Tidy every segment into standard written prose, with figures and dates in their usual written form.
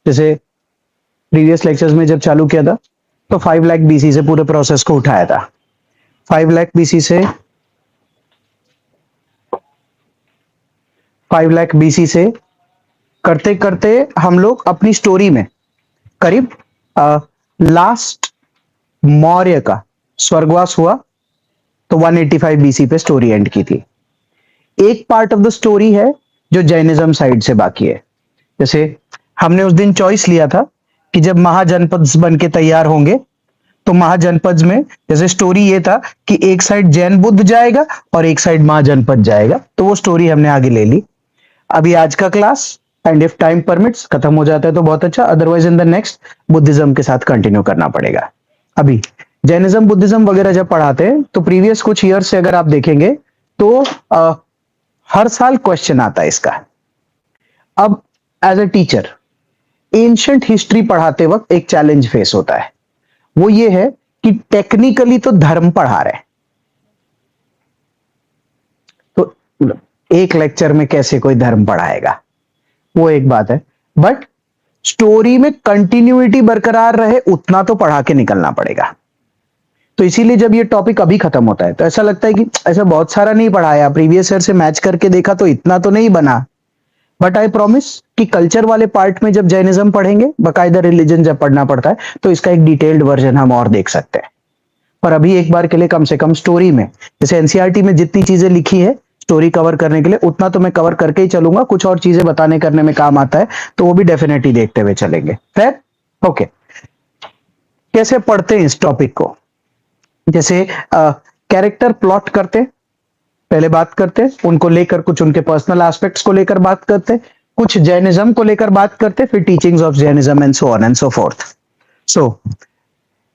जैसे previous lectures में जब चालू किया था तो 5 लाख बीसी से पूरे प्रोसेस को उठाया था। 5 लाख बीसी से 5 लाख बीसी से करते करते हम लोग अपनी स्टोरी में करीब लास्ट मौर्य का स्वर्गवास हुआ तो 185 बीसी पे स्टोरी एंड की थी। एक पार्ट ऑफ द स्टोरी है जो जैनिज्म साइड से बाकी है। जैसे हमने उस दिन चॉइस लिया था कि जब महाजनपद बन के तैयार होंगे तो महाजनपद में जैसे स्टोरी ये था कि एक साइड जैन बुद्ध जाएगा और एक साइड महाजनपद जाएगा, तो वो स्टोरी हमने आगे ले ली। अभी आज का class and if time permits खत्म हो जाता है तो बहुत अच्छा, otherwise in the next Buddhism के साथ कंटिन्यू करना पड़ेगा। अभी जैनिज्म बुद्धिज्म वगैरह जब पढ़ाते हैं तो प्रीवियस कुछ ईयर से अगर आप देखेंगे तो हर साल क्वेश्चन आता है इसका। अब as a teacher ancient history पढ़ाते वक्त एक चैलेंज फेस होता है, वो ये है कि टेक्निकली तो धर्म पढ़ा रहे हैं, तो एक लेक्चर में कैसे कोई धर्म पढ़ाएगा, वो एक बात है। बट स्टोरी में कंटिन्यूटी बरकरार रहे उतना तो पढ़ा के निकलना पड़ेगा। तो इसीलिए जब ये टॉपिक अभी खत्म होता है तो ऐसा लगता है कि ऐसा बहुत सारा नहीं पढ़ाया, प्रीवियस ईयर से मैच करके देखा तो इतना तो नहीं बना। बट आई प्रॉमिस कि कल्चर वाले पार्ट में जब जैनिज्म पढ़ेंगे, बाकायदा रिलीजन जब पढ़ना पड़ता है तो इसका एक डिटेल्ड वर्जन हम और देख सकते हैं। पर अभी एक बार के लिए कम से कम स्टोरी में, जैसे एनसीईआरटी में जितनी चीजें लिखी है स्टोरी कवर करने के लिए, उतना तो मैं कवर करके ही चलूंगा। कुछ और चीजें बताने करने में काम आता है तो वो भी डेफिनेटली देखते हुए चलेंगे। फिर ओके, कैसे पढ़ते हैं इस टॉपिक को? जैसे कैरेक्टर प्लॉट करते, पहले बात करते, उनको लेकर कुछ उनके पर्सनल एस्पेक्ट्स को लेकर बात करते, कुछ जैनिज्म को लेकर बात करते, फिर teachings of Jainism and so on and so forth. So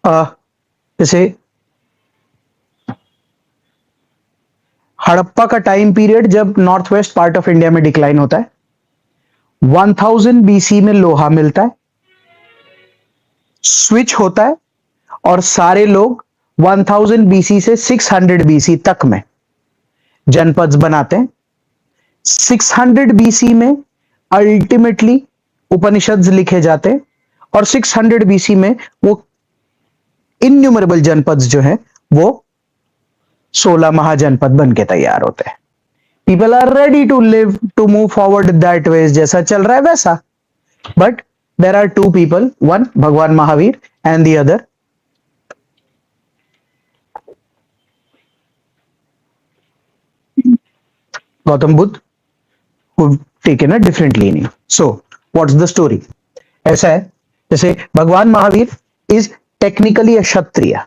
जैसे हड़प्पा का टाइम पीरियड जब north west part of India में डिक्लाइन होता है, 1000 बीसी में लोहा मिलता है, स्विच होता है और सारे लोग 1000 बीसी से 600 बीसी तक में जनपद बनाते हैं। 600 बीसी में अल्टीमेटली उपनिषद लिखे जाते हैं और 600 बीसी में वो इन्यूमरेबल जनपद जो है वो 16 महाजनपद बन के तैयार होते हैं। People are ready to live to move forward that way, जैसा चल रहा है वैसा। But there are two people, one भगवान Mahavir and the other Gautam Buddha, who've taken a different leaning. So, what's the story? ऐसा है जैसे भगवान महावीर इज टेक्निकली अ क्षत्रिय।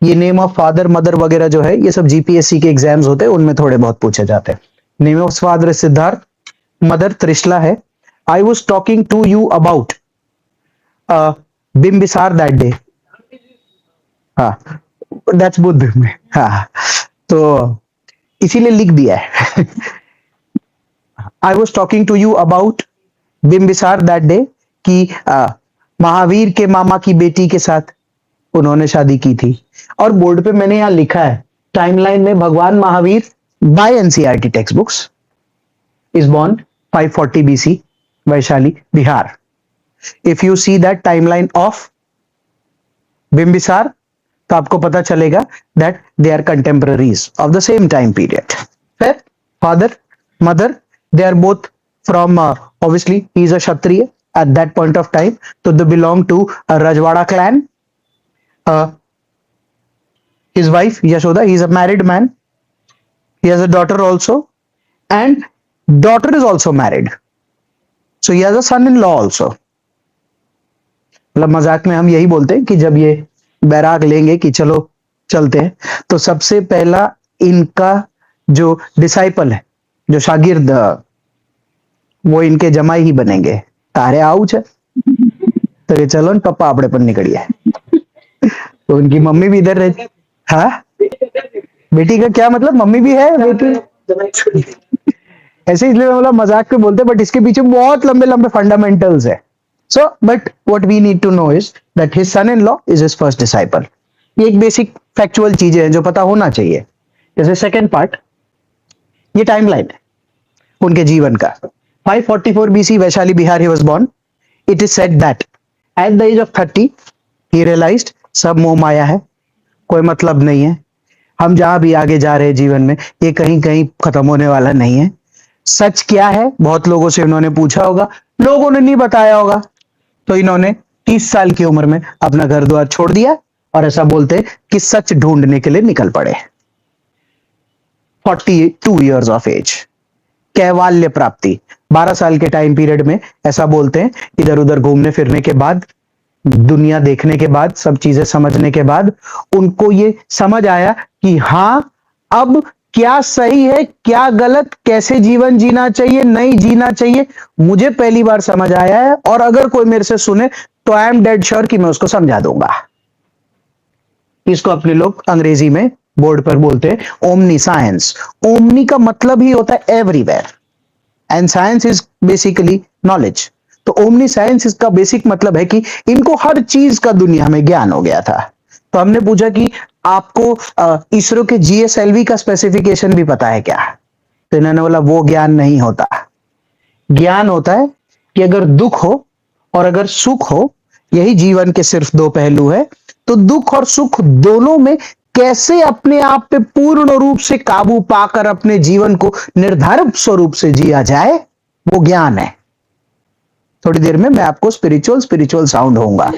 ये नेम ऑफ फादर मदर वगैरह जो है ये सब जीपीएससी के एग्जाम्स होते हैं, उनमें थोड़े बहुत पूछे जाते हैं। Name of father Siddhartha, mother Trishala है। I was talking to you about Bimbisara that day. हाँ, दैट्स बुद्ध में। हाँ, तो इसीलिए लिख दिया है। I was talking to you about Bimbisara that day कि महावीर के मामा की बेटी के साथ उन्होंने शादी की थी। और बोर्ड पे मैंने यहां लिखा है टाइमलाइन में, भगवान Mahavir by NCERT text books is born 540 BC, Vaishali Bihar. If you see that timeline of Bimbisara तो आपको पता चलेगा that they are contemporaries of the same time period. फिर father mother they are both from obviously he is a Kshatriya at that point of time, तो they belong to रजवाड़ा clan. his wife Yashoda, he is a married man, he has a daughter also and daughter is also married, so he has a son in law also। मतलब मजाक में हम यही बोलते हैं कि जब ये बैराग लेंगे कि चलो चलते हैं, तो सबसे पहला इनका जो डिसाइपल है, जो शागिर्द, वो इनके जमाई ही बनेंगे। तारे आउच है तो ये चलो पप्पा आपड़े पर निकलिए। तो उनकी मम्मी भी इधर रहती। हाँ, बेटी का क्या मतलब, मम्मी भी है बेटी। ऐसे इसलिए मतलब मजाक पे बोलते, बट इसके पीछे बहुत लंबे लंबे फंडामेंटल्स है। So but what we need to know is that his son in law is his first disciple. ये एक बेसिक फैक्चुअल चीजें हैं जो पता होना चाहिए। जैसे सेकेंड पार्ट, ये टाइमलाइन है उनके जीवन का। 544 BC Vaishali Bihar he was born. It is said that at the age of 30 he realised सब मोह माया है, कोई मतलब नहीं है, हम जहां भी आगे जा रहे हैं जीवन में ये कहीं कहीं खत्म होने वाला नहीं है। सच क्या है, बहुत लोगों से इन्होंने पूछा होगा, लोगों ने नहीं बताया होगा, तो इन्होंने 30 साल की उम्र में अपना घर द्वार छोड़ दिया और ऐसा बोलते हैं कि सच ढूंढने के लिए निकल पड़े। 42 ईयर्स ऑफ एज, कैवाल्य प्राप्ति, 12 साल के टाइम पीरियड में ऐसा बोलते हैं, इधर उधर घूमने फिरने के बाद, दुनिया देखने के बाद, सब चीजें समझने के बाद उनको ये समझ आया कि हां, अब क्या सही है क्या गलत, कैसे जीवन जीना चाहिए नहीं जीना चाहिए, मुझे पहली बार समझ आया है, और अगर कोई मेरे से सुने तो आई एम डेड श्योर कि मैं उसको समझा दूंगा। इसको अपने लोग अंग्रेजी में बोर्ड पर बोलते हैं ओमनी साइंस। ओमनी का मतलब ही होता है everywhere, and science is basically knowledge. तो ओमनी साइंस इसका बेसिक मतलब है कि इनको हर चीज का दुनिया में ज्ञान हो गया था। तो हमने पूछा कि आपको इसरो के जीएसएलवी का स्पेसिफिकेशन भी पता है क्या? तो इन्होंने बोला वो ज्ञान नहीं होता। ज्ञान होता है कि अगर दुख हो और अगर सुख हो, यही जीवन के सिर्फ दो पहलू है, तो दुख और सुख दोनों में कैसे अपने आप पे पूर्ण रूप से काबू पाकर अपने जीवन को निर्धारित स्वरूप से जिया जाए, वो ज्ञान है। थोड़ी देर में मैं आपको स्पिरिचुअल साउंड होऊंगा,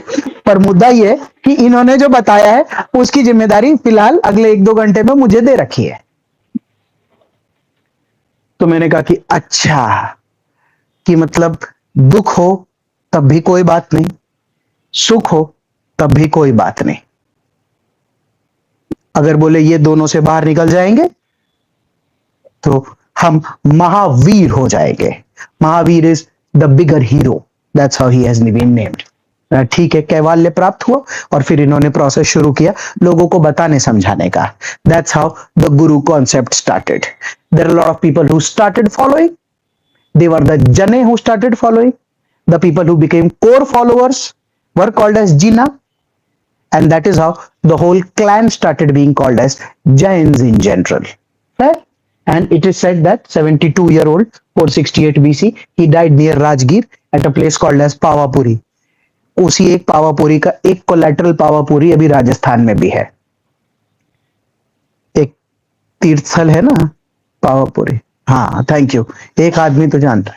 पर मुद्दा यह है कि इन्होंने जो बताया है उसकी जिम्मेदारी फिलहाल अगले 1-2 घंटे में मुझे दे रखी है। तो मैंने कहा कि अच्छा, कि मतलब दुख हो तब भी कोई बात नहीं, सुख हो तब भी कोई बात नहीं, अगर बोले ये दोनों से बाहर निकल जाएंगे तो हम महावीर हो जाएंगे। Mahavir is the bigger hero, that's how he has been named. ठीक है, कैवाल्य प्राप्त हुआ और फिर इन्होंने प्रोसेस शुरू किया लोगों को बताने समझाने का। That's how the guru concept started. There are lot of people who started following, they were the jane who started following, the people who became core followers were called as jina, and that is how the whole clan started being called as Jains in general, right? And it is said that 72-year-old 468 BC he died near Rajgir at a place called as Pawapuri. उसी एक पावापुरी का एक collateral Pawapuri अभी राजस्थान में भी है, एक तीर्थस्थल है ना पावापुरी। हाँ, थैंक यू, एक आदमी तो जानता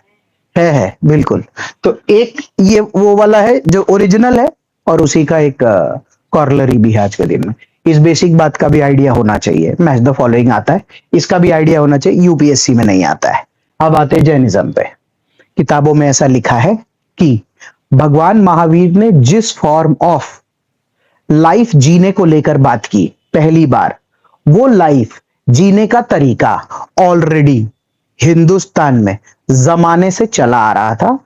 है बिल्कुल। तो एक ये वो वाला है जो ओरिजिनल है, और उसी का एक कॉर्लरी भी है आज के दिन में। इस बेसिक बात का भी आइडिया होना चाहिए, मैच द फॉलोइंग आता है, इसका भी आइडिया होना चाहिए, यूपीएससी में नहीं आता है। अब आते हैं जैनिज्म पे। किताबों में ऐसा लिखा है कि भगवान महावीर ने जिस फॉर्म ऑफ लाइफ जीने को लेकर बात की पहली बार, वो लाइफ जीने का तरीका ऑलरेडी हिंदुस्तान में जमाने से चला आ रहा था।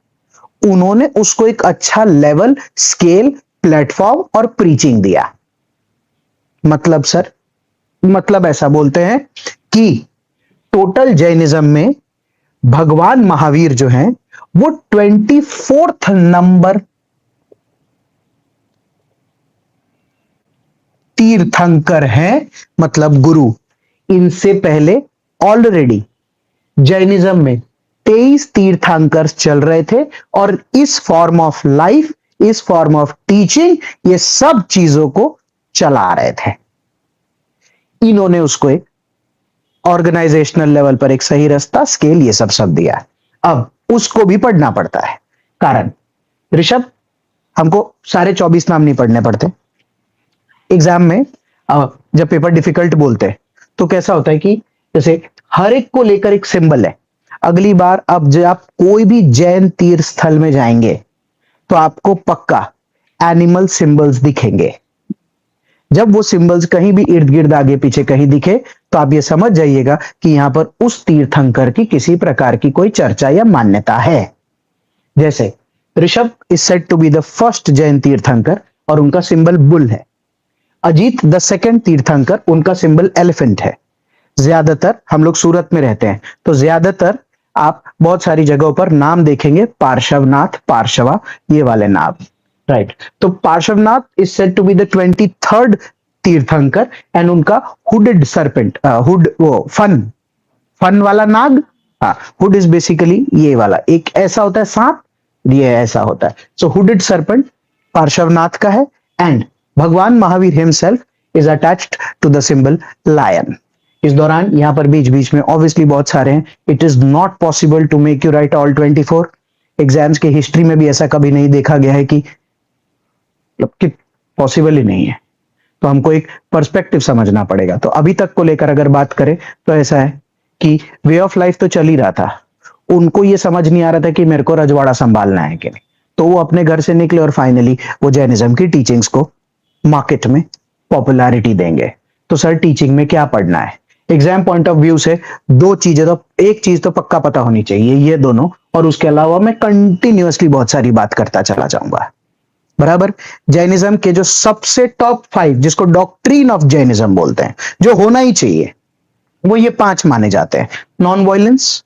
उन्होंने उसको एक अच्छा लेवल, स्केल, प्लेटफॉर्म और प्रीचिंग दिया। मतलब सर, मतलब ऐसा बोलते हैं कि टोटल जैनिज्म में भगवान महावीर जो हैं वो 24th नंबर तीर्थंकर हैं, मतलब गुरु। इनसे पहले ऑलरेडी जैनिज्म में 23 तीर्थंकर चल रहे थे, और इस फॉर्म ऑफ लाइफ, इस फॉर्म ऑफ टीचिंग, ये सब चीजों को चला रहे थे। इन्होंने उसको एक ऑर्गेनाइजेशनल लेवल पर एक सही रास्ता, स्केल, ये सब दिया। अब उसको भी पढ़ना पड़ता है, कारण ऋषभ, हमको सारे 24 नाम नहीं पढ़ने पड़ते। एग्जाम में जब पेपर डिफिकल्ट बोलते हैं तो कैसा होता है कि जैसे हर एक को लेकर एक सिंबल है। अगली बार अब जब आप कोई भी जैन तीर्थ स्थल में जाएंगे तो आपको पक्का एनिमल सिंबल्स दिखेंगे। जब वो सिंबल्स कहीं भी इर्द गिर्द आगे पीछे कहीं दिखे तो आप ये समझ जाइएगा कि यहां पर उस तीर्थंकर की किसी प्रकार की कोई चर्चा या मान्यता है। जैसे Rishabh is said to be the first Jain tirthankar और उनका सिंबल बुल है। अजीत द सेकंड तीर्थंकर, उनका सिंबल एलिफेंट है। ज्यादातर हम लोग सूरत में रहते हैं तो ज्यादातर आप बहुत सारी जगहों पर नाम देखेंगे पार्श्वनाथ, पार्श्वा, ये वाले नाम, राइट। तो Parshvanath is said to be the 23rd tirthankar, and उनका हुडेड सरपेंट, हुड वो फन वाला नाग, हुड इज बेसिकली ये वाला, एक ऐसा होता है सांप ये ऐसा होता है. सो हुडेड सर्पेंट पार्श्वनाथ का है, and Bhagwan Mahavir himself is attached to the symbol lion. इस दौरान यहां पर बीच बीच में ऑब्वियसली बहुत सारे हैं. It is not possible to make you write all 24. Exams के हिस्ट्री में भी ऐसा कभी नहीं देखा गया है कि पॉसिबल ही नहीं है. तो हमको एक पर्सपेक्टिव समझना पड़ेगा. तो अभी तक को लेकर अगर बात करें तो ऐसा है कि वे ऑफ लाइफ तो चल ही रहा था, उनको ये समझ नहीं आ रहा था कि मेरे को रजवाड़ा संभालना है कि नहीं. तो वो अपने घर से निकले और फाइनली वो जैनिज्म की टीचिंग्स को मार्केट में पॉपुलैरिटी देंगे. तो सर टीचिंग में क्या पढ़ना है? एग्जाम पॉइंट ऑफ व्यू से दो चीजें, तो एक चीज तो पक्का पता होनी चाहिए, ये दोनों, और उसके अलावा मैं कंटिन्यूअसली बहुत सारी बात करता चला जाऊंगा. बराबर. जैनिज्म के जो सबसे टॉप 5, जिसको डॉक्ट्रीन ऑफ जैनिज्म बोलते हैं, जो होना ही चाहिए, वो ये 5 माने जाते हैं. Non violence,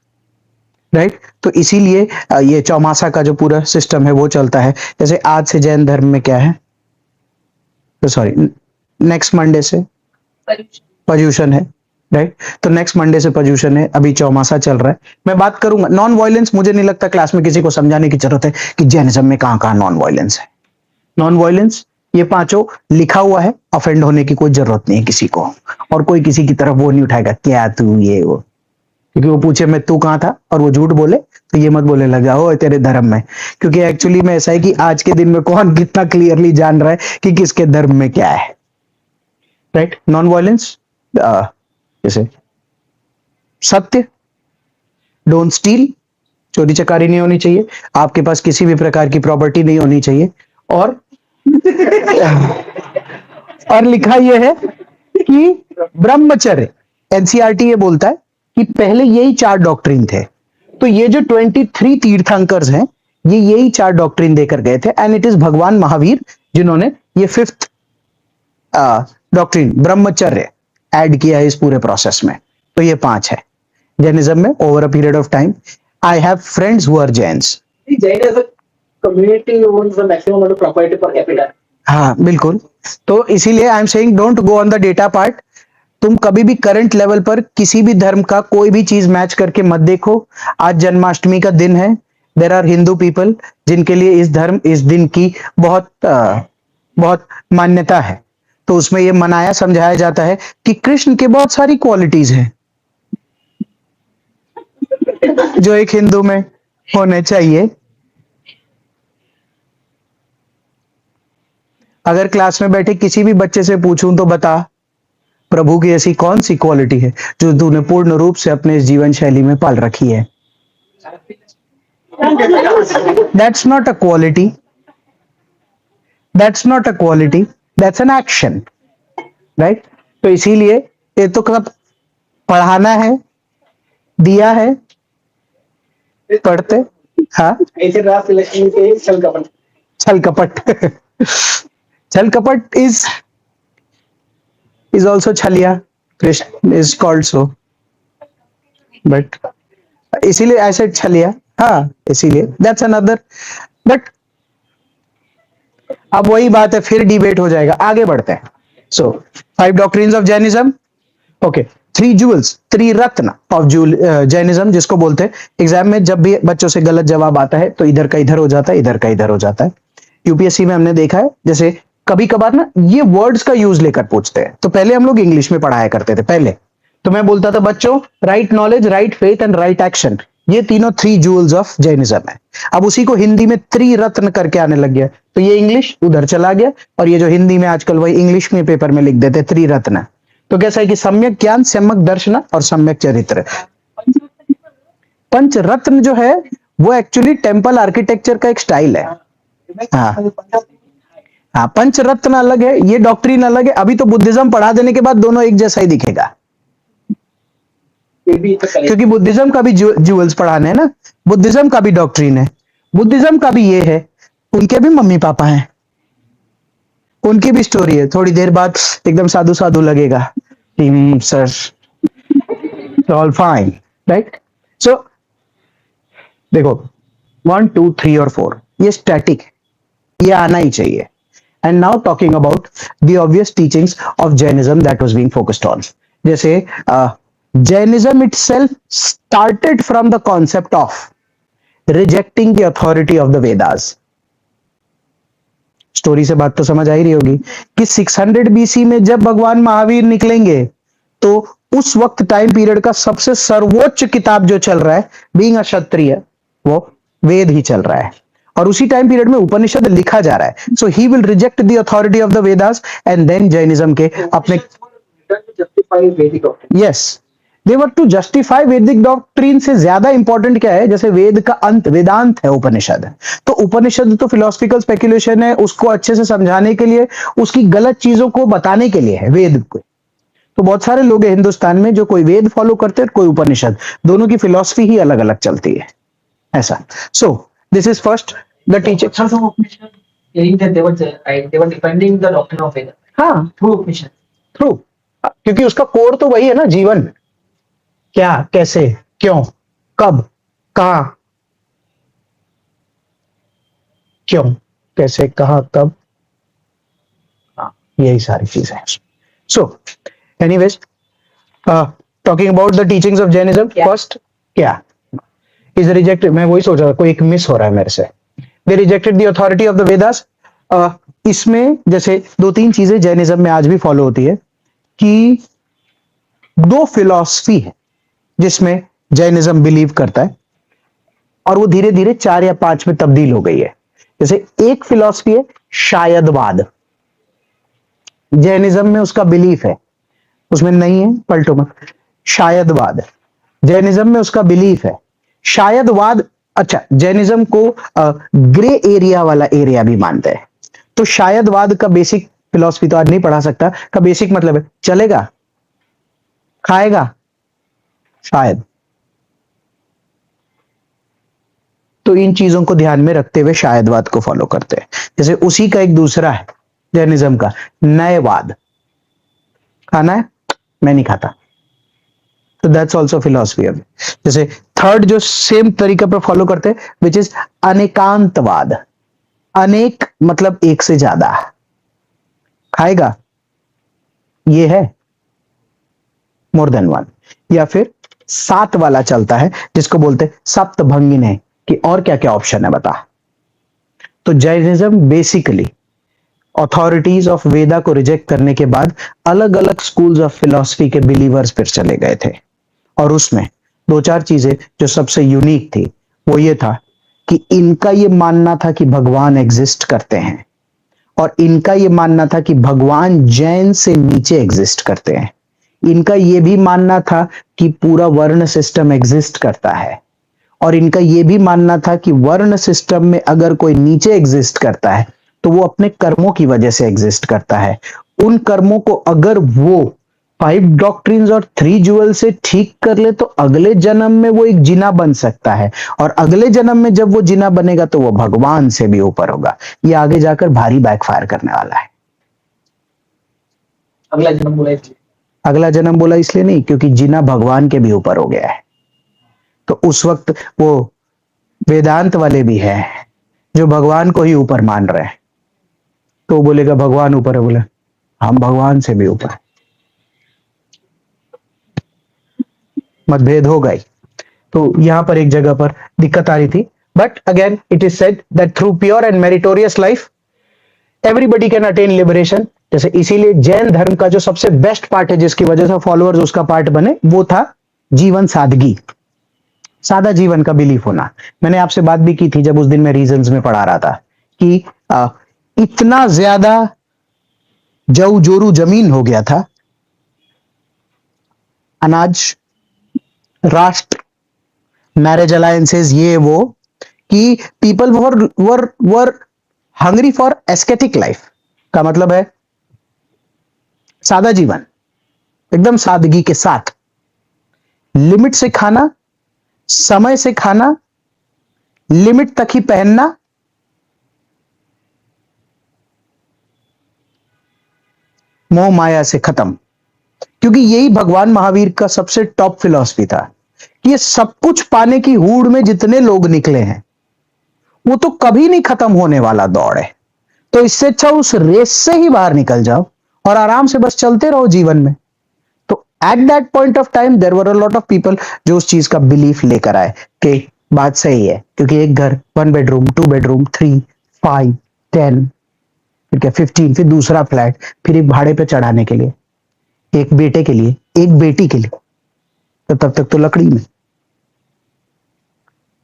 right. तो इसीलिए ये चौमासा का जो पूरा सिस्टम है वो चलता है. जैसे आज से जैन धर्म में क्या है, तो सॉरी, नेक्स्ट मंडे से पर्यूषण है, राइट. तो नेक्स्ट मंडे से पर्यूषण है, अभी चौमासा चल रहा है. मैं बात करूंगा नॉन वायलेंस. मुझे नहीं लगता क्लास में किसी को समझाने की जरूरत है कि जैनिज्म में कहां कहां नॉन वायलेंस है. नॉन वायलेंस ये पांचों लिखा हुआ है, ऑफेंड होने की कोई जरूरत नहीं है किसी को, और कोई किसी की तरफ वो नहीं उठाएगा क्या तू ये वो, क्योंकि वो पूछे मैं तू कहां था और वो झूठ बोले तो ये मत बोले लगा हो तेरे धर्म में, क्योंकि एक्चुअली में ऐसा है कि आज के दिन में कौन कितना क्लियरली जान रहा है कि किसके धर्म में क्या है, राइट. नॉन वायलेंस जैसे सत्य, डोंट स्टील, चोरी चकारी नहीं होनी चाहिए, आपके पास किसी भी प्रकार की प्रॉपर्टी नहीं होनी चाहिए, और और लिखा यह है कि ब्रह्मचर्य. एनसीईआरटी ये बोलता है कि पहले यही 4 डॉक्ट्रिन थे. तो ये जो 23 तीर्थंकर्स हैं, ये यही 4 डॉक्ट्रिन देकर गए थे, एंड इट इज भगवान महावीर जिन्होंने ये 5th डॉक्ट्रिन ब्रह्मचर्य ऐड किया है इस पूरे प्रोसेस में. तो ये 5 है जैनिज्म में over a period of time. I have friends who are Jains. Jain community owns the maximum amount of property per capita. हाँ बिल्कुल. तो इसीलिए आई am saying don't go on the data part. तुम कभी भी करंट लेवल पर किसी भी धर्म का कोई भी चीज मैच करके मत देखो. आज जन्माष्टमी का दिन है. देर आर हिंदू पीपल जिनके लिए इस दिन की बहुत मान्यता है. तो उसमें यह मनाया समझाया जाता है कि कृष्ण के बहुत सारी क्वालिटीज हैं जो एक हिंदू में होने चाहिए. अगर क्लास में बैठे किसी भी बच्चे से पूछूं तो बता प्रभु की ऐसी कौन सी क्वालिटी है जो तूने पूर्ण रूप से अपने इस जीवन शैली में पाल रखी है. That's not a quality, that's not a quality, that's an action, right. तो इसीलिए ये तो कब पढ़ाना है, दिया है, पढ़ते. हाँ ऐसे रात लक्ष्मी के छल कपट. छल कपट छल कपट is also छलिया. Krishna is called so, but इसीलिए ऐसे छलिया. हाँ इसीलिए that's another. but अब वही बात है, फिर डिबेट हो जाएगा. आगे बढ़ते हैं. so 5 doctrines of Jainism. okay, 3 jewels, 3 Ratna of Jainism जिसको बोलते हैं. एग्जाम में जब भी बच्चों से गलत जवाब आता है तो इधर का इधर हो जाता है, इधर का इधर हो जाता है. यूपीएससी में हमने देखा है जैसे कभी कभार ना ये वर्ड्स का यूज लेकर पूछते हैं. तो पहले हम लोग इंग्लिश में पढ़ाया करते थे. पहले तो मैं बोलता था बच्चों right knowledge, right faith and right action, ये तीनों 3 जूल्स ऑफ जैनिज्म है. अब उसी को हिंदी में त्रिरत्न करके आने लग गया. तो ये इंग्लिश उधर चला गया, और ये जो हिंदी में आजकल वही इंग्लिश में पेपर में लिख देते त्रिरत्न. तो कैसा है कि सम्यक ज्ञान, सम्यक दर्शन और सम्यक चरित्र. पंचरत्न जो है वो एक्चुअली टेम्पल आर्किटेक्चर का एक स्टाइल है. हाँ हाँ, पंचरत्न अलग है, ये डॉक्ट्रिन अलग है. अभी तो बुद्धिज्म पढ़ा देने के बाद दोनों एक जैसा ही दिखेगा, क्योंकि बुद्धिज्म का भी ज्यूल्स पढ़ाने हैं ना. बुद्धिज्म का भी डॉक्ट्रिन है, बुद्धिज्म का भी ये है. उनके भी मम्मी पापा हैं, उनकी भी स्टोरी है. थोड़ी देर बाद एकदम साधु साधु लगेगा. Sir all fine, right. So देखो 1 2 3 और 4 ये स्टैटिक है, ये आना ही चाहिए. And now talking about the obvious teachings of Jainism that was being focused on. जैसे Jainism itself started from the concept of rejecting the authority of the Vedas. Story से बात तो समझ आ ही रही होगी कि 600 बीसी में जब भगवान महावीर निकलेंगे तो उस वक्त टाइम पीरियड का सबसे सर्वोच्च किताब जो चल रहा है, बीइंग अ क्षत्रिय, वो वेद ही चल रहा है और उसी टाइम पीरियड में उपनिषद लिखा जा रहा है. So he will reject the authority of the Vedas and then Jainism के अपने justify Vedic doctrine. Yes they were to justify Vedic doctrine. से ज्यादा इंपॉर्टेंट क्या है, जैसे वेद का अंत वेदांत है उपनिषद, तो उपनिषद तो फिलोसफिकल स्पेकुलेशन है, उसको अच्छे से समझाने के लिए, उसकी गलत चीजों को बताने के लिए है वेद को. तो बहुत सारे लोग हैं हिंदुस्तान में जो कोई वेद फॉलो करते हैं, कोई उपनिषद, दोनों की फिलॉसफी ही अलग अलग चलती है ऐसा. So this is first the teacher. Authors of Upanishad saying that they were defending the doctrine of Veda हाँ, through Upanishad. ट्रू, क्योंकि उसका कोर तो वही है ना, जीवन क्या, कैसे, क्यों, कब, कहां, क्यों, कैसे, कहां, कब, यही सारी चीजें. So anyways, talking about the teachings of Jainism. First क्या इज रिजेक्टेड, मैं वही सोच रहा था, कोई एक मिस हो रहा है मेरे से. They rejected the authority of the Vedas. इसमें जैसे दो तीन चीजें जैनिज्म में आज भी फॉलो होती है कि दो फिलॉसफी है जिसमें जैनिज्म बिलीव करता है और वो धीरे धीरे 4 या 5 में तब्दील हो गई है. जैसे एक फिलॉसफी है शायदवाद, जैनिज्म में उसका बिलीफ है, उसमें नहीं है पलटो मत, शायदवाद जैनिज्म में उसका बिलीफ है. शायदवाद, अच्छा जैनिज्म को ग्रे एरिया वाला एरिया भी मानते हैं. तो शायदवाद का बेसिक फिलॉसफी तो आज नहीं पढ़ा सकता, का बेसिक मतलब है चलेगा, खाएगा, शायद. तो इन चीजों को ध्यान में रखते हुए शायदवाद को फॉलो करते हैं. जैसे उसी का एक दूसरा है जैनिज्म का नयवाद, खाना है मैं नहीं खाता, तो दैट्स ऑल्सो फिलॉसफी ऑफ. जैसे थर्ड जो सेम तरीके पर फॉलो करते हैं विच इज अनेकांतवाद. अनेक मतलब एक से ज्यादा, खाएगा ये है मोर देन वन. या फिर 7 वाला चलता है जिसको बोलते हैं सप्तभंगी ने, कि और क्या क्या ऑप्शन है बता. तो जैनिज्म बेसिकली अथॉरिटीज ऑफ वेदा को रिजेक्ट करने के बाद अलग अलग स्कूल्स ऑफ फिलॉसफी के बिलीवर्स फिर चले गए थे. और उसमें 2-4 चीजें जो सबसे यूनिक थी वो ये था कि इनका ये मानना था कि भगवान एग्जिस्ट करते हैं और इनका ये मानना था कि भगवान जैन से नीचे एग्जिस्ट करते हैं. इनका ये भी मानना था कि पूरा वर्ण सिस्टम एग्जिस्ट करता है और इनका ये भी मानना था कि वर्ण सिस्टम में अगर कोई नीचे एग्जिस्ट करता है तो वो अपने कर्मों की वजह से एग्जिस्ट करता है. उन कर्मों को अगर वो 5 डॉक्ट्रिन्स और 3 ज्वेल से ठीक कर ले तो अगले जन्म में वो एक जिना बन सकता है और अगले जन्म में जब वो जिना बनेगा तो वो भगवान से भी ऊपर होगा. ये आगे जाकर भारी बैकफायर करने वाला है. अगला जन्म बोला इसलिए, अगला जन्म बोला इसलिए नहीं, क्योंकि जिना भगवान के भी ऊपर हो गया है. तो उस वक्त वो वेदांत वाले भी हैं जो भगवान को ही ऊपर मान रहे हैं, तो वो बोलेगा भगवान ऊपर है, बोले हम भगवान से भी ऊपर. मतभेद हो गई. तो यहां पर एक जगह पर दिक्कत आ रही थी. But again it is said that through pure and meritorious life everybody can attain liberation. जैसे इसीलिए जैन धर्म का जो सबसे बेस्ट पार्ट है जिसकी वजह से फॉलोअर्स उसका पार्ट बने, वो था जीवन सादगी, सादा जीवन का बिलीफ होना. मैंने आपसे बात भी की थी जब उस दिन मैं रीजंस में पढ़ा रहा था कि इतना ज्यादा जऊ जोरू जमीन हो गया था, अनाज, राष्ट्र, मैरिज अलायंसेस, ये वो, कि people were hungry for ascetic life. का मतलब है सादा जीवन, एकदम सादगी के साथ, लिमिट से खाना, समय से खाना, लिमिट तक ही पहनना, मोह माया से खत्म. क्योंकि यही भगवान महावीर का सबसे टॉप फिलॉसफी था कि ये सब कुछ पाने की हूड़ में जितने लोग निकले हैं वो तो कभी नहीं खत्म होने वाला दौड़ है. तो इससे अच्छा उस रेस से ही बाहर निकल जाओ और आराम से बस चलते रहो जीवन में. तो at that point of time there were a lot of people जो उस चीज का बिलीफ लेकर आए कि बात सही है, क्योंकि एक घर 1 बेडरूम 2 बेडरूम 3 5 10 फिर क्या 15, फिर दूसरा फ्लैट, फिर एक भाड़े पे चढ़ाने के लिए, एक बेटे के लिए, एक बेटी के लिए, तो तब तक तो लकड़ी में।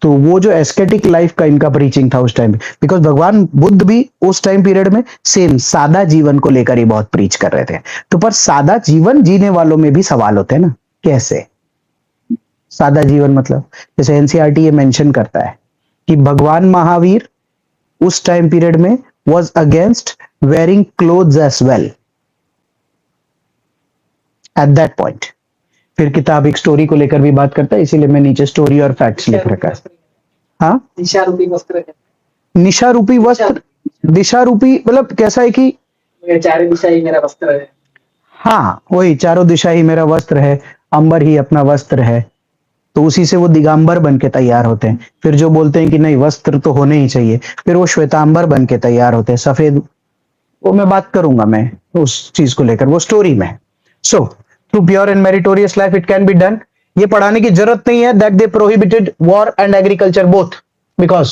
तो वो जो एस्केटिक लाइफ का इनका प्रीचिंग था उस टाइम, बिकॉज भगवान बुद्ध भी उस टाइम पीरियड में सेम सादा जीवन को लेकर ही बहुत प्रीच कर रहे थे। तो पर सादा जीवन जीने वालों में भी सवाल होते हैं ना, कैसे सादा जीवन मतलब, जैसे एनसीईआरटी ये मेंशन करता है कि भगवान महावीर उस टाइम पीरियड में was against wearing clothes as well at that point। फिर किताब एक स्टोरी को लेकर भी बात करता है, इसीलिए मैं नीचे स्टोरी और फैक्ट्स लिख रखा है। हाँ, दिशा रूपी वस्त्र है। निशा रूपी वस्त्र, दिशा रूपी मतलब कैसा है कि मेरे चारों दिशा ही मेरा वस्त्र है। हाँ वही, चारों दिशा ही मेरा वस्त्र है, अंबर ही अपना वस्त्र है, तो उसी से वो दिगंबर बन के तैयार होते हैं। फिर जो बोलते हैं कि नहीं वस्त्र तो होने ही चाहिए, फिर वो श्वेतांबर बन के तैयार होते हैं, सफेद। वो मैं बात करूंगा मैं उस चीज को लेकर, वो स्टोरी में। So through pure and meritorious life it can be done. ये पढ़ाने की जरूरत नहीं है that they prohibited war and agriculture both, because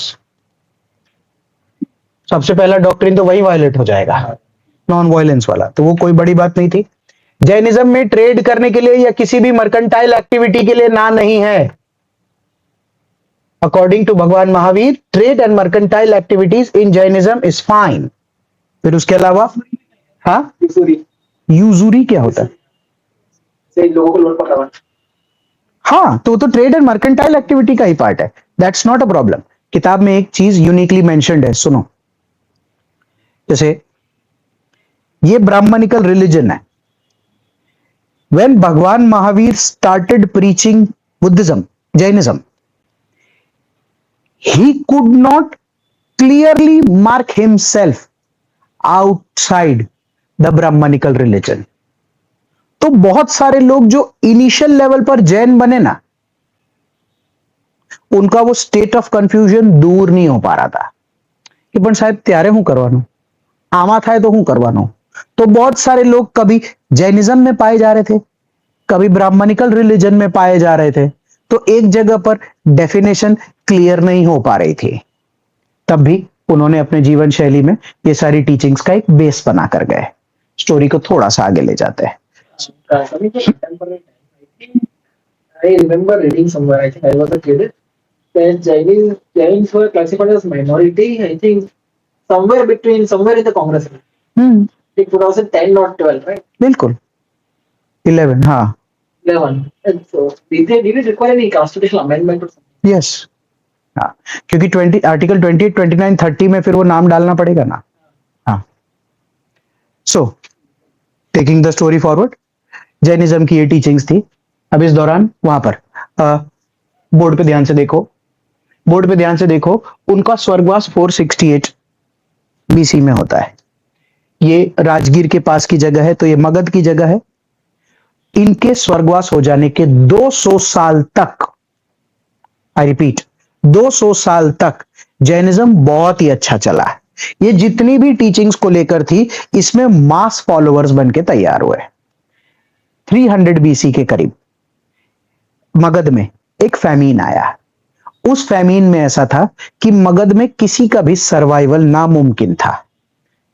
सबसे पहला डॉक्ट्रिन तो वही वायलेट हो जाएगा, नॉन वायलेंस वाला, तो वो कोई बड़ी बात नहीं थी। जैनिज्म में ट्रेड करने के लिए या किसी भी मर्केंटाइल एक्टिविटी के लिए ना नहीं है। अकॉर्डिंग टू भगवान Mahavir, trade and mercantile activities in Jainism is fine. फिर उसके अलावा हाँ, यूजुरी क्या होता है? से लोगों को लूट पकड़ना। हाँ, तो ट्रेड एंड मर्केंटाइल एक्टिविटी का ही पार्ट है, दैट्स नॉट अ प्रॉब्लम। किताब में एक चीज यूनिकली मेंशन्ड है, सुनो। जैसे ये ब्राह्मणिकल रिलीजन है। When भगवान Mahavir started preaching Buddhism, Jainism, he could not clearly mark himself outside the Brahmanical religion। तो बहुत सारे लोग जो इनिशियल लेवल पर जैन बने ना, उनका वो स्टेट ऑफ कंफ्यूजन दूर नहीं हो पा रहा था कि पण साहब त्यारे हूं करवानो, आमा था तो हूं करवानो। तो बहुत सारे लोग कभी जैनिज्म में पाए जा रहे थे, कभी ब्राह्मणिकल रिलीजन में पाए जा रहे थे, तो एक जगह पर डेफिनेशन क्लियर नहीं हो पा रही थी। तब भी उन्होंने अपने जीवन शैली में ये सारी टीचिंग्स का एक बेस बना कर गए। स्टोरी को थोड़ा सा आगे ले जाते हैं। I remember reading somewhere, I think I was a kid, that Jains were classified as minority, I think somewhere in the Congress. Hmm, I think 2010 or 12, right? बिल्कुल 11, हाँ 11. And so, did it require any constitutional amendment or something? Yes, हाँ, क्योंकि 20 article 28 29 30 में फिर वो नाम डालना पड़ेगा ना। हाँ, so taking the story forward, Jainism की ये टीचिंग्स थी। अब इस दौरान वहां पर बोर्ड पे ध्यान से देखो, बोर्ड पे ध्यान से देखो, उनका स्वर्गवास 468 बीसी में होता है। ये राजगीर के पास की जगह है, तो ये मगध की जगह है। इनके स्वर्गवास हो जाने के 200 साल तक, आई रिपीट 200 साल तक जैनिज्म बहुत ही अच्छा चला। ये जितनी भी टीचिंग्स को लेकर थी, इसमें मास फॉलोअर्स बन के तैयार हुए। 300 बीसी के करीब मगध में एक फैमीन आया। उस फैमीन में ऐसा था कि मगध में किसी का भी सर्वाइवल नामुमकिन था।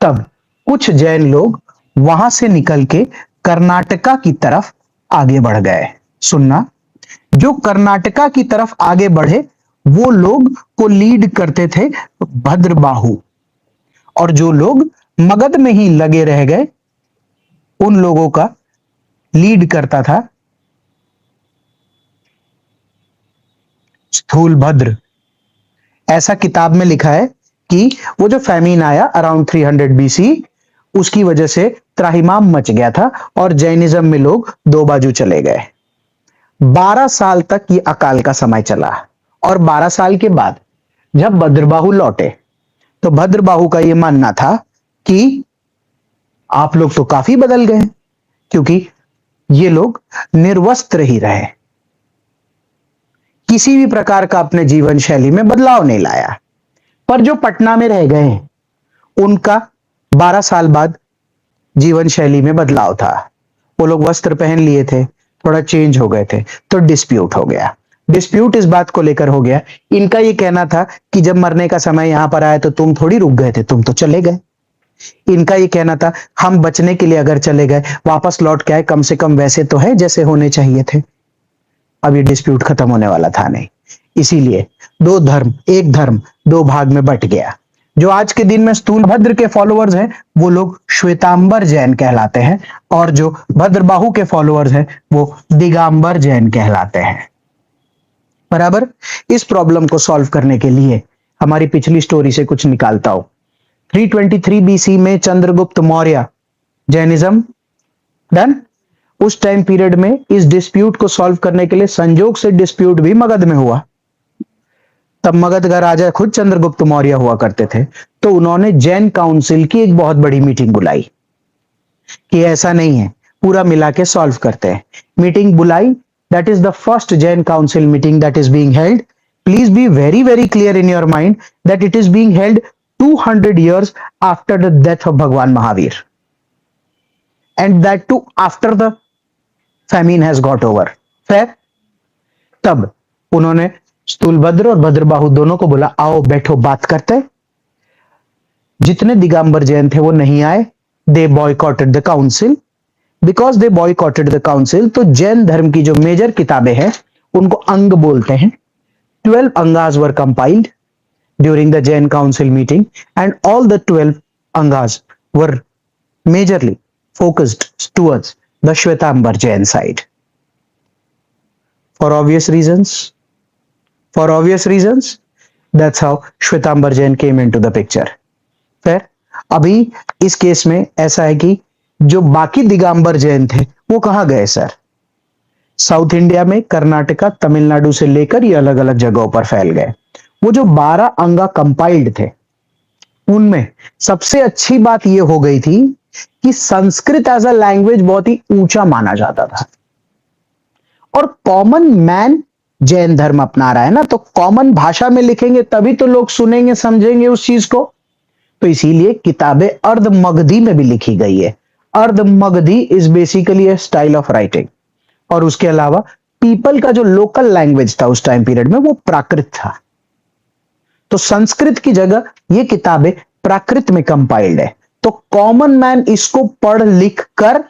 तब कुछ जैन लोग वहां से निकल के कर्नाटका की तरफ आगे बढ़ गए। सुनना, जो कर्नाटका की तरफ आगे बढ़े वो लोग को लीड करते थे भद्रबाहु, और जो लोग मगध में ही लगे रह गए उन लोगों का लीड करता था स्थूलभद्र। ऐसा किताब में लिखा है कि वो जो फैमीन आया अराउंड 300 बीसी, उसकी वजह से त्राहिमाम मच गया था और जैनिज्म में लोग दो बाजू चले गए। 12 साल तक ये अकाल का समय चला, और 12 साल के बाद जब भद्रबाहु लौटे तो भद्रबाहु का ये मानना था कि आप लोग तो काफी बदल गए, क्योंकि ये लोग निर्वस्त्र ही रहे, किसी भी प्रकार का अपने जीवन शैली में बदलाव नहीं लाया। पर जो पटना में रह गए उनका 12 साल बाद जीवन शैली में बदलाव था। वो लोग वस्त्र पहन लिए थे, थोड़ा चेंज हो गए थे, तो डिस्प्यूट हो गया। डिस्प्यूट इस बात को लेकर हो गया, इनका ये कहना था कि जब मरने का समय यहां पर आया तो तुम थोड़ी रुक गए थे, तुम तो चले गए। इनका ये कहना था हम बचने के लिए अगर चले गए, वापस लौट के आए, कम से कम वैसे तो है जैसे होने चाहिए थे। अब ये डिस्प्यूट खत्म होने वाला था नहीं, इसीलिए दो धर्म, एक धर्म दो भाग में बट गया। जो आज के दिन में स्थूलभद्र के फॉलोअर्स हैं वो लोग श्वेतांबर जैन कहलाते हैं, और जो भद्रबाहु के फॉलोअर्स हैं वो दिगंबर जैन कहलाते हैं। बराबर। इस प्रॉब्लम को सॉल्व करने के लिए हमारी पिछली स्टोरी से कुछ निकालता हूं। 323 बीसी में चंद्रगुप्त मौर्य, जैनिज्म डन। उस टाइम पीरियड में इस डिस्प्यूट को सॉल्व करने के लिए संजोग से डिस्प्यूट भी मगध में हुआ। तब मगध का राजा खुद चंद्रगुप्त मौर्य हुआ करते थे, तो उन्होंने जैन काउंसिल की एक बहुत बड़ी मीटिंग बुलाई कि ऐसा नहीं है, पूरा मिला के सॉल्व करते हैं। मीटिंग बुलाई, that is the first Jain council meeting that is being held. Please be very very clear in your mind that it is being held 200 years after the death of Bhagwan Mahavir, and that too after the famine has got over. Fair? तब उन्होंने स्थूलभद्र और भद्रबाहु दोनों को बोला, आओ बैठो बात करते। जितने दिगंबर जैन थे वो नहीं आए। They boycotted the council. Because they boycotted the council, तो जैन धर्म की जो मेजर किताबें हैं उनको अंग बोलते हैं। 12 अंगास वर compiled during the Jain Council meeting, and all the 12 Angas were majorly focused towards the Shwetambar Jain side. For obvious reasons, that's how Shwetambar Jain came into the picture. Fair? अभी इस case में ऐसा है कि जो बाकी दिगंबर जैन थे वो कहां गए सर? साउथ इंडिया में कर्नाटका, तमिलनाडु से लेकर ये अलग अलग जगहों पर फैल गए। वो जो 12 अंगा कंपाइल्ड थे उनमें सबसे अच्छी बात यह हो गई थी कि संस्कृत एज अ लैंग्वेज बहुत ही ऊंचा माना जाता था, और कॉमन मैन जैन धर्म अपना रहा है ना, तो कॉमन भाषा में लिखेंगे तभी तो लोग सुनेंगे समझेंगे उस चीज को। तो इसीलिए किताबें अर्ध मगधी में भी लिखी गई है। अर्ध Magdhi is basically A style of writing, और उसके अलावा पीपल का जो लोकल लैंग्वेज था उस टाइम पीरियड में वो प्राकृत था। तो संस्कृत की जगह ये किताबें प्राकृत में कंपाइल्ड है, तो कॉमन मैन इसको पढ़ लिख कर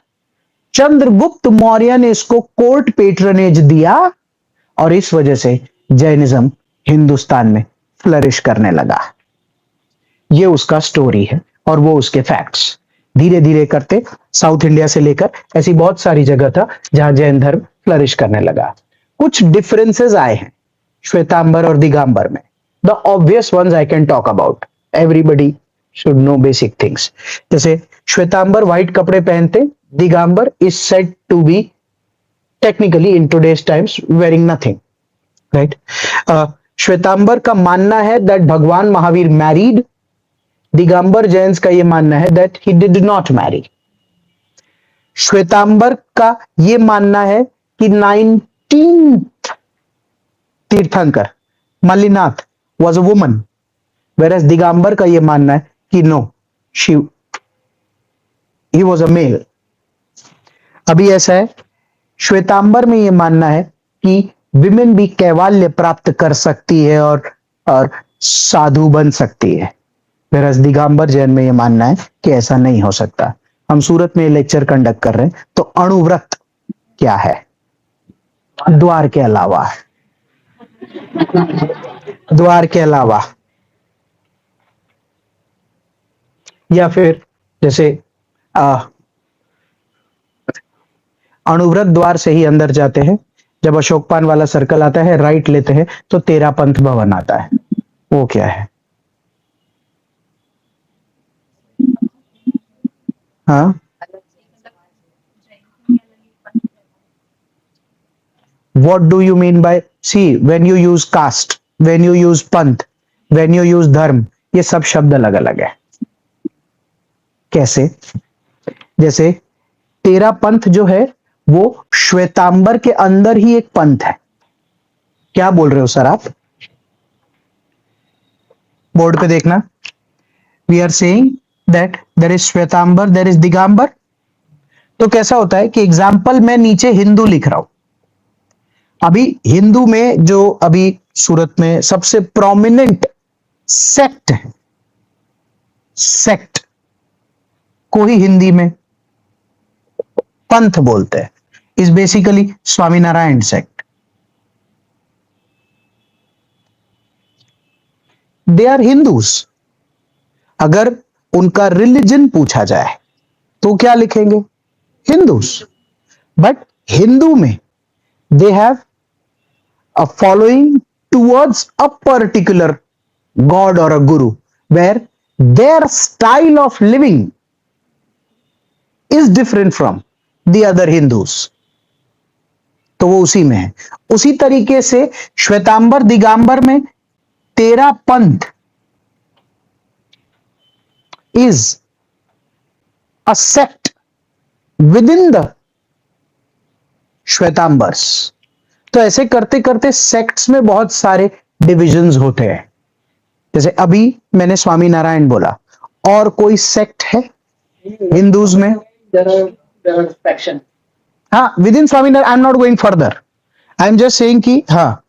चंद्रगुप्त मौर्य ने इसको कोर्ट पेट्रनेज दिया, और इस वजह से जैनिज्म हिंदुस्तान में फ्लरिश करने लगा। ये उसका स्टोरी है और वो उसके फैक्ट्स। धीरे धीरे करते साउथ इंडिया से लेकर ऐसी बहुत सारी जगह था जहां जैन धर्म फ्लरिश करने लगा। कुछ डिफरेंसेस आए हैं श्वेतांबर और दिगंबर में। The obvious ones I can talk about. Everybody should know basic things. जैसे श्वेतांबर व्हाइट कपड़े पहनते, Digambar is said to be technically in today's times wearing nothing, right? Shvetambar का मानना है that भगवान महावीर मैरिड। दिगंबर जैन्स का यह मानना है that he did not marry. Shvetambar का यह मानना है कि 19th तीर्थंकर Mallinath was a woman, whereas Digambar का यह मानना है कि no, he was a male. अभी ऐसा है, श्वेतांबर में यह मानना है कि विमेन भी कैवल्य प्राप्त कर सकती है और साधु बन सकती है, whereas दिगंबर जैन में यह मानना है कि ऐसा नहीं हो सकता। हम सूरत में लेक्चर कंडक्ट कर रहे हैं, तो अणुव्रत क्या है? द्वार के अलावा, द्वार के अलावा, या फिर जैसे अणुव्रत द्वार से ही अंदर जाते हैं, जब अशोकपान वाला सर्कल आता है राइट लेते हैं तो 13 पंथ भवन आता है। वो क्या है? हाँ, what do you mean by, see, when you use caste, when you use पंथ, when you use धर्म, ये सब शब्द अलग अलग है। कैसे? जैसे 13 पंथ जो है वो श्वेतांबर के अंदर ही एक पंथ है। क्या बोल रहे हो सर आप? बोर्ड पे देखना। We are saying that there is Shwetambar, there is Digambar. तो कैसा होता है कि एग्जाम्पल मैं नीचे हिंदू लिख रहा हूं, अभी हिंदू में जो अभी सूरत में सबसे प्रोमिनेंट सेक्ट है, सेक्ट को ही हिंदी में पंथ बोलते हैं, is basically Swaminarayan sect. They are Hindus. अगर उनका रिलीजन पूछा जाए तो क्या लिखेंगे? हिंदूज। बट हिंदू में they have a following towards a particular god और a guru, where their style of living is different from the other Hindus. तो वो उसी में है। उसी तरीके से श्वेतांबर दिगंबर में 13 पंथ is a sect within the श्वेतांबर्स। तो ऐसे करते करते सेक्ट्स में बहुत सारे डिविजन्स होते हैं। जैसे अभी मैंने स्वामी नारायण बोला, और कोई सेक्ट है हिंदूज में? there are faction. हाँ, with in Swami Narayan. I am not going further, I am just saying कि हाँ,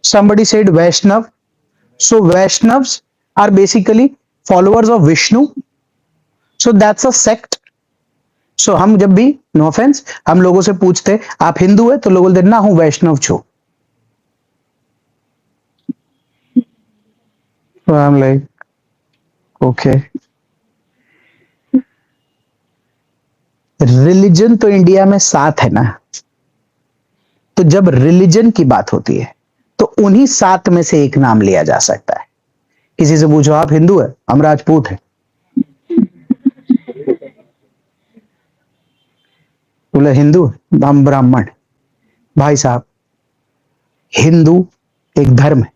somebody said Vaishnav, so Vaishnavs are basically followers of Vishnu, so that's a sect. So हम जब भी, नो ऑफेंस, हम लोगों से पूछते आप हिंदू है, तो लोग बोलते ना हूं वैष्णव छू। I am like okay. Religion तो इंडिया में 7 है ना, तो जब रिलीजन की बात होती है तो उन्हीं 7 में से एक नाम लिया जा सकता है। किसी से पूछो आप हिंदू है? हम राजपूत हैं। बोले हिंदू, हम ब्राह्मण। भाई साहब, हिंदू एक धर्म है,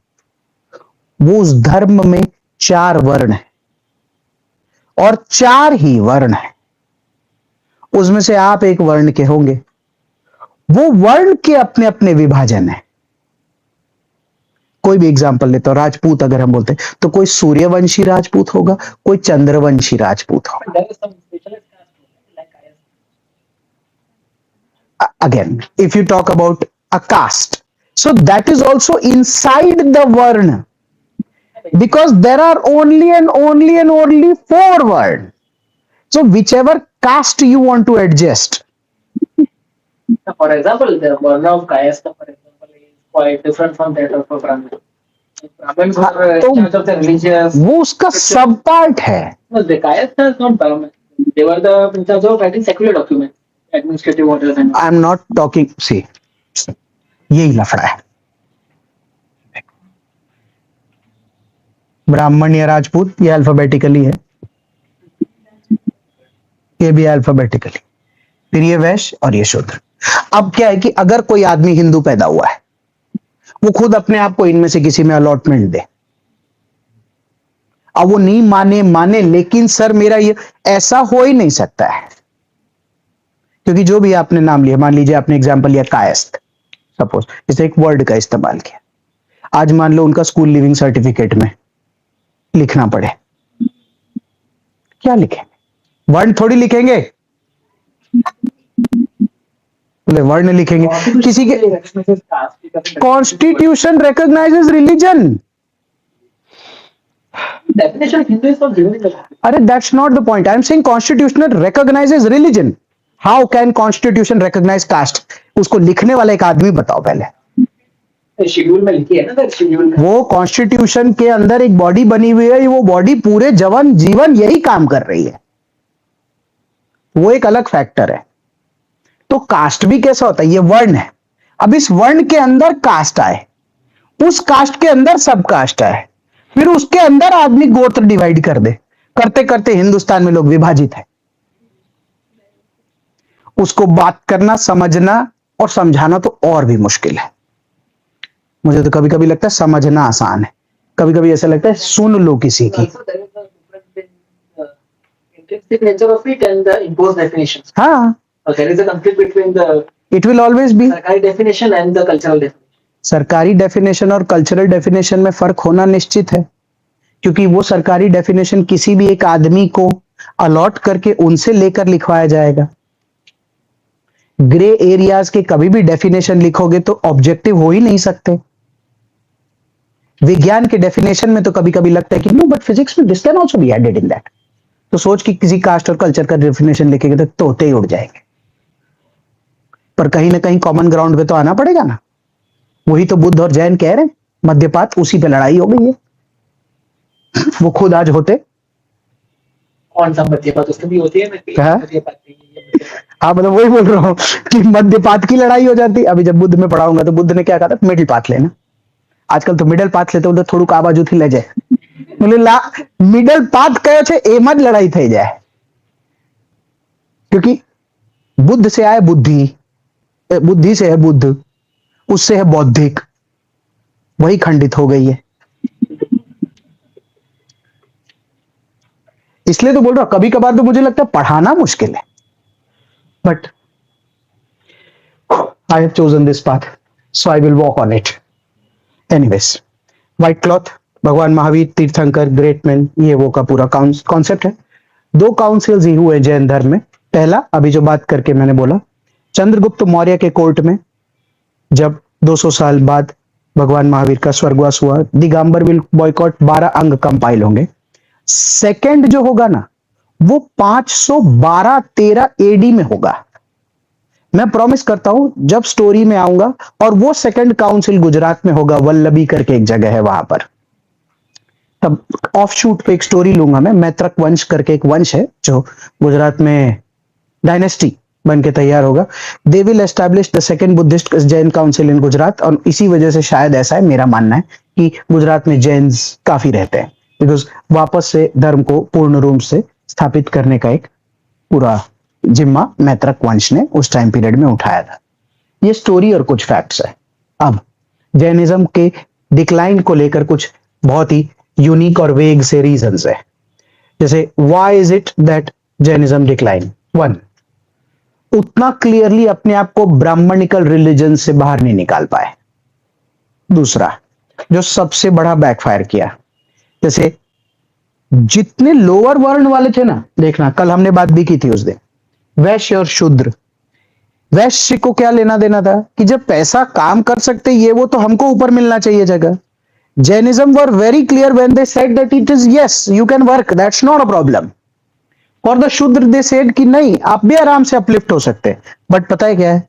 वो उस धर्म में 4 वर्ण है, और 4 ही वर्ण है, उसमें से आप एक वर्ण के होंगे। वो वर्ण के अपने अपने विभाजन है। कोई भी एग्जांपल लेता हूं, राजपूत अगर हम बोलते हैं तो कोई सूर्यवंशी राजपूत होगा, कोई चंद्रवंशी राजपूत होगा। There is some specialist caste like IS. Again, if you talk about a caste, so that is also inside the varna, because there are only and only and only 4 varna. So whichever caste you want to adjust. For example, the Varna of Kayastha, for example, is quite different from that of a Brahmin. Brahmins are in तो charge of the religious. वो उसका सब part है। No, the Kayastha is not Brahmin. They were the in charge of writing secular documents, administrative orders and. I am not talking, see, यही लफड़ा है। ब्राह्मण या राजपूत ये अल्फाबेटिकली है, ये भी अल्फाबेटिकली, फिर ये वैश्य और ये शूद्र। अब क्या है कि अगर कोई आदमी हिंदू पैदा हुआ है, वो खुद अपने आप को इनमें से किसी में अलॉटमेंट दे, अब वो नहीं माने, लेकिन सर मेरा ये ऐसा हो ही नहीं सकता है, क्योंकि जो भी आपने नाम लिया, मान लीजिए आपने एग्जांपल लिया कायस्थ, सपोज, इसे एक वर्ड का इस्तेमाल किया। आज मान लो उनका स्कूल लिविंग सर्टिफिकेट में लिखना पड़े, क्या लिखेंगे? वर्ण थोड़ी लिखेंगे, वर्ण लिखेंगे। किसी के constitution recognises religion. Definition of Hindu is not given in the law. अरे that's not the point, I am saying constitutional recognises religion. How can constitution recognise caste? उसको लिखने वाला एक आदमी बताओ पहले। शेड्यूल में लिखी है ना, शेड्यूल में। वो कॉन्स्टिट्यूशन के अंदर एक बॉडी बनी हुई है, वो बॉडी पूरे जीवन यही काम कर रही है, वो एक अलग फैक्टर है। तो कास्ट भी कैसा होता है? ये वर्ण है, अब इस वर्ण के अंदर कास्ट आए, उस कास्ट के अंदर सब कास्ट आए, फिर उसके अंदर आदमी गोत्र डिवाइड कर दे, करते करते हिंदुस्तान में लोग विभाजित है। उसको बात करना, समझना और समझाना तो और भी मुश्किल है। मुझे तो कभी कभी लगता है समझना आसान है, कभी कभी ऐसा लगता है सुन लो किसी की। Also, there is a difference in the intrinsic nature of it and the imposed definitions. हाँ, There is a conflict between the it will always be. सरकारी definition and the cultural definition. सरकारी डेफिनेशन और cultural definition में फर्क होना निश्चित है, क्योंकि वो सरकारी डेफिनेशन किसी भी एक आदमी को अलॉट करके उनसे लेकर लिखवाया जाएगा। ग्रे एरियाज के कभी भी डेफिनेशन लिखोगे तो ऑब्जेक्टिव हो ही नहीं सकते। विज्ञान के डेफिनेशन में तो कभी कभी लगता है कि नो, बट फिजिक्स में this can also be added in that. तो सोच कि किसी कास्ट और कल्चर का डेफिनेशन लिखेंगे तो तोते ही उड़ जाएंगे। पर कहीं ना कहीं कॉमन ग्राउंड पे तो आना पड़ेगा ना। वही तो बुद्ध और जैन कह रहे हैं, मध्यपात, उसी पे लड़ाई हो गई है। वो खुद आज होते। कौन सा मध्यपात उसमें भी होती है ना कि हाँ? मध्यपात नहीं है, ये मध्यपात। हाँ, मतलब वही बोल रहा हूँ कि मध्यपात की लड़ाई हो जाती। अभी जब बुद्ध में पढ़ाऊंगा तो बुद्ध ने क्या कहा था, मिडिल पाथ लेना। आजकल तो मिडल पाथ लेते तो થોડુંક આ બાજુથી લઈ જાય, બોલે લા મિડલ પાથ કયો છે એમાં જ લડાઈ થઈ જાય। क्योंकि बुद्ध से आए बुद्धि, बुद्धि से है बुद्ध, उससे है बौद्धिक, वही खंडित हो गई है। इसलिए तो बोल रहा हूं, कभी कभार तो मुझे लगता है पढ़ाना मुश्किल है, but I have chosen this path, so I will walk on it. Anyways, white cloth, भगवान महावीर, तीर्थंकर, ग्रेट मैन, ये वो का पूरा कॉन्सेप्ट है। दो काउंसिल्स ही हुए जैन धर्म में। पहला, अभी जो बात करके मैंने बोला, चंद्रगुप्त मौर्य के कोर्ट में जब 200 साल बाद भगवान महावीर का स्वर्गवास हुआ, दिगंबर विल बॉयकॉट, 12 अंग कंपाइल होंगे। सेकंड जो होगा ना, वो 512-13 एडी में होगा। मैं प्रॉमिस करता हूं, जब स्टोरी में आऊंगा, और वो सेकंड काउंसिल गुजरात में होगा, वल्लभी करके एक जगह है वहां पर। तब ऑफ शूट पे एक स्टोरी लूंगा मैं, मैत्रक वंश करके एक वंश है जो गुजरात में डायनेस्टी बन के तैयार होगा। They will establish the second Buddhist Jain council in Gujarat, और इसी वजह से शायद ऐसा है, मेरा मानना है कि गुजरात में जैन्स काफी रहते हैं, बिकॉज वापस से धर्म को पूर्ण रूप से स्थापित करने का एक पूरा जिम्मा मैत्रक वंश ने उस टाइम पीरियड में उठाया था। ये स्टोरी और कुछ फैक्ट्स है। अब जैनिज्म के डिक्लाइन को लेकर कुछ बहुत ही यूनिक और वेग से रीजंस है। जैसे why is it that Jainism decline? One, उतना क्लियरली अपने आप को ब्राह्मणिकल रिलीजन से बाहर नहीं निकाल पाए। दूसरा, जो सबसे बड़ा बैकफायर किया, जैसे जितने लोअर वर्ण वाले थे ना, देखना कल हमने बात भी की थी उस दिन, वैश्य और शूद्र। वैश्य को क्या लेना देना था कि जब पैसा काम कर सकते ये वो, तो हमको ऊपर मिलना चाहिए जगह। Jainism were very clear when they said that it is yes you can work, that's not a problem. और द शूद्र दे सेड कि नहीं, आप भी आराम से अपलिफ्ट हो सकते हैं। बट पता है क्या है,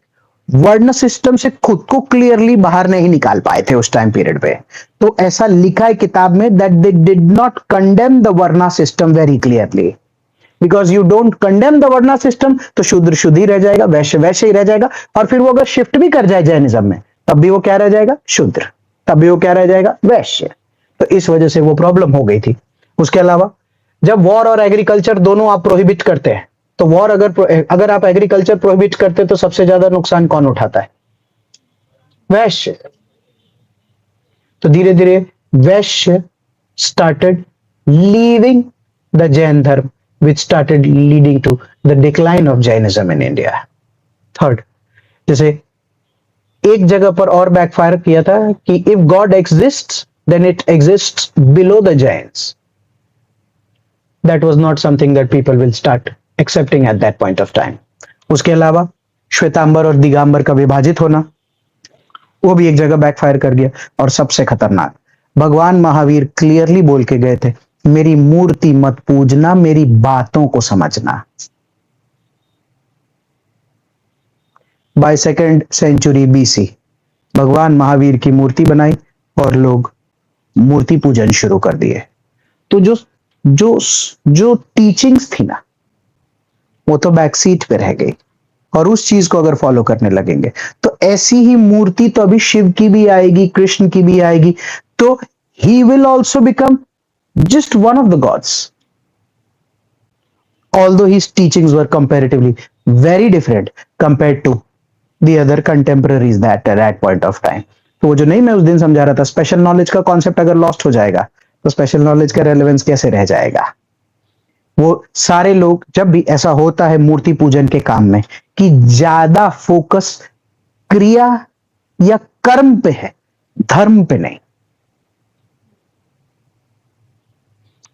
वर्ण सिस्टम से खुद को क्लियरली बाहर नहीं निकाल पाए थे उस टाइम पीरियड पे। तो ऐसा लिखा है किताब में that they did not condemn the varna system very clearly, because you don't condemn the varna system, तो शूद्र शुद्ध ही रह जाएगा, वैश्य वैश्य ही रह जाएगा। और फिर वो अगर शिफ्ट भी कर जाए जैनिज्म में, तब भी वो क्या रह जाएगा? शूद्र। तब भी वो क्या रह जाएगा? वैश्य। तो इस वजह से वो प्रॉब्लम हो गई थी। उसके अलावा जब वॉर और एग्रीकल्चर दोनों आप प्रोहिबिट करते हैं, तो वॉर अगर आप एग्रीकल्चर प्रोहिबिट करते हैं तो सबसे ज्यादा नुकसान कौन उठाता है? वैश्य। तो धीरे धीरे वैश्य स्टार्टेड लीविंग द जैन धर्म, which started leading to the decline of Jainism in India. Third, जैसे एक जगह पर और बैकफायर किया था कि if God exists, then it exists below the Jains. That was not something that people will start accepting at that point of time. उसके अलावा श्वेतांबर और दिगंबर का विभाजित होना, वो भी एक जगह बैकफायर कर गया। और सबसे खतरनाक, भगवान महावीर क्लियरली बोल के गए थे, मेरी मूर्ति मत पूजना, मेरी बातों को समझना। बाय सेकेंड सेंचुरी बीसी भगवान महावीर की मूर्ति बनाई और लोग मूर्ति पूजन शुरू कर दिए। तो जो जो जो टीचिंग्स थी ना, वो तो बैक सीट पे रह गई। और उस चीज को अगर फॉलो करने लगेंगे तो ऐसी ही मूर्ति तो अभी शिव की भी आएगी, कृष्ण की भी आएगी। तो he will also become just one of the gods, although his teachings were comparatively very different compared to the other contemporaries that at that point of time. तो वो जो नहीं मैं उस दिन समझा रहा था, स्पेशल नॉलेज का कॉन्सेप्ट अगर लॉस्ट हो जाएगा तो स्पेशल नॉलेज का रेलेवेंस कैसे रह जाएगा? वो सारे लोग, जब भी ऐसा होता है मूर्ति पूजन के काम में कि ज्यादा फोकस क्रिया या कर्म पे है, धर्म पे नहीं।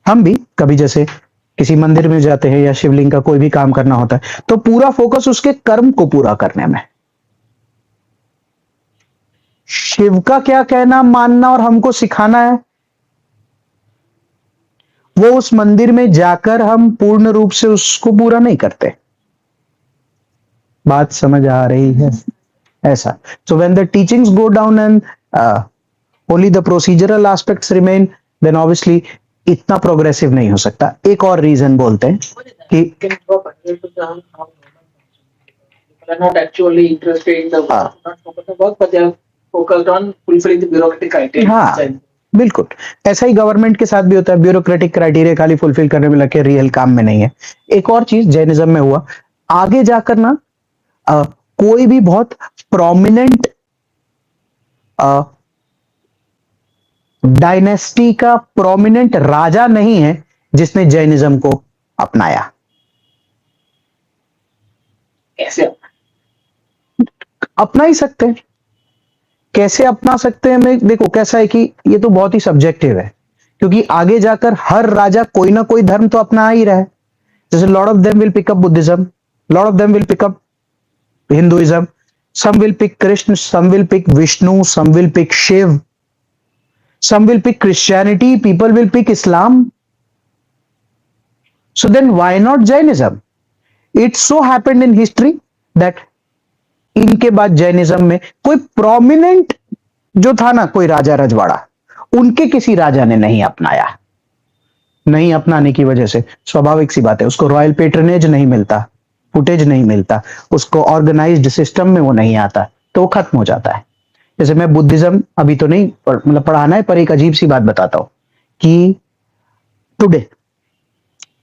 हम भी कभी जैसे किसी मंदिर में जाते हैं या शिवलिंग का कोई भी काम करना होता है तो पूरा फोकस उसके कर्म को पूरा करने में। शिव का क्या कहना मानना और हमको सिखाना है, वो उस मंदिर में जाकर हम पूर्ण रूप से उसको पूरा नहीं करते। बात समझ आ रही है? ऐसा। So when the teachings go down and only the procedural aspects remain, then obviously इतना प्रोग्रेसिव नहीं हो सकता। एक और रीजन बोलते हैं कि People are not actually interested in the work, not focused on work, but they are focused on fulfilling the bureaucratic criteria. हाँ बिल्कुल, ऐसा ही गवर्नमेंट के साथ भी होता है, ब्यूरोक्रेटिक क्राइटेरिया खाली फुलफिल करने में लगे, रियल काम में नहीं है। एक और चीज जैनिज्म में हुआ, आगे जाकर ना कोई भी बहुत प्रोमिनेंट डायनेस्टी का प्रोमिनेंट राजा नहीं है जिसने जैनिज्म को अपनाया। कैसे? अपना ही सकते हैं। कैसे अपना सकते हैं? मैं देखो कैसा है कि ये तो बहुत ही सब्जेक्टिव है, क्योंकि आगे जाकर हर राजा कोई ना कोई धर्म तो अपना ही रहा है। जैसे lot of them will pick up Buddhism, lot of them will pick up Hinduism, some will pick Krishna, some will pick Vishnu, some will pick Shiv, some will pick Christianity, people will pick Islam. So then why not Jainism? It so happened in history that इनके बाद Jainism में कोई prominent जो था ना, कोई राजा रजवाड़ा, उनके किसी राजा ने नहीं अपनाया। नहीं अपनाने की वजह से स्वाभाविक सी बात है, उसको रॉयल पेट्रनेज नहीं मिलता, फुटेज नहीं मिलता, उसको ऑर्गेनाइज्ड सिस्टम में वो नहीं आता, तो वो खत्म हो जाता है। जैसे मैं बुद्धिज्म अभी तो नहीं मतलब पढ़ाना है, पर एक अजीब सी बात बताता हूं कि today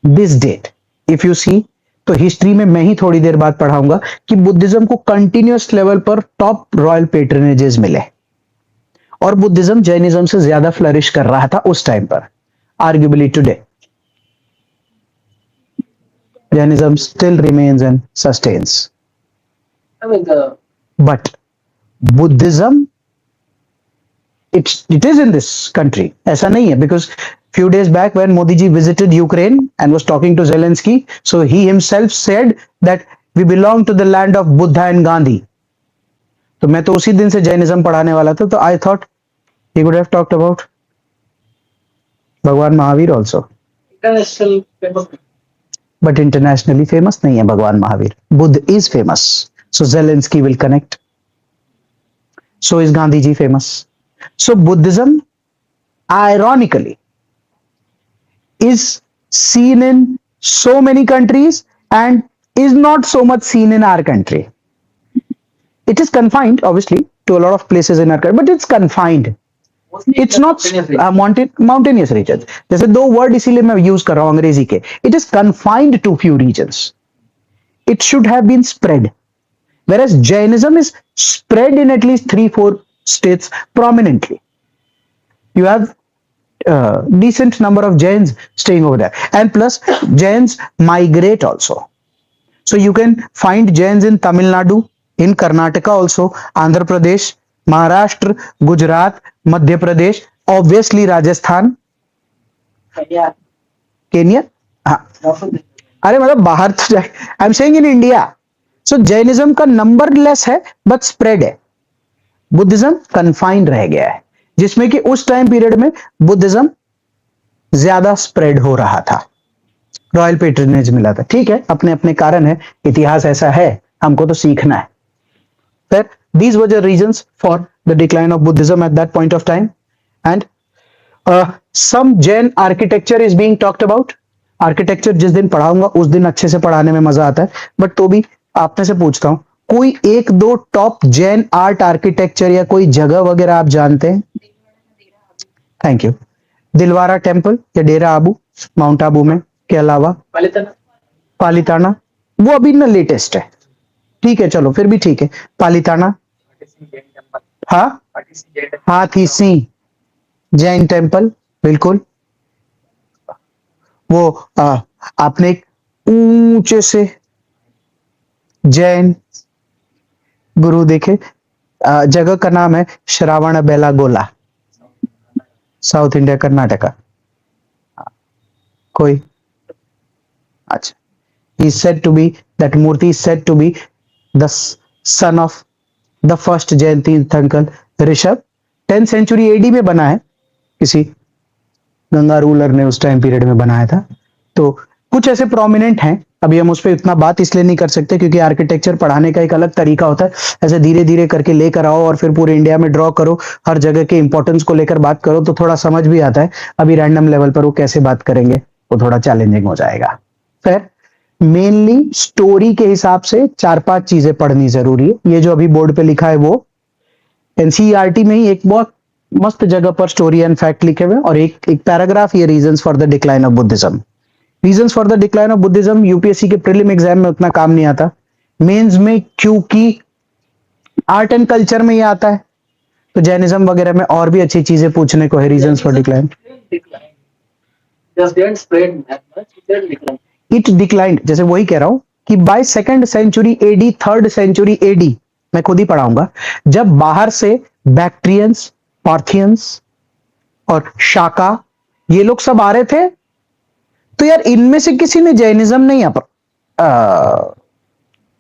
this date if you see, तो हिस्ट्री में मैं ही थोड़ी देर बाद पढ़ाऊंगा कि बुद्धिज्म को कंटिन्यूअस लेवल पर टॉप रॉयल पेट्रनेजेस मिले, और बुद्धिज्म जैनिज्म से ज्यादा फ्लरिश कर रहा था उस टाइम पर। Arguably today Jainism still remains and sustains. I mean, But Buddhism, it is in this country. ऐसा नहीं है, because few days back when Modi ji visited Ukraine and was talking to Zelensky, so he himself said that we belong to the land of Buddha and Gandhi. तो मैं तो उसी दिन से Jainism पढ़ाने वाला था, तो I thought he could have talked about भगवान Mahavir also. international famous. But internationally famous नहीं है भगवान Mahavir. Buddha is famous, so Zelensky will connect. So is Gandhi ji famous. So Buddhism, ironically, is seen in so many countries and is not so much seen in our country. It is confined, obviously, to a lot of places in our country, but it's confined. Mostly It's not mountainous region. mountainous regions. जैसे दो word इसीलिए मैं use कर रहा हूं अंग्रेजी के. It is confined to few regions. It should have been spread. Whereas Jainism is spread in at least 3-4 states prominently. You have decent number of Jains staying over there, and plus Jains migrate also. So you can find Jains in Tamil Nadu, in Karnataka also, Andhra Pradesh, Maharashtra, Gujarat, Madhya Pradesh, obviously Rajasthan, Yeah. Kenya. हाँ, Often अरे मतलब बाहर तो जाए, आई am saying in India. So Jainism का number less है but spread है. Buddhism confined रह गया है, जिसमें कि उस टाइम पीरियड में बुद्धिज्म ज्यादा स्प्रेड हो रहा था, रॉयल पेट्रनेज मिला था. ठीक है, अपने अपने कारण है, इतिहास ऐसा है, हमको तो सीखना है. फिर these were the reasons for the decline of Buddhism at that point of time, and some Jain architecture is being talked about. Architecture जिस दिन पढ़ाऊंगा उस दिन अच्छे से पढ़ाने में मजा आता है, बट तो भी आपने से पूछता हूं, कोई एक दो टॉप जैन आर्ट आर्किटेक्चर या कोई जगह वगैरह आप जानते हैं? Thank you. दिलवारा टेम्पल या डेरा आबू माउंट आबू में, के अलावा Palitana. पालिताना, वो अभी ना लेटेस्ट है. ठीक है, चलो फिर भी ठीक है. पालिताना, हाँ हाथी सिंह जैन टेम्पल, बिल्कुल. वो आपने एक ऊंचे से जैन गुरु देखे, जगह का नाम है श्रावण बेलागोला, साउथ इंडिया, कर्नाटका. कोई अच्छा, he is said to be, that Murti is said to be the son of the first Jain Tirthankar Rishabh. 10th century AD में बना है, किसी गंगा रूलर ने उस टाइम पीरियड में बनाया था. तो कुछ ऐसे प्रोमिनेंट हैं. अभी हम उस पर इतना बात इसलिए नहीं कर सकते क्योंकि आर्किटेक्चर पढ़ाने का एक अलग तरीका होता है. ऐसे धीरे धीरे करके लेकर आओ और फिर पूरे इंडिया में ड्रॉ करो, हर जगह के इंपॉर्टेंस को लेकर बात करो तो थोड़ा समझ भी आता है. अभी रैंडम लेवल पर वो कैसे बात करेंगे वो थोड़ा चैलेंजिंग हो जाएगा. फिर मेनली स्टोरी के हिसाब से 4-5 चीजें पढ़नी जरूरी है. ये जो अभी बोर्ड पे लिखा है वो एनसीईआरटी में ही एक बहुत मस्त जगह पर स्टोरी एंड फैक्ट लिखे हुए हैं, और एक पैराग्राफ ये reasons for the decline of Buddhism. Reasons for the decline of Buddhism UPSC के प्रीलिम एग्जाम में उतना काम नहीं आता, मेंस में क्योंकि आर्ट एंड कल्चर में ये आता है, तो जैनिज्म वगैरह में और भी अच्छी चीजें पूछने को है. Reasons for decline, Just didn't spread that much. It didn't decline. It declined. जैसे वही कह रहा हूं कि by 2nd century AD, 3rd century AD, मैं खुद ही पढ़ाऊंगा, जब बाहर से बैक्ट्रियंस, पार्थियंस और शाका ये लोग सब आ रहे थे, तो यार इनमें से किसी ने जैनिज्म नहीं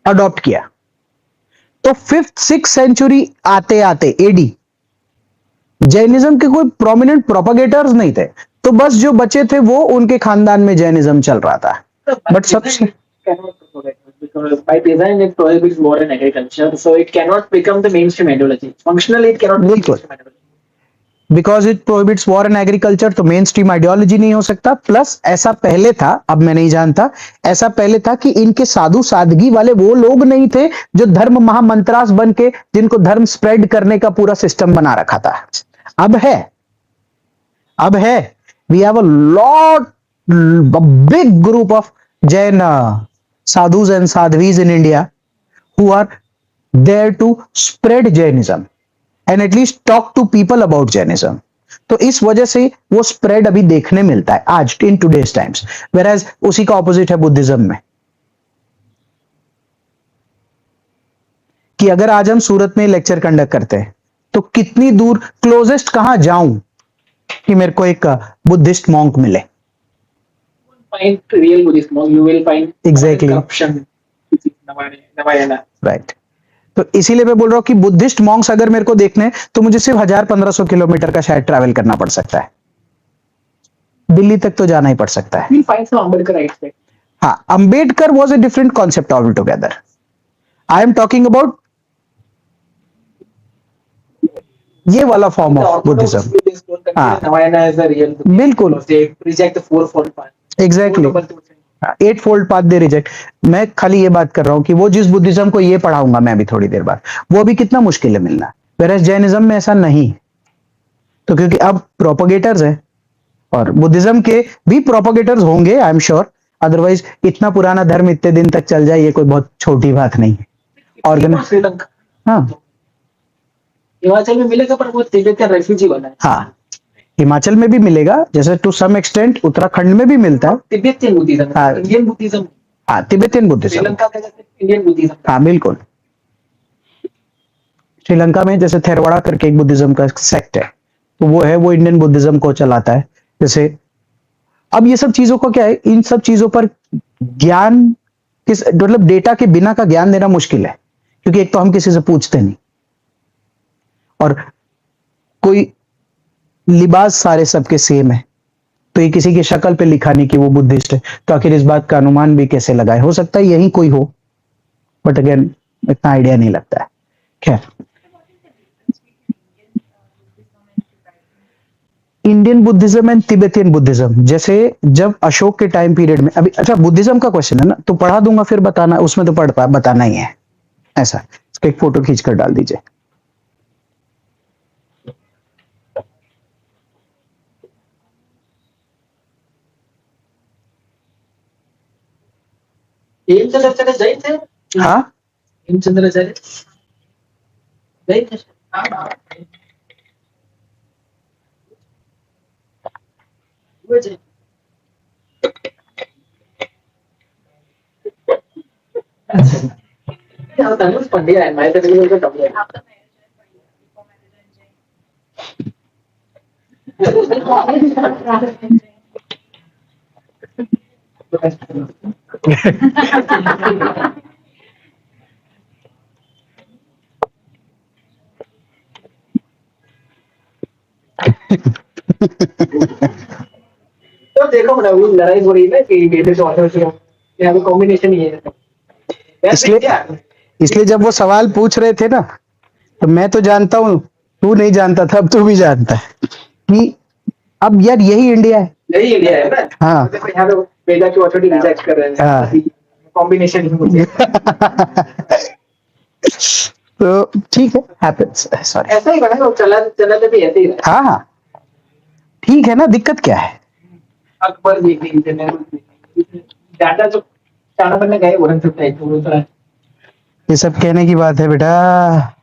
अडॉप्ट किया. तो 5th-6th century आते आते एडी जैनिज्म के कोई प्रोमिनेंट प्रोपगेटर्स नहीं थे, तो बस जो बचे थे वो उनके खानदान में जैनिज्म चल रहा था. But सबसे cannot propagate because by design it prohibits war and agriculture, so it cannot become the mainstream ideology. Functionally, it cannot be बिल्कुल. mainstream ideology. Because it prohibits war and agriculture, तो main stream ideology नहीं हो सकता. Plus ऐसा पहले था, अब मैं नहीं जानता, ऐसा पहले था कि इनके साधु सादगी वाले वो लोग नहीं थे जो धर्म महामंत्रास बन के जिनको धर्म स्प्रेड करने का पूरा सिस्टम बना रखा था. अब है, अब है. We have a lot, big group of Jain sadhus and sadhvis in India who are there to spread Jainism and at least talk to people about Jainism. तो इस वजह से वो स्प्रेड अभी देखने मिलता है आज इन टूडेज टाइम्स, वेराज उसी का ऑपोजिट है बुद्धिज्म में. कि अगर आज हम सूरत में लेक्चर कंडक्ट करते हैं तो कितनी दूर क्लोजेस्ट कहां जाऊं कि मेरे को एक बुद्धिस्ट मॉन्क मिले. Find real Buddhist monk, you will find Exactly. corruption. Namayana. Right. तो इसीलिए मैं बोल रहा हूं कि बुद्धिस्ट मॉन्क्स अगर मेरे को देखने तो मुझे सिर्फ 1000-1500 किलोमीटर का शायद ट्रैवल करना पड़ सकता है. दिल्ली तक तो जाना ही पड़ सकता है. You will find some Ambedkarites there. हाँ, Ambedkar was a different concept all together. I am talking about ये वाला form The of Orthodox Buddhism. Buddhists don't consider हाँ. Namayana as a real Buddhist बिल्कुल. because they reject the fourfold path. Exactly. Four noble truths. 8-fold path they reject. मैं खाली ये बात कर रहा हूं कि वो जिस बुद्धिज्म को ये पढ़ाऊंगा मैं अभी थोड़ी देर बाद, वो भी कितना मुश्किल है मिलना, वेरएज जैनिज्म में ऐसा नहीं. तो क्योंकि अब प्रोपोगेटर्स है और बुद्धिज्म के भी प्रोपोगेटर्स होंगे आई एम श्योर, अदरवाइज इतना पुराना धर्म इतने दिन तक चल जाए ये कोई बहुत छोटी बात नहीं है. Even Sri-Lanka. हाँ हिमाचल में मिलेगा पर वो तिब्बतियन रेफ्यूजी बना है. हाँ, हिमाचल में भी मिलेगा, जैसे टू सम एक्सटेंट उत्तराखंड में भी मिलता है. तिब्बतियन बुद्धिज्म, हाँ. इंडियन बुद्धिज्म, हाँ, तिब्बतियन बुद्धिज्म. श्रीलंका का जैसे इंडियन बुद्धिज्म. हाँ बिल्कुल. श्रीलंका में जैसे थेरवाड़ा करके एक बुद्धिज्म का सेक्ट है, तो वो है, वो इंडियन बुद्धिज्म को चलाता है. जैसे अब ये सब चीजों का क्या है, इन सब चीजों पर ज्ञान किस मतलब डेटा के बिना का ज्ञान देना मुश्किल है, क्योंकि एक तो हम किसी से पूछते नहीं और कोई लिबास सारे सबके सेम है, तो ये किसी की शक्ल पे लिखा नहीं कि वो बुद्धिस्ट है, तो आखिर इस बात का अनुमान भी कैसे लगाए. हो सकता है यही कोई हो, बट अगेन इतना आइडिया नहीं लगता है. खैर, Indian Buddhism and Tibetan Buddhism, जैसे जब अशोक के टाइम पीरियड में, अभी अच्छा बुद्धिज्म का क्वेश्चन है ना, तो पढ़ा दूंगा फिर बताना, उसमें तो बताना ही है. ऐसा इसका एक फोटो खींच कर डाल दीजिए. हेमचंद्राचार्य जैन थे. हाँ हेमचंद्राचार्य जैन थे. वो जैन. क्या होता है ना पंडित है, मैं तो बिल्कुल तो टॉप है. तो देखो ना, वो लड़ाई हो रही है ना कि बेटे तो ऑर्डर किया, यहाँ पे कॉम्बिनेशन ही है। वैसे इसलिए क्या, इसलिए जब वो सवाल पूछ रहे थे ना, तो मैं तो जानता हूँ, तू नहीं जानता था, अब तू भी जानता है कि अब यार यही इंडिया है। यही इंडिया है ना। हाँ। देखो यहाँ पे बेटा की ऑथोरिटी रिजेक्ट कर रहे हैं। हाँ। कॉम्बिनेशन ही मुझे तो ठीक है, हैपेंस, सॉरी। ऐसा ही बना, चला चला तो भी ऐसे ही रहा। हाँ हाँ, ठीक है ना, दिक्कत क्या है। अकबर देख ली, इंटरनेट डाटा जो चाणा बनने गए वो सकता है, तो वो थोड़ा ये सब कहने की बात है बेटा।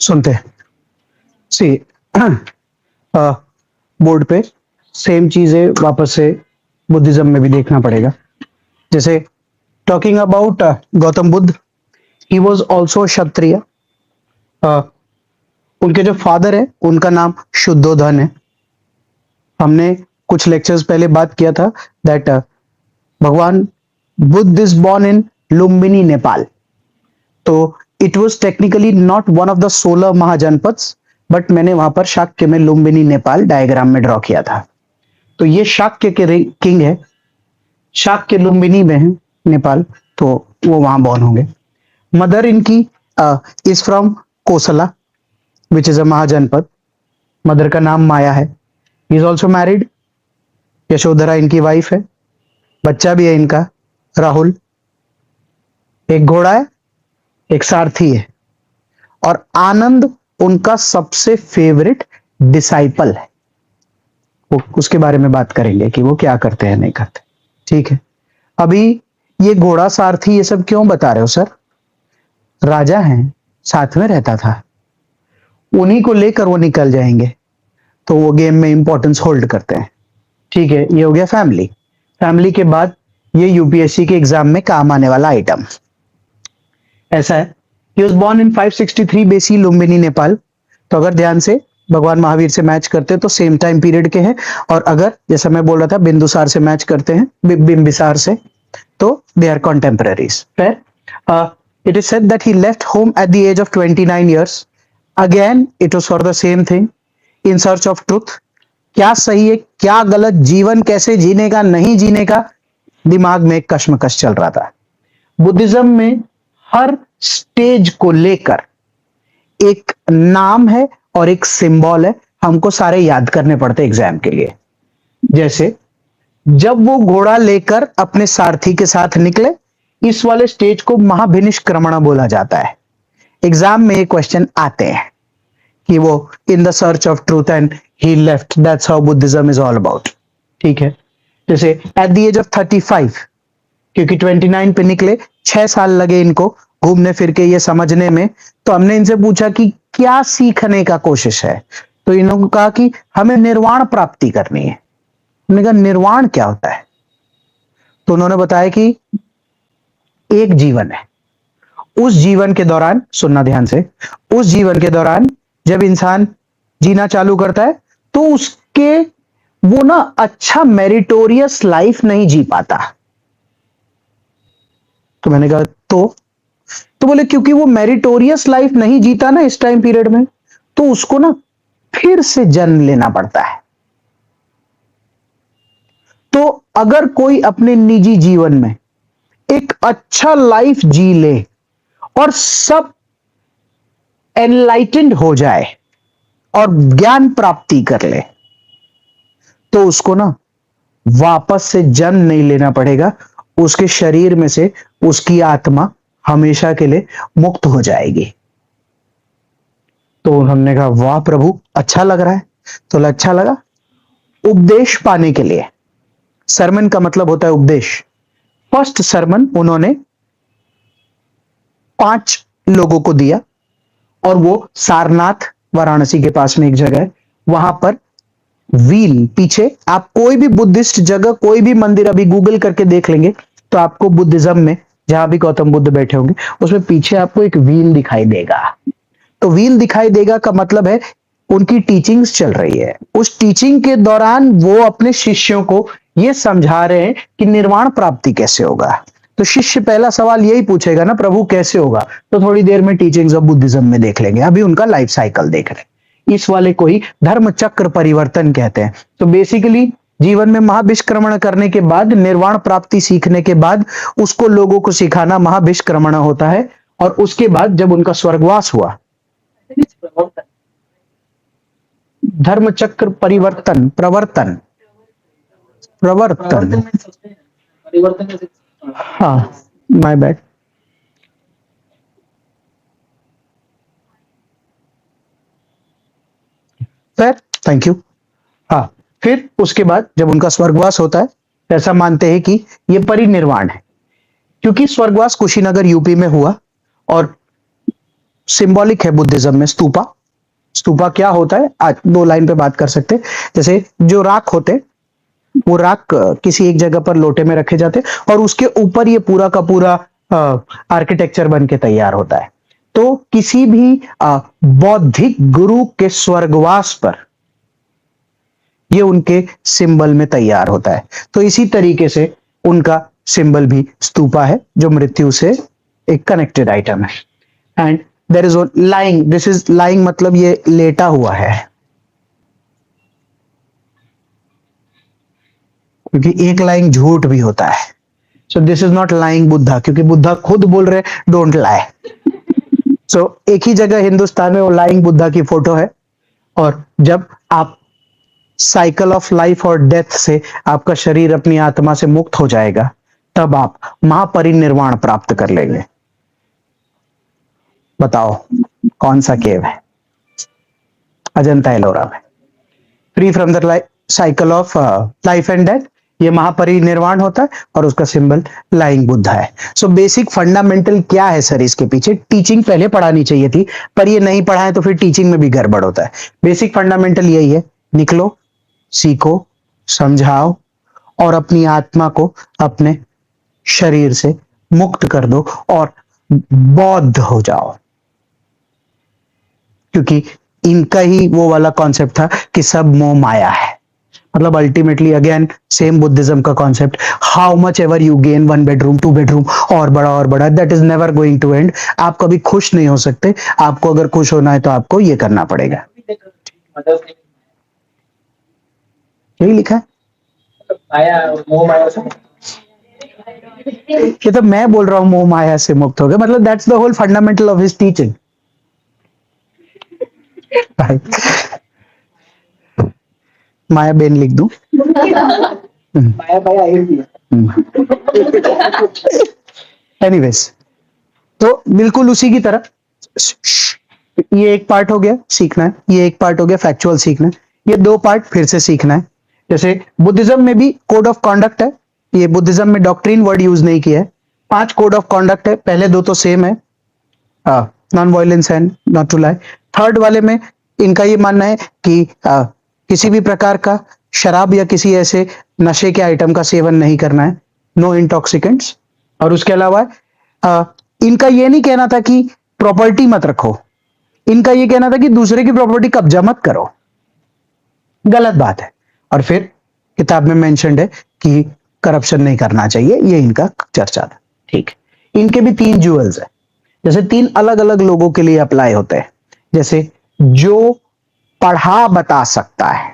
सुनते हैं। सी बोर्ड पे सेम चीजें वापस से बुद्धिज्म में भी देखना पड़ेगा। जैसे talking about Gautam Buddha, he was also Kshatriya. उनके जो फादर है उनका नाम शुद्धोधन है। हमने कुछ लेक्चर्स पहले बात किया था that Bhagwan Buddha is born in Lumbini Nepal. तो it was technically not one of the 16 Mahajanapadas, but मैंने वहां पर शाक्य में लुम्बिनी नेपाल डायग्राम में ड्रॉ किया था। तो ये शाक्य के किंग है, शाक्य लुम्बिनी में है नेपाल, तो वो वहां बॉर्न होंगे। मदर इनकी is from Kosala which is a Mahajanapada. Mother का नाम माया है। इज ऑल्सो मैरिड, यशोधरा इनकी वाइफ है। बच्चा भी है इनका राहुल। एक घोड़ा है, एक सारथी है, और आनंद उनका सबसे फेवरेट डिसाइपल है। वो उसके बारे में बात करेंगे कि वो क्या करते हैं नहीं करते। ठीक है, अभी ये घोड़ा सारथी ये सब क्यों बता रहे हो सर? राजा हैं, साथ में रहता था, उन्हीं को लेकर वो निकल जाएंगे तो वो गेम में इंपॉर्टेंस होल्ड करते हैं। ठीक है, ये हो गया फैमिली। फैमिली के बाद ये यूपीएससी के एग्जाम में काम आने वाला आइटम ऐसा है। He was born in 563 BC Lumbini Nepal. तो अगर ध्यान से भगवान महावीर से मैच करते हैं तो सेम टाइम पीरियड के हैं, और अगर जैसा मैं बोल रहा था बिंदुसार से मैच करते हैं, बिंबिसार से, तो दे आर कॉन्टेम्पररीज। फिर it is said that he left home at the age of 29 years। Again it was for the same thing, in search of truth. क्या सही है क्या गलत, जीवन कैसे जीने का नहीं जीने का, दिमाग में एक कश्मकश चल रहा था। बुद्धिज्म में हर स्टेज को लेकर एक नाम है और एक सिंबल है, हमको सारे याद करने पड़ते एग्जाम के लिए। जैसे जब वो घोड़ा लेकर अपने सारथी के साथ निकले, इस वाले स्टेज को महाभिनिष्क्रमण बोला जाता है। एग्जाम में ये क्वेश्चन आते हैं कि वो in the search of truth and he left, that's how Buddhism is all about. ठीक है, जैसे एट द एज ऑफ 35, क्योंकि 29 पे निकले, 6 साल लगे इनको घूमने फिर के ये समझने में। तो हमने इनसे पूछा कि क्या सीखने का कोशिश है, तो इन्होंने कहा कि हमें निर्वाण प्राप्ति करनी है। हमने कहा निर्वाण क्या होता है? तो उन्होंने बताया कि एक जीवन है, उस जीवन के दौरान, सुनना ध्यान से, उस जीवन के दौरान जब इंसान जीना चालू करता है तो उसके वो ना अच्छा मेरिटोरियस लाइफ नहीं जी पाता। तो मैंने कहा तो बोले क्योंकि वो मेरिटोरियस लाइफ नहीं जीता ना इस टाइम पीरियड में, तो उसको ना फिर से जन्म लेना पड़ता है। तो अगर कोई अपने निजी जीवन में एक अच्छा लाइफ जी ले और सब एनलाइटेंड हो जाए और ज्ञान प्राप्ति कर ले, तो उसको ना वापस से जन्म नहीं लेना पड़ेगा। उसके शरीर में से उसकी आत्मा हमेशा के लिए मुक्त हो जाएगी। तो हमने कहा वाह प्रभु, अच्छा लग रहा है। तो अच्छा लगा। उपदेश पाने के लिए, सरमन का मतलब होता है उपदेश। फर्स्ट सरमन उन्होंने 5 लोगों को दिया, और वो सारनाथ, वाराणसी के पास में एक जगह है, वहां पर व्हील पीछे, आप कोई भी बुद्धिस्ट जगह, कोई भी मंदिर अभी गूगल करके देख लेंगे तो आपको बुद्धिज्म में जहां भी गौतम बुद्ध बैठे होंगे उसमें पीछे आपको एक व्हील दिखाई देगा। तो व्हील दिखाई देगा का मतलब है उनकी टीचिंग्स चल रही है। उस टीचिंग के दौरान वो अपने शिष्यों को ये समझा रहे हैं कि निर्वाण प्राप्ति कैसे होगा। तो शिष्य पहला सवाल यही पूछेगा ना, प्रभु कैसे होगा? तो थोड़ी देर में टीचिंग्स ऑफ बुद्धिज्म में देख लेंगे, अभी उनका लाइफ साइकिल देख रहे हैं। इस वाले को ही धर्म चक्र परिवर्तन कहते हैं। तो बेसिकली जीवन में महाविष्क्रमण करने के बाद, निर्वाण प्राप्ति सीखने के बाद, उसको लोगों को सिखाना महाविष्क्रमण होता है। और उसके बाद जब उनका स्वर्गवास हुआ, धर्म चक्र परिवर्तन, प्रवर्तन, प्रवर्तन, परिवर्तन means हाँ, माय बैड। फिर थैंक यू। हाँ, फिर उसके बाद जब उनका स्वर्गवास होता है, ऐसा मानते हैं कि यह परिनिर्वाण है, क्योंकि स्वर्गवास कुशीनगर यूपी में हुआ। और सिंबॉलिक है बुद्धिज्म में स्तूपा। स्तूपा क्या होता है, आज 2 लाइन पे बात कर सकते हैं। जैसे जो राख होते, वो राख किसी एक जगह पर लोटे में रखे जाते और उसके ऊपर ये पूरा का पूरा आर्किटेक्चर बन के तैयार होता है। तो किसी भी बौद्धिक गुरु के स्वर्गवास पर ये उनके सिंबल में तैयार होता है। तो इसी तरीके से उनका सिंबल भी स्तूपा है, जो मृत्यु से एक कनेक्टेड आइटम है। And there is lying, this is lying मतलब ये लेटा हुआ है, क्योंकि एक लाइंग झूठ भी होता है। So this is not lying Buddha, क्योंकि बुद्धा खुद बोल रहे डोंट लाई। सो एक ही जगह हिंदुस्तान में वो लाइंग बुद्धा की फोटो है। और जब आप साइकिल ऑफ लाइफ और डेथ से आपका शरीर अपनी आत्मा से मुक्त हो जाएगा, तब आप महापरिनिर्वाण प्राप्त कर लेंगे। बताओ कौन सा केव है? अजंता एलोरा में। Free from the cycle of life and death, ये महापरिनिर्वाण होता है और उसका सिंबल लाइंग बुद्धा है। सो बेसिक फंडामेंटल क्या है सर इसके पीछे? टीचिंग पहले पढ़ानी चाहिए थी, पर ये नहीं पढ़ाए तो फिर टीचिंग में भी गड़बड़ होता है। बेसिक फंडामेंटल यही है, निकलो, सीखो, समझाओ और अपनी आत्मा को अपने शरीर से मुक्त कर दो और बौद्ध हो जाओ। क्योंकि इनका ही वो वाला कॉन्सेप्ट था कि सब मोह माया है। मतलब अल्टीमेटली अगेन सेम बुद्धिज्म का concept, how much ever you gain 1 bedroom 2 bedroom और बड़ा, that is never going to end. आप कभी खुश नहीं हो सकते। आपको अगर खुश होना है तो आपको ये करना पड़ेगा। यही लिखा है, माया, मोह माया से ये तो मैं बोल रहा हूं मोह माया से मुक्त हो गए, मतलब that's the whole fundamental of his teaching. माया बेन लिख दूं? माया माया आई थी। एनीवेज, तो बिल्कुल उसी की तरह ये एक पार्ट हो गया सीखना है, ये एक पार्ट हो गया फैक्चुअल सीखना है, ये 2 पार्ट फिर से सीखना है। जैसे बुद्धिज्म में भी कोड ऑफ कॉन्डक्ट है, ये बुद्धिज्म में डॉक्ट्रिन वर्ड यूज नहीं किया है। 5 कोड ऑफ कॉन्डक्ट है, पहले 2 तो सेम है, non violence and not to lie. Third वाले में इनका ये मानना है कि किसी भी प्रकार का शराब या किसी ऐसे नशे के आइटम का सेवन नहीं करना है, नो इंटॉक्सिकेंट्स। और उसके अलावा इनका ये नहीं कहना था कि प्रॉपर्टी मत रखो, इनका ये कहना था कि दूसरे की प्रॉपर्टी कब्जा मत करो, गलत बात है। और फिर किताब में मेंशन्ड है कि करप्शन नहीं करना चाहिए, ये इनका चर्चा था। ठीक है, इनके भी 3 ज्वेल्स है, जैसे 3 अलग अलग लोगों के लिए अप्लाई होते हैं। जैसे जो पढ़ा बता सकता है,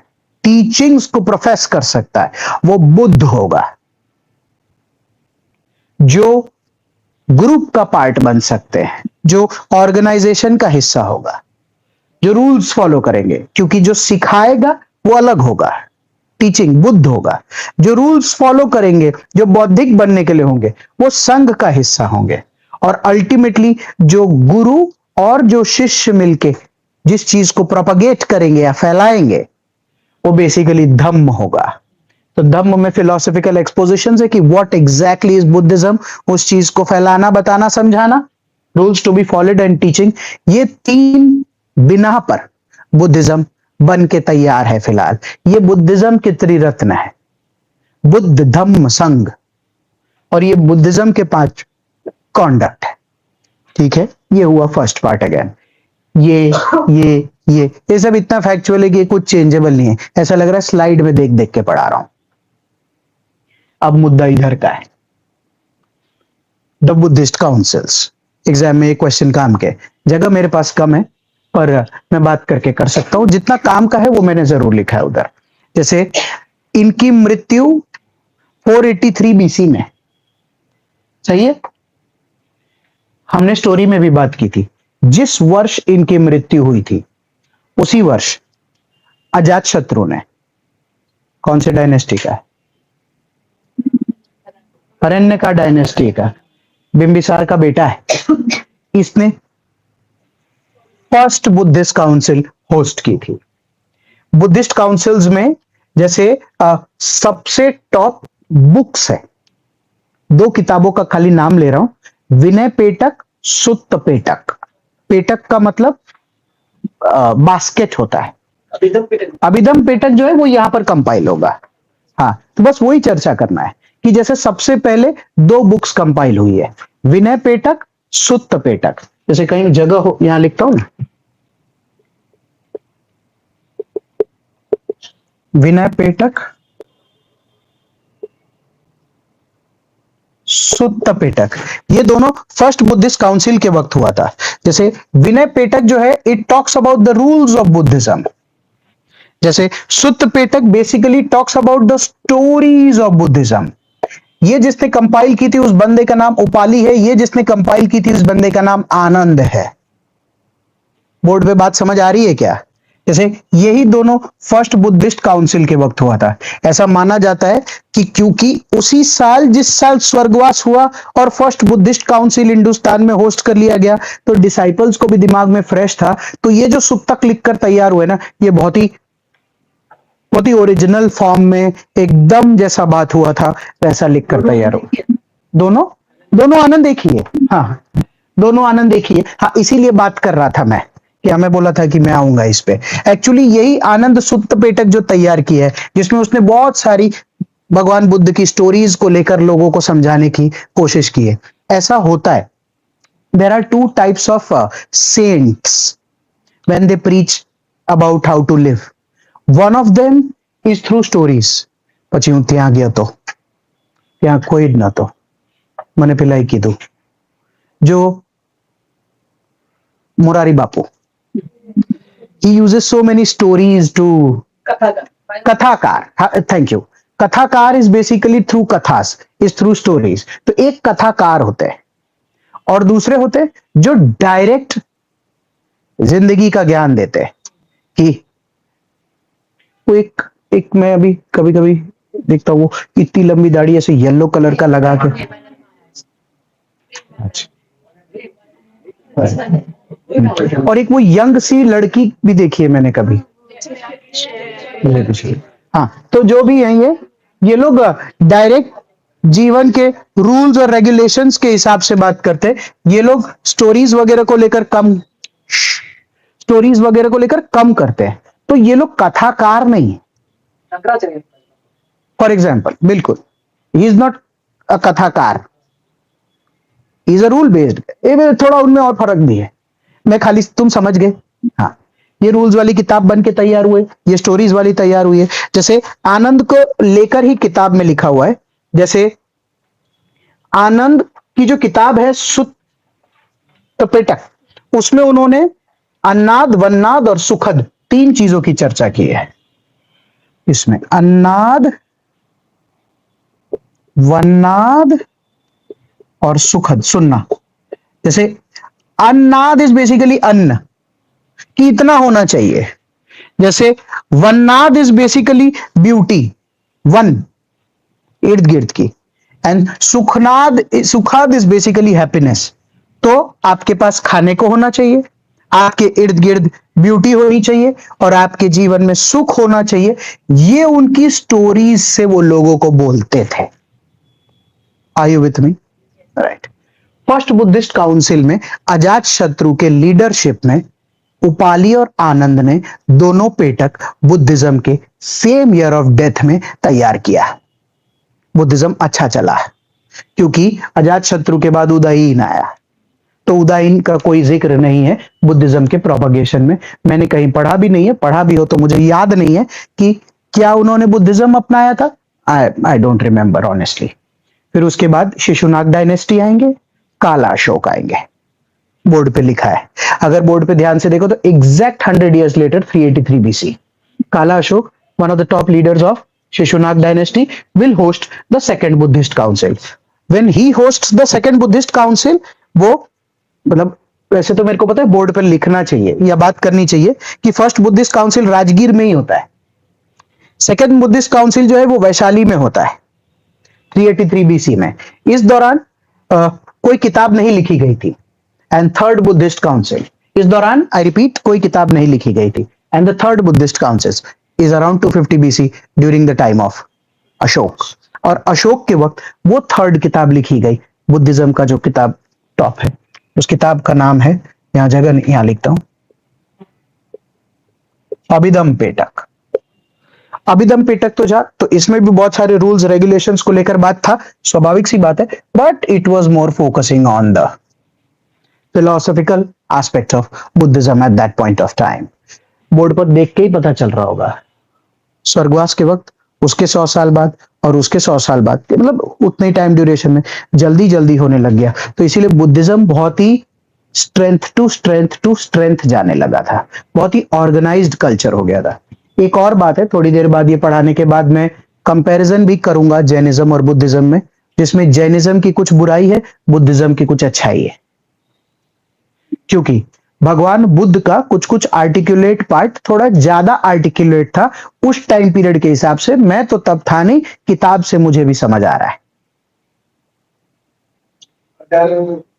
टीचिंग्स को प्रोफेस कर सकता है, वो बुद्ध होगा। जो ग्रुप का पार्ट बन सकते हैं, जो ऑर्गेनाइजेशन का हिस्सा होगा, जो रूल्स फॉलो करेंगे, क्योंकि जो सिखाएगा वो अलग होगा, टीचिंग बुद्ध होगा। जो रूल्स फॉलो करेंगे, जो बौद्धिक बनने के लिए होंगे, वो संघ का हिस्सा होंगे। और अल्टीमेटली जो गुरु और जो शिष्य मिलके जिस चीज को प्रोपगेट करेंगे या फैलाएंगे वो बेसिकली धम्म होगा। तो धम्म में फिलोसॉफिकल एक्सपोजिशन है कि व्हाट एग्जैक्टली इज बुद्धिज्म, उस चीज को फैलाना, बताना, समझाना, rules to be followed and teaching. ये 3 बिना पर बुद्धिज्म बन के तैयार है फिलहाल। ये बुद्धिज्म के त्रिरत्न है, बुद्ध धम्म संघ, और ये बुद्धिज्म के 5 कॉन्डक्ट है। ठीक है, ये हुआ फर्स्ट पार्ट। अगेन ये सब इतना फैक्चुअल है कि कुछ चेंजेबल नहीं है, ऐसा लग रहा है स्लाइड में देख देख के पढ़ा रहा हूं। अब मुद्दा इधर का है, द बुद्धिस्ट काउंसिल्स। एग्जाम में एक क्वेश्चन काम के, जगह मेरे पास कम है पर मैं बात करके कर सकता हूं, जितना काम का है वो मैंने जरूर लिखा है उधर। जैसे इनकी मृत्यु 483 बीसी में, सही है। हमने स्टोरी में भी बात की थी, जिस वर्ष इनकी मृत्यु हुई थी उसी वर्ष अजात शत्रु ने, कौन से डायनेस्टी का है, अरण्य का डायनेस्टी का, बिंबिसार का बेटा है, इसने फर्स्ट बुद्धिस्ट काउंसिल होस्ट की थी। बुद्धिस्ट काउंसिल्स में जैसे सबसे टॉप बुक्स है, 2 किताबों का खाली नाम ले रहा हूं, विनय पेटक, सुत्त पेटक। पेटक का मतलब बास्केट होता है, अभिधम पेटक जो है वो यहां पर कंपाइल होगा। हाँ, तो बस वही चर्चा करना है कि जैसे सबसे पहले 2 बुक्स कंपाइल हुई है, विनय पेटक, सुत्त पेटक। जैसे कहीं जगह हो, यहां लिखता हूं ना, विनय पेटक, सुत्त पेटक, ये दोनों फर्स्ट बुद्धिस्ट काउंसिल के वक्त हुआ था। जैसे विनय पेटक जो है it talks about the rules of Buddhism, जैसे सुत्त पेटक basically talks about the stories of Buddhism. ये जिसने कंपाइल की थी उस बंदे का नाम उपाली है, ये जिसने कंपाइल की थी उस बंदे का नाम आनंद है। बोर्ड पे बात समझ आ रही है क्या? जैसे यही दोनों फर्स्ट बुद्धिस्ट काउंसिल के वक्त हुआ था। ऐसा माना जाता है कि क्योंकि उसी साल जिस साल स्वर्गवास हुआ और फर्स्ट बुद्धिस्ट काउंसिल हिंदुस्तान में होस्ट कर लिया गया, तो डिसाइपल्स को भी दिमाग में फ्रेश था। तो ये जो सुत्तक लिखकर तैयार हुए ना, ये बहुत ही ओरिजिनल फॉर्म में एकदम जैसा बात हुआ था वैसा लिखकर तैयार हुआ। दोनों आनंद एक ही है। हाँ, दोनों आनंद एक ही है। हाँ, इसीलिए बात कर रहा था मैं कि हमें बोला था कि मैं आऊंगा इस पे। एक्चुअली यही आनंद सुत्त पेटक जो तैयार की है, जिसमें उसने बहुत सारी भगवान बुद्ध की स्टोरीज को लेकर लोगों को समझाने की कोशिश की है। ऐसा होता है, there are 2 types of saints when they preach about how to live. One of them is through stories. પછી હું ત્યાં ગયો તો ત્યાં કોઈ જ નતો, મને પેલા કીધું जो Morari Bapu, he uses so many stories to kathakar. Thank you. कथाकार is basically through kathas, is through stories. तो एक कथाकार होते हैं और दूसरे होते हैं जो डायरेक्ट जिंदगी का ज्ञान देते हैं। कि वो एक मैं अभी कभी कभी देखता हूँ, वो इतनी लंबी दाढ़ी ऐसे येलो कलर का लगा के। अच्छा, और एक वो यंग सी लड़की भी देखी है मैंने कभी। हाँ, तो जो भी है ये लोग डायरेक्ट जीवन के रूल्स और रेगुलेशंस के हिसाब से बात करते हैं। ये लोग स्टोरीज वगैरह को लेकर कम करते हैं। तो ये लोग कथाकार नहीं है। फॉर एग्जाम्पल, बिल्कुल ही इज नॉट अ कथाकार, इज अ रूल बेस्ड। थोड़ा उनमें और फर्क भी है, मैं खाली तुम समझ गए। हाँ, ये रूल्स वाली किताब बन के तैयार हुए, ये स्टोरीज वाली तैयार हुई है। जैसे आनंद को लेकर ही किताब में लिखा हुआ है। जैसे आनंद की जो किताब है सुत्त पेटक, उसमें उन्होंने अन्नाद, वन्नाद और सुखद 3 चीजों की चर्चा की है। इसमें अन्नाद, वन्नाद और सुखद, सुनना। जैसे अन्नाद इज बेसिकली अन्न कि इतना होना चाहिए। जैसे वन्नाद इज बेसिकली ब्यूटी, वन, इर्द गिर्द की। एंड सुखाद इज बेसिकली हैप्पीनेस। तो आपके पास खाने को होना चाहिए, आपके इर्द गिर्द ब्यूटी होनी चाहिए और आपके जीवन में सुख होना चाहिए, ये उनकी स्टोरीज से वो लोगों को बोलते थे। Are you with me? Right. First Buddhist council में अजात शत्रु के लीडरशिप में उपाली और आनंद ने दोनों पेटक बुद्धिज्म के सेम ईयर ऑफ डेथ में तैयार किया। बुद्धिज्म अच्छा चला क्योंकि अजात शत्रु के बाद उदयीन आया, तो उदयीन का कोई जिक्र नहीं है बुद्धिज्म के प्रोपगेशन में। मैंने कहीं पढ़ा भी नहीं है, पढ़ा भी हो तो मुझे याद नहीं है कि क्या उन्होंने बुद्धिज्म अपनाया था। I don't remember honestly. फिर उसके बाद शिशुनाग डायनेस्टी आएंगे, काला अशोक आएंगे। बोर्ड पे लिखा है, अगर बोर्ड पे ध्यान से देखो तो एग्जैक्ट 100 years later 383 BC, काला Ashok, one of the top leaders of Shishunag dynasty, will host the second Buddhist council. When he hosts the second Buddhist council, वो मतलब वैसे तो मेरे को पता है बोर्ड पर लिखना चाहिए या बात करनी चाहिए कि फर्स्ट बुद्धिस्ट काउंसिल राजगीर में ही होता है, सेकेंड बुद्धिस्ट काउंसिल जो है वो वैशाली में होता है 383 BC में। इस दौरान कोई किताब नहीं लिखी गई थी। एंड थर्ड बुद्धिस्ट काउंसिल, इस दौरान आई रिपीट कोई किताब नहीं लिखी गई थी। And the third Buddhist council is around 250 BC during the time of Ashok. और अशोक के वक्त वो थर्ड किताब लिखी गई बुद्धिज्म का, जो किताब टॉप है। उस किताब का नाम है, यहां जगह नहीं, यहां लिखता हूं, अभिधम पेटक। अभिधम पेटक तो इसमें भी बहुत सारे रूल्स रेगुलेशंस को लेकर बात था, स्वाभाविक सी बात है, but it was more focusing on the philosophical aspect of Buddhism eight that point of time. Board पर देख के ही पता चल रहा होगा, स्वर्गवास के वक्त, उसके 100 साल बाद और उसके 100 साल बाद, मतलब उतने टाइम ड्यूरेशन में जल्दी जल्दी होने लग गया। तो इसीलिए बुद्धिज्म बहुत ही strength to strength to strength जाने लगा था, बहुत ही ऑर्गेनाइज्ड कल्चर हो गया था। एक और बात है, थोड़ी देर बाद ये पढ़ाने के बाद मैं कंपैरिजन भी करूंगा जैनिज्म और बुद्धिज्म में, जिसमें जैनिज्म की कुछ बुराई है, बुद्धिज्म की कुछ अच्छाई है। क्योंकि भगवान बुद्ध का कुछ कुछ आर्टिकुलेट पार्ट थोड़ा ज्यादा आर्टिकुलेट था उस टाइम पीरियड के हिसाब से। मैं तो तब था नहीं, किताब से मुझे भी समझ आ रहा है।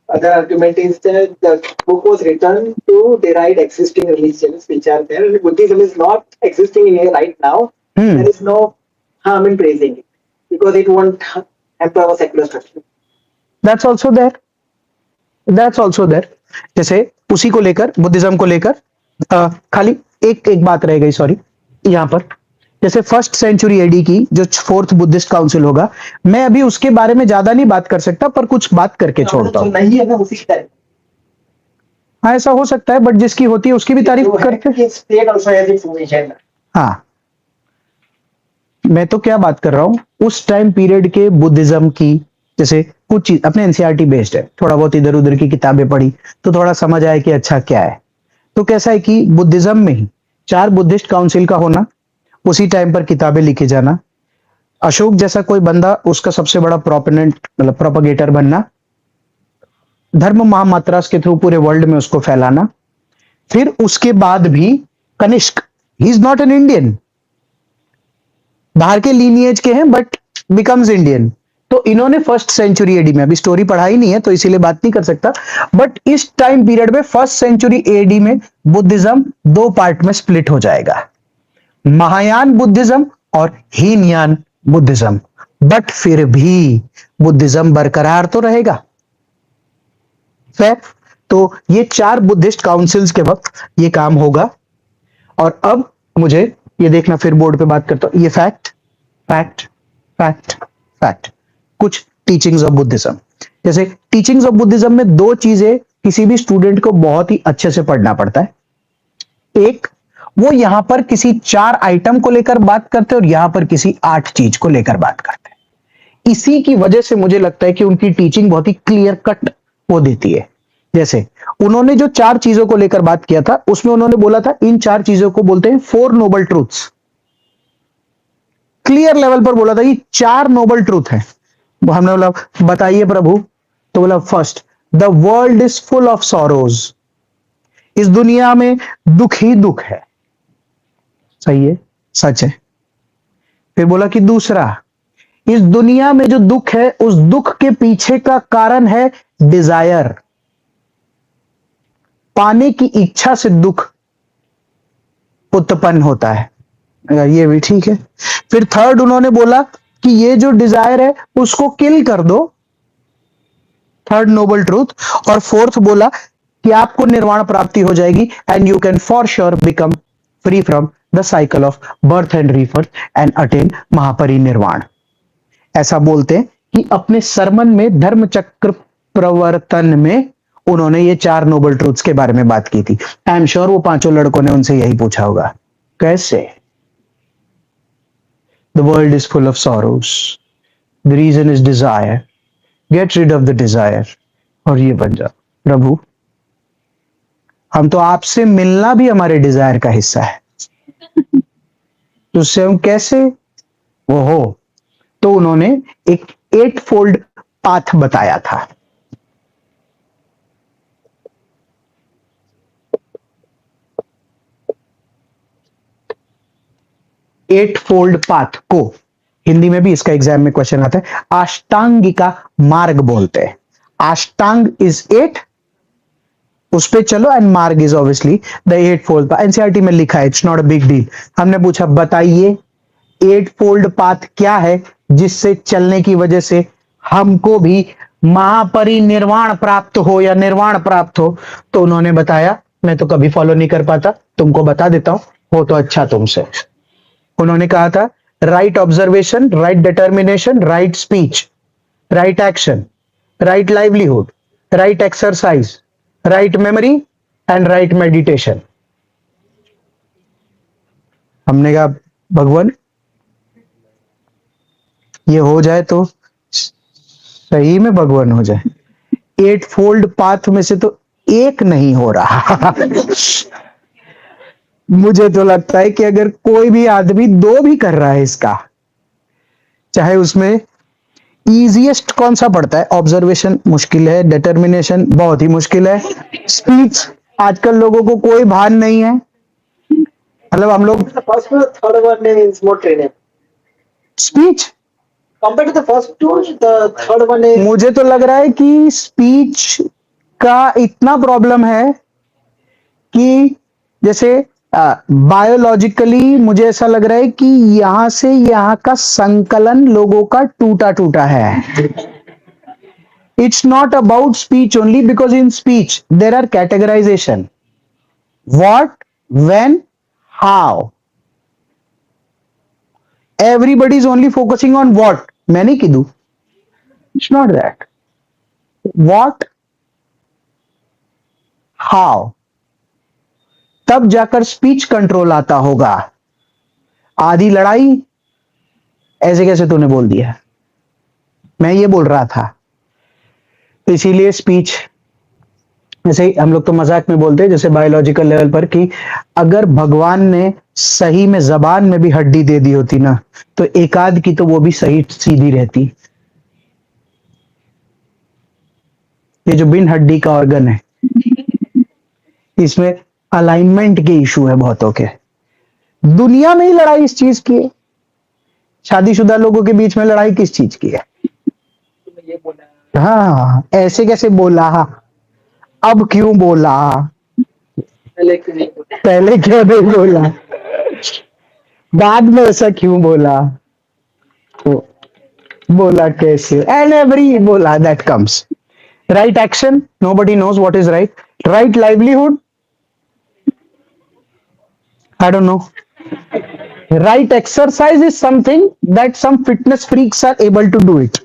Other argument is that the book was written to deride existing religions which are there. Buddhism is not existing in here right now. There is no harm in praising it because it won't hamper our secular structure. That's also there. That's also there. जैसे उसी को लेकर, Buddhism को लेकर खाली एक बात रह गई, सॉरी, यहां पर जैसे फर्स्ट सेंचुरी एडी की जो फोर्थ बुद्धिस्ट काउंसिल होगा, मैं अभी उसके बारे में ज्यादा नहीं बात कर सकता, पर कुछ बात करके छोड़ता हूं। नहीं है ना उसी टाइम। हाँ, ऐसा हो सकता है, बट जिसकी होती है उसकी भी तारीफ करते हैं। हाँ, मैं तो क्या बात कर रहा हूं, उस टाइम पीरियड के बुद्धिज्म की, जैसे कुछ चीज अपने एनसीईआरटी बेस्ड है, थोड़ा बहुत इधर उधर की किताबें पढ़ी तो थोड़ा समझ आया कि अच्छा क्या है। तो कैसा है कि बुद्धिज्म में ही 4 बुद्धिस्ट काउंसिल का होना, उसी टाइम पर किताबें लिखे जाना, अशोक जैसा कोई बंदा उसका सबसे बड़ा प्रोपोनेंट मतलब प्रोपगेटर बनना, धर्म महामात्रास के थ्रू पूरे वर्ल्ड में उसको फैलाना। फिर उसके बाद भी Kanishka, he is not an Indian, बाहर के लीनिएज के हैं बट बिकम्स इंडियन। तो इन्होंने फर्स्ट सेंचुरी एडी में, अभी स्टोरी पढ़ाई नहीं है तो इसीलिए बात नहीं कर सकता, बट इस टाइम पीरियड में फर्स्ट सेंचुरी एडी में बुद्धिज्म 2 पार्ट में स्प्लिट हो जाएगा, महायान बुद्धिज्म और हीनयान बुद्धिज्म। बट फिर भी बुद्धिज्म बरकरार तो रहेगा। फेयर? तो ये 4 बुद्धिस्ट काउंसिल्स के वक्त ये काम होगा। और अब मुझे ये देखना, फिर बोर्ड पे बात करता हूं, ये फैक्ट फैक्ट फैक्ट फैक्ट, कुछ टीचिंग्स ऑफ बुद्धिज्म। जैसे टीचिंग्स ऑफ बुद्धिज्म में 2 चीजें किसी भी स्टूडेंट को बहुत ही अच्छे से पढ़ना पड़ता है। एक, वो यहां पर किसी 4 आइटम को लेकर बात करते हैं और यहां पर किसी 8 चीज को लेकर बात करते हैं। इसी की वजह से मुझे लगता है कि उनकी टीचिंग बहुत ही क्लियर कट हो देती है। जैसे उन्होंने जो 4 चीजों को लेकर बात किया था, उसमें उन्होंने बोला था इन 4 चीजों को बोलते हैं 4 नोबल ट्रूथ्स। क्लियर लेवल पर बोला था ये 4 नोबल ट्रूथ है। हमने बोला बताइए प्रभु, तो बोला first, the world is full of sorrows, इस दुनिया में दुख ही दुख है। सही है, सच है। फिर बोला कि दूसरा, इस दुनिया में जो दुख है उस दुख के पीछे का कारण है डिजायर। पाने की इच्छा से दुख उत्पन्न होता है। ये भी ठीक है। फिर थर्ड उन्होंने बोला कि ये जो डिजायर है उसको किल कर दो, थर्ड नोबल ट्रूथ। और फोर्थ बोला कि आपको निर्वाण प्राप्ति हो जाएगी and you can for sure become free from the cycle of birth and rebirth and attain Mahaparinirvana. ऐसा बोलते हैं कि अपने सरमन में धर्म चक्र प्रवर्तन में उन्होंने ये 4 नोबल ट्रूथ्स के बारे में बात की थी। आई एम श्योर वो पांचों लड़कों ने उनसे यही पूछा होगा, कैसे? The world is full of sorrows, the reason is desire, get rid of the desire. और ये बन जा प्रभु, हम तो आपसे मिलना भी हमारे डिजायर का हिस्सा है, तो उससे हम कैसे वो हो? तो उन्होंने एक 8 फोल्ड पाथ बताया था। 8 फोल्ड पाथ को हिंदी में भी इसका एग्जाम में क्वेश्चन आता है, अष्टांगिका मार्ग बोलते हैं। अष्टांग इज 8, उस पे चलो, एंड मार्ग is obviously the 8 fold path. NCERT में लिखा है, it's not a big deal. हमने पूछा बताइए 8 फोल्ड पाथ क्या है जिससे चलने की वजह से हमको भी महापरिनिर्वाण प्राप्त हो या निर्वाण प्राप्त हो। तो उन्होंने बताया, मैं तो कभी फॉलो नहीं कर पाता, तुमको बता देता हूं, हो तो अच्छा तुमसे। उन्होंने कहा था right observation, right determination, right speech, right action, right livelihood, right exercise, write memory and right meditation. हमने कहा भगवान ये हो जाए तो सही में भगवान हो जाए। 8 फोल्ड पाथ में से तो एक नहीं हो रहा। मुझे तो लगता है कि अगर कोई भी आदमी 2 भी कर रहा है इसका, चाहे उसमें इजीएस्ट कौन सा पड़ता है? ऑब्जर्वेशन मुश्किल है, डिटर्मिनेशन बहुत ही मुश्किल है, स्पीच आजकल लोगों को कोई भान नहीं है। मतलब हम लोग first third one is more trainable speech compared to the first two, the third one is मुझे तो लग रहा है कि स्पीच का इतना प्रॉब्लम है कि जैसे बायोलॉजिकली मुझे ऐसा लग रहा है कि यहां से यहां का संकलन लोगों का टूटा टूटा है। It's not about speech only, because in speech there are categorisation, what, when, how. Everybody is only focusing on what. मैं नहीं कीधु, it's not that. What, how, तब जाकर स्पीच कंट्रोल आता होगा। आधी लड़ाई ऐसे कैसे तूने बोल दिया, मैं ये बोल रहा था। तो इसीलिए स्पीच, जैसे हम लोग तो मजाक में बोलते हैं जैसे बायोलॉजिकल लेवल पर, कि अगर भगवान ने सही में जबान में भी हड्डी दे दी होती ना, तो एक आध की तो वो भी सही सीधी रहती। ये जो बिन हड्डी का ऑर्गन है, इसमें अलाइनमेंट के इशू है बहुतों के। दुनिया में ही लड़ाई इस चीज की है। शादीशुदा लोगों के बीच में लड़ाई किस चीज की है? ये बोला हाँ, ऐसे कैसे बोला, अब क्यों बोला, पहले क्यों नहीं बोला, पहले क्यों नहीं बोला, बाद में ऐसा क्यों बोला, तो बोला कैसे, एंड एवरी बोला that comes. Right action, nobody knows what is right. Right livelihood, I don't know. Right exercise is something that some fitness freaks are able to do it.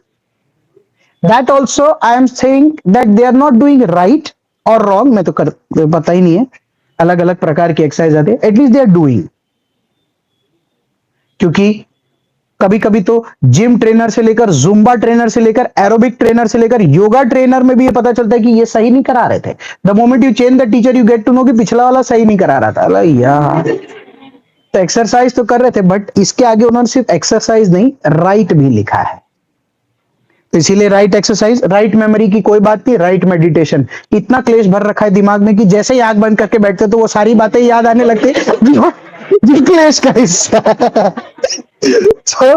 That also I am saying that they are not doing right or wrong. मैं तो पता ही नहीं है, अलग अलग प्रकार की exercise आते हैं, एटलीस्ट दे आर डूइंग। क्योंकि कभी कभी तो जिम ट्रेनर से लेकर, जुम्बा ट्रेनर से लेकर, एरोबिक ट्रेनर से लेकर, योगा ट्रेनर में भी ये पता चलता है कि ये सही नहीं करा रहे थे। The moment you change the teacher you get to know कि पिछला वाला सही नहीं करा रहा था। अला यार, तो एक्सरसाइज तो कर रहे थे, बट इसके आगे उन्होंने सिर्फ एक्सरसाइज नहीं, राइट भी लिखा है। तो इसीलिए राइट एक्सरसाइज, राइट मेमोरी की कोई बात नहीं, राइट मेडिटेशन। इतना क्लेश भर रखा है दिमाग में कि जैसे ही आंख बंद करके बैठते तो वो सारी बातें याद आने लगती जो क्लेश का हिस्सा है। So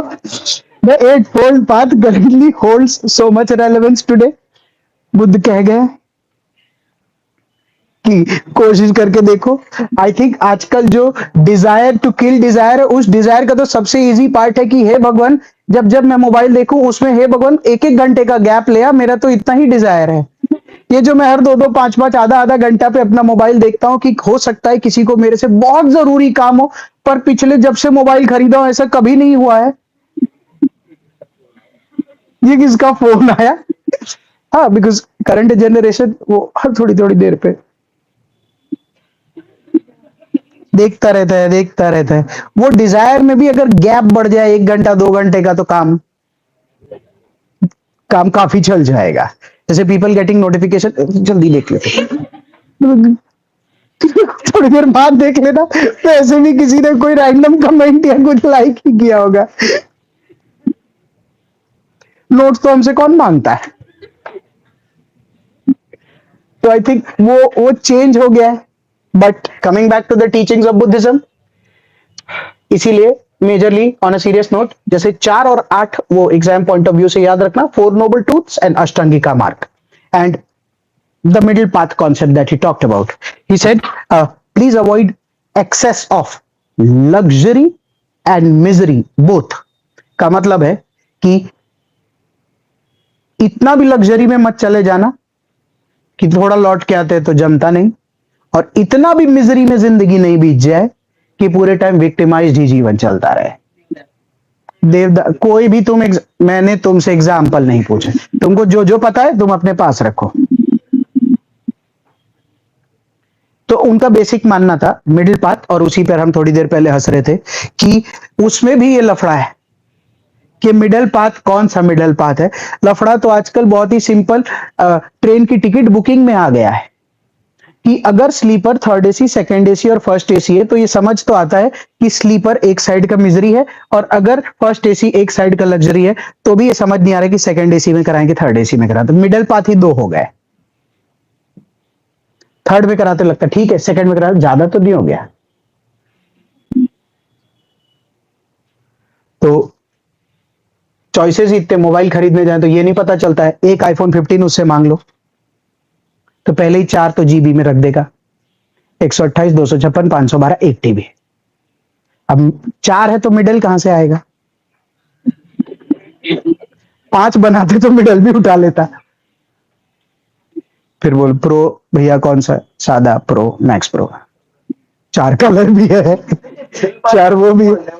the eightfold path currently holds so much relevance today. Buddha कह गए कि कोशिश करके देखो। आई थिंक आजकल जो डिजायर टू किल डिजायर है, उस डिजायर का तो सबसे इजी पार्ट है कि हे भगवान, जब जब मैं मोबाइल देखूं उसमें हे भगवान एक एक घंटे का गैप ले आ, मेरा तो इतना ही डिजायर है। ये जो मैं हर दो दो पांच पांच आधा आधा घंटा पे अपना मोबाइल देखता हूँ कि हो सकता है किसी को मेरे से बहुत जरूरी काम हो, पर पिछले जब से मोबाइल खरीदा हूं ऐसा कभी नहीं हुआ है। ये किसका फोन आया? हाँ, बिकॉज करंट जनरेशन वो हर थोड़ी थोड़ी देर पे देखता रहता है। वो डिजायर में भी अगर गैप बढ़ जाए 1 घंटा 2 घंटे का, तो काम काम काफी चल जाएगा। जैसे पीपल गेटिंग नोटिफिकेशन, जल्दी देख लेते, थोड़ी देर बाद देख लेना, तो ऐसे भी किसी ने कोई रैंडम कमेंट या कुछ लाइक ही किया होगा। नोट्स तो हमसे कौन मांगता है? तो आई थिंक वो चेंज हो गया है। But coming back to the teachings of Buddhism, इसीलिए majorly on a serious note, जैसे 4 और 8 वो एग्जाम पॉइंट ऑफ व्यू से याद रखना, 4 नोबल ट्रूथ्स एंड अष्टांगिका मार्ग, and the middle path concept that he talked about. He said, please avoid excess of luxury and misery both. का मतलब है कि इतना भी लग्जरी में मत चले जाना कि थोड़ा लौट के आते तो जमता नहीं, और इतना भी मिजरी में जिंदगी नहीं बीत जाए कि पूरे टाइम विक्टिमाइज्ड ही जीवन चलता रहे। कोई भी मैंने तुमसे एग्जाम्पल नहीं पूछे, तुमको जो जो पता है तुम अपने पास रखो। तो उनका बेसिक मानना था मिडिल पाथ, और उसी पर हम थोड़ी देर पहले हंस रहे थे कि उसमें भी ये लफड़ा है कि मिडिल पाथ कौन सा मिडिल पाथ है। लफड़ा तो आजकल बहुत ही सिंपल, ट्रेन की टिकट बुकिंग में आ गया है कि अगर sleeper third AC, second AC और फर्स्ट एसी है, तो ये समझ तो आता है कि स्लीपर एक साइड का मिजरी है, और अगर फर्स्ट एसी एक साइड का लग्जरी है, तो भी ये समझ नहीं आ रहा कि सेकंड एसी में कराएंगे थर्ड एसी में कराएं। तो मिडिल पाथ ही 2 हो गए। थर्ड में कराते लगता ठीक है, सेकंड में कराते ज्यादा तो नहीं हो गया। तो चॉइसेस इतने, मोबाइल खरीदने जाए तो ये नहीं पता चलता है, एक आईफोन 15 उससे मांग लो तो पहले ही 4 तो जीबी में रख देगा, 128 256 512 1 टीबी। अब 4 है तो मिडल कहां से आएगा? 5 बनाते तो मिडल भी उठा लेता। फिर बोल प्रो भैया कौन सा? सादा प्रो, मैक्स प्रो, 4 कलर भी है, 4 वो भी है।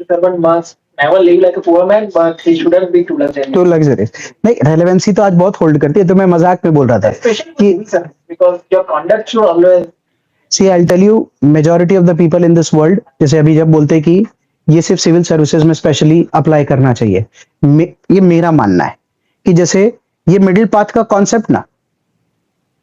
servant must never live like a poor man, but he shouldn't be too luxurious. Too luxurious नहीं, रेलेवेंसी तो आज बहुत होल्ड करती है, तो मैं मजाक में बोल रहा था Especially कि with service, because your conduct should always. See I tell you, majority of the people in this world, जैसे अभी जब बोलते हैं कि ये सिर्फ सिविल सर्विसेज में स्पेशली अप्लाई करना चाहिए, ये मेरा मानना है कि जैसे ये मिडिल पाथ का कॉन्सेप्ट ना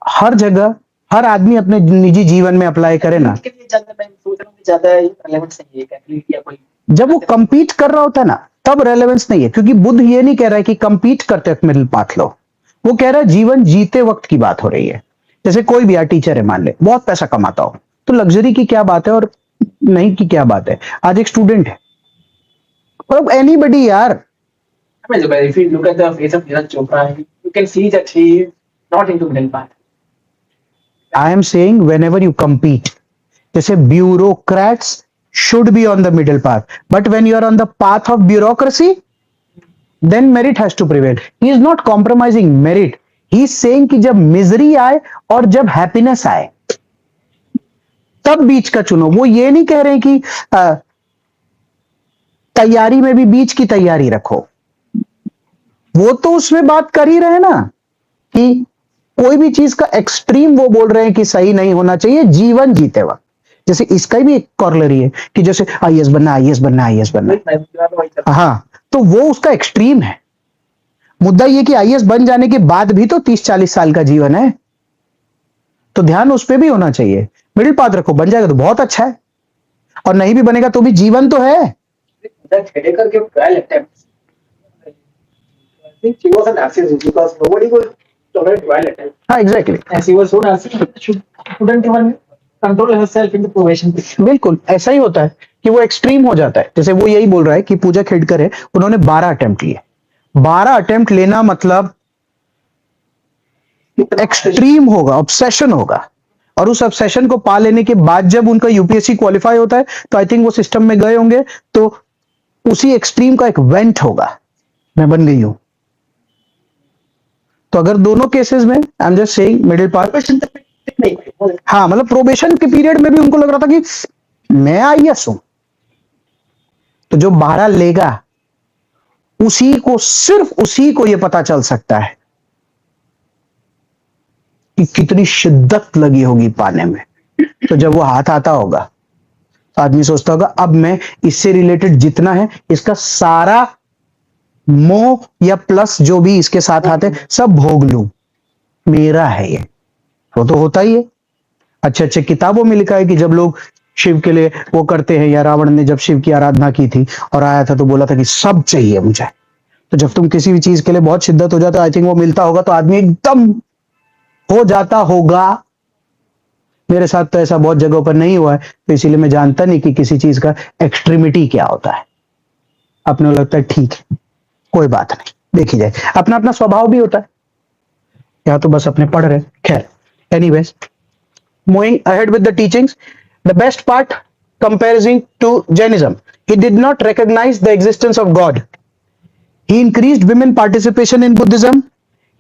हर जगह हर आदमी अपने निजी जीवन में अप्लाई करे ना, इसके लिए ज्यादा मैं सोच रहा हूँ कि ज्यादा relevance नहीं है कैथलिक या कोई। जब वो कंपीट कर रहा होता है ना, तब रेलेवेंस नहीं है, क्योंकि बुद्ध ये नहीं कह रहा है कि कंपीट करते वक्त मिडिल पाथ लो, वो कह रहा है जीवन जीते वक्त की बात हो रही है। जैसे कोई भी यार टीचर है, मान ले बहुत पैसा कमाता हो, तो लग्जरी की क्या बात है और नहीं की क्या बात है। आज एक स्टूडेंट है, और एनीबडी यार, I mean, if you look at the face of Neeraj Chopra, you can see that he is not into middle path. I am saying whenever you compete, जैसे bureaucrats should be on the middle path, but when you are on the path of bureaucracy, then merit has to prevail. He is not compromising merit, he is saying कि जब misery आए और जब happiness आए तब बीच का चुनो। वो ये नहीं कह रहे कि तैयारी में भी बीच की तैयारी रखो, वो तो उसमें बात कर ही रहे ना कि कोई भी चीज का एक्सट्रीम वो बोल रहे हैं कि सही नहीं होना चाहिए जीवन जीते वक्त। जैसे इसका भी एक कॉर्लरी है कि जैसे आईएएस बनना, आईएएस बनना, आईएएस बनना, हाँ, तो वो उसका एक्सट्रीम है। मुद्दा ये कि आईएएस बन जाने के बाद भी तो 30-40 साल का जीवन है, तो ध्यान उस पर भी होना चाहिए। मिडिल पाथ रखो, बन जाएगा तो बहुत अच्छा है, और नहीं भी बनेगा तो भी जीवन तो है। That Heidegger gave 12 attempts. I think he was a narcissist because nobody would tolerate 12 attempts. हाँ exactly, As he was so narcissistic, she couldn't even control herself in the probation period. बिल्कुल ऐसा ही होता है कि वो एक्सट्रीम हो जाता है। जैसे वो यही बोल रहा है कि पूजा खेड़कर है, उन्होंने 12 अटेम्प्ट लिए। 12 अटेम्प्ट लेना मतलब एक्सट्रीम होगा, ऑब्सेशन होगा, और उस ऑब्सेशन को पा लेने के बाद जब उनका यूपीएससी क्वालिफाई होता है तो आई थिंक वो सिस्टम में गए होंगे, तो उसी एक्सट्रीम का एक वेंट होगा, मैं बन गई हूं। तो अगर दोनों केसेस में आई am just saying middle part, हाँ मतलब प्रोबेशन के पीरियड में भी उनको लग रहा था कि मैं आईएएस हूं, तो जो 12 लेगा उसी को, सिर्फ उसी को यह पता चल सकता है कि कितनी शिद्दत लगी होगी पाने में। तो जब वो हाथ आता होगा तो आदमी सोचता होगा अब मैं इससे रिलेटेड जितना है इसका सारा मोह या प्लस जो भी इसके साथ आते सब भोग लूं, मेरा है ये। वो तो होता ही है, अच्छे अच्छे किताबों में लिखा है कि जब लोग शिव के लिए वो करते हैं, या रावण ने जब शिव की आराधना की थी और आया था तो बोला था कि सब चाहिए मुझे। तो जब तुम किसी भी चीज के लिए बहुत शिद्दत हो जाता है, आई थिंक वो मिलता होगा तो आदमी एकदम हो जाता होगा। मेरे साथ तो ऐसा बहुत जगहों पर नहीं हुआ है, तो इसीलिए मैं जानता नहीं कि किसी चीज का एक्सट्रीमिटी क्या होता है। अपने को लगता है ठीक है, कोई बात नहीं, देखी जाए, अपना अपना स्वभाव भी होता है, या तो बस अपने पढ़ रहे। खैर, anyways, moving ahead with the teachings, the best part comparing to Jainism, he did not recognize the existence of God. He increased women participation in Buddhism.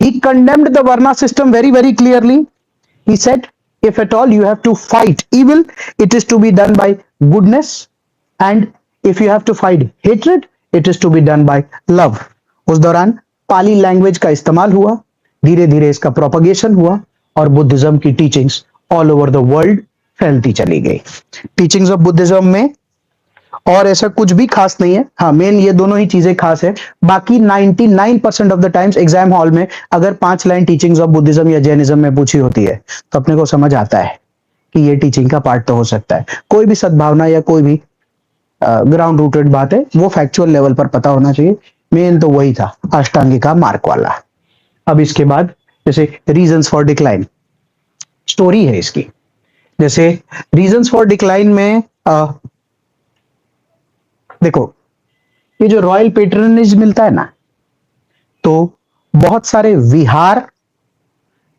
He condemned the Varna system very, very clearly. He said, if at all you have to fight evil, it is to be done by goodness. And if you have to fight hatred, it is to be done by love. उस दौरान पाली language का इस्तेमाल हुआ, धीरे धीरे इसका propagation हुआ और बुद्धिज्म की teachings all over the world फैलती चली गई। टीचिंग्स ऑफ बुद्धिज्म में और ऐसा कुछ भी खास नहीं है, हाँ मेन ये दोनों ही चीजें खास है। बाकी 99% of the times exam hall में अगर 5 लाइन टीचिंग्स ऑफ बुद्धिज्म या जैनिज्म में पूछी होती है तो अपने को समझ आता है कि ये टीचिंग का पार्ट तो हो सकता है। कोई भी सद्भावना या कोई भी ग्राउंड रूटेड बात है, वो फैक्चुअल लेवल पर पता होना चाहिए। मेन तो वही था, अष्टांगिका मार्ग वाला। अब इसके बाद जैसे रीजंस फॉर डिक्लाइन, स्टोरी है इसकी। जैसे रीजंस फॉर डिक्लाइन में देखो, ये जो रॉयल पेट्रनेज मिलता है ना, तो बहुत सारे विहार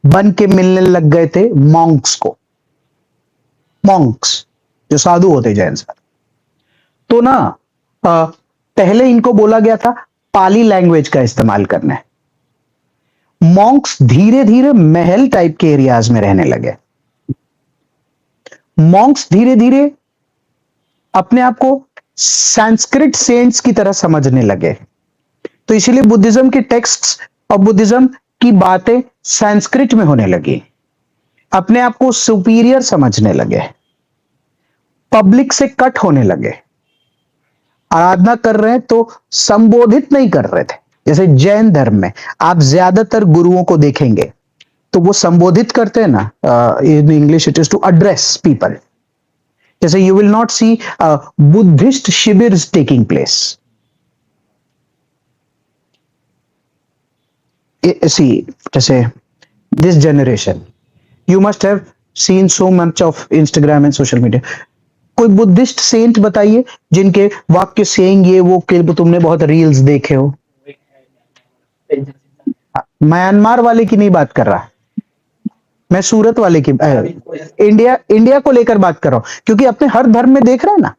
बन के मिलने लग गए थे मॉन्क्स को। मॉन्क्स जो साधु होते जैन साधु, तो ना पहले इनको बोला गया था पाली लैंग्वेज का इस्तेमाल करना है। मॉन्क्स धीरे धीरे महल टाइप के एरियाज में रहने लगे। मॉन्क्स धीरे धीरे अपने आप को संस्कृत सेंट्स की तरह समझने लगे, तो इसीलिए बुद्धिज्म के टेक्स्ट्स और बुद्धिज्म की बातें संस्कृत में होने लगी। अपने आप को सुपीरियर समझने लगे, पब्लिक से कट होने लगे। आराधना कर रहे हैं तो संबोधित नहीं कर रहे थे। जैसे जैन धर्म में आप ज्यादातर गुरुओं को देखेंगे तो वो संबोधित करते हैं ना, in English it is to address people. जैसे you will not see Buddhist शिविर्स टेकिंग प्लेस। सी जैसे this generation, you must have seen so much of Instagram and social media. कोई बुद्धिस्ट सेंट बताइए जिनके वाक्य सेइंग ये वो के तुमने बहुत रील्स देखे हो। म्यांमार वाले की नहीं बात कर रहा मैं, सूरत वाले की, इंडिया को लेकर बात कर रहा हूं, क्योंकि अपने हर धर्म में देख रहे हैं ना।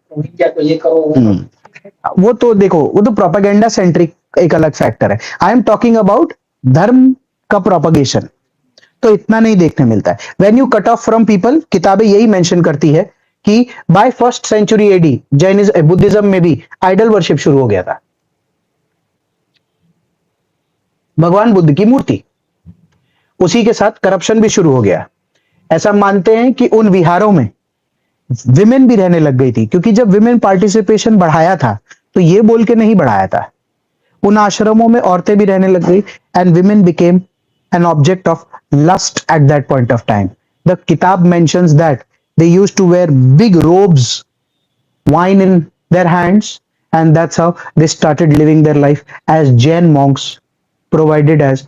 वो तो देखो, वो तो प्रोपेगेंडा सेंट्रिक एक अलग फैक्टर है। आई एम टॉकिंग अबाउट धर्म का प्रोपगेशन। तो इतना नहीं देखने मिलता है। When you cut off from people, किताबें यही मेंशन करती है कि by 1st century AD Jainism Buddhism में भी आइडल वर्शिप शुरू हो गया था। भगवान बुद्ध की मूर्ति, उसी के साथ करप्शन भी शुरू हो गया। ऐसा मानते हैं कि उन विहारों में विमेन भी रहने लग गई थी, क्योंकि जब विमेन पार्टिसिपेशन बढ़ाया था तो ये बोल के नहीं बढ़ाया था। उन आश्रमों में औरतें भी रहने लग गई and women became an object of lust at that point of time. The kitab mentions that they used to wear big robes, wine in their hands, and that's how they started living their life as Jain monks, provided as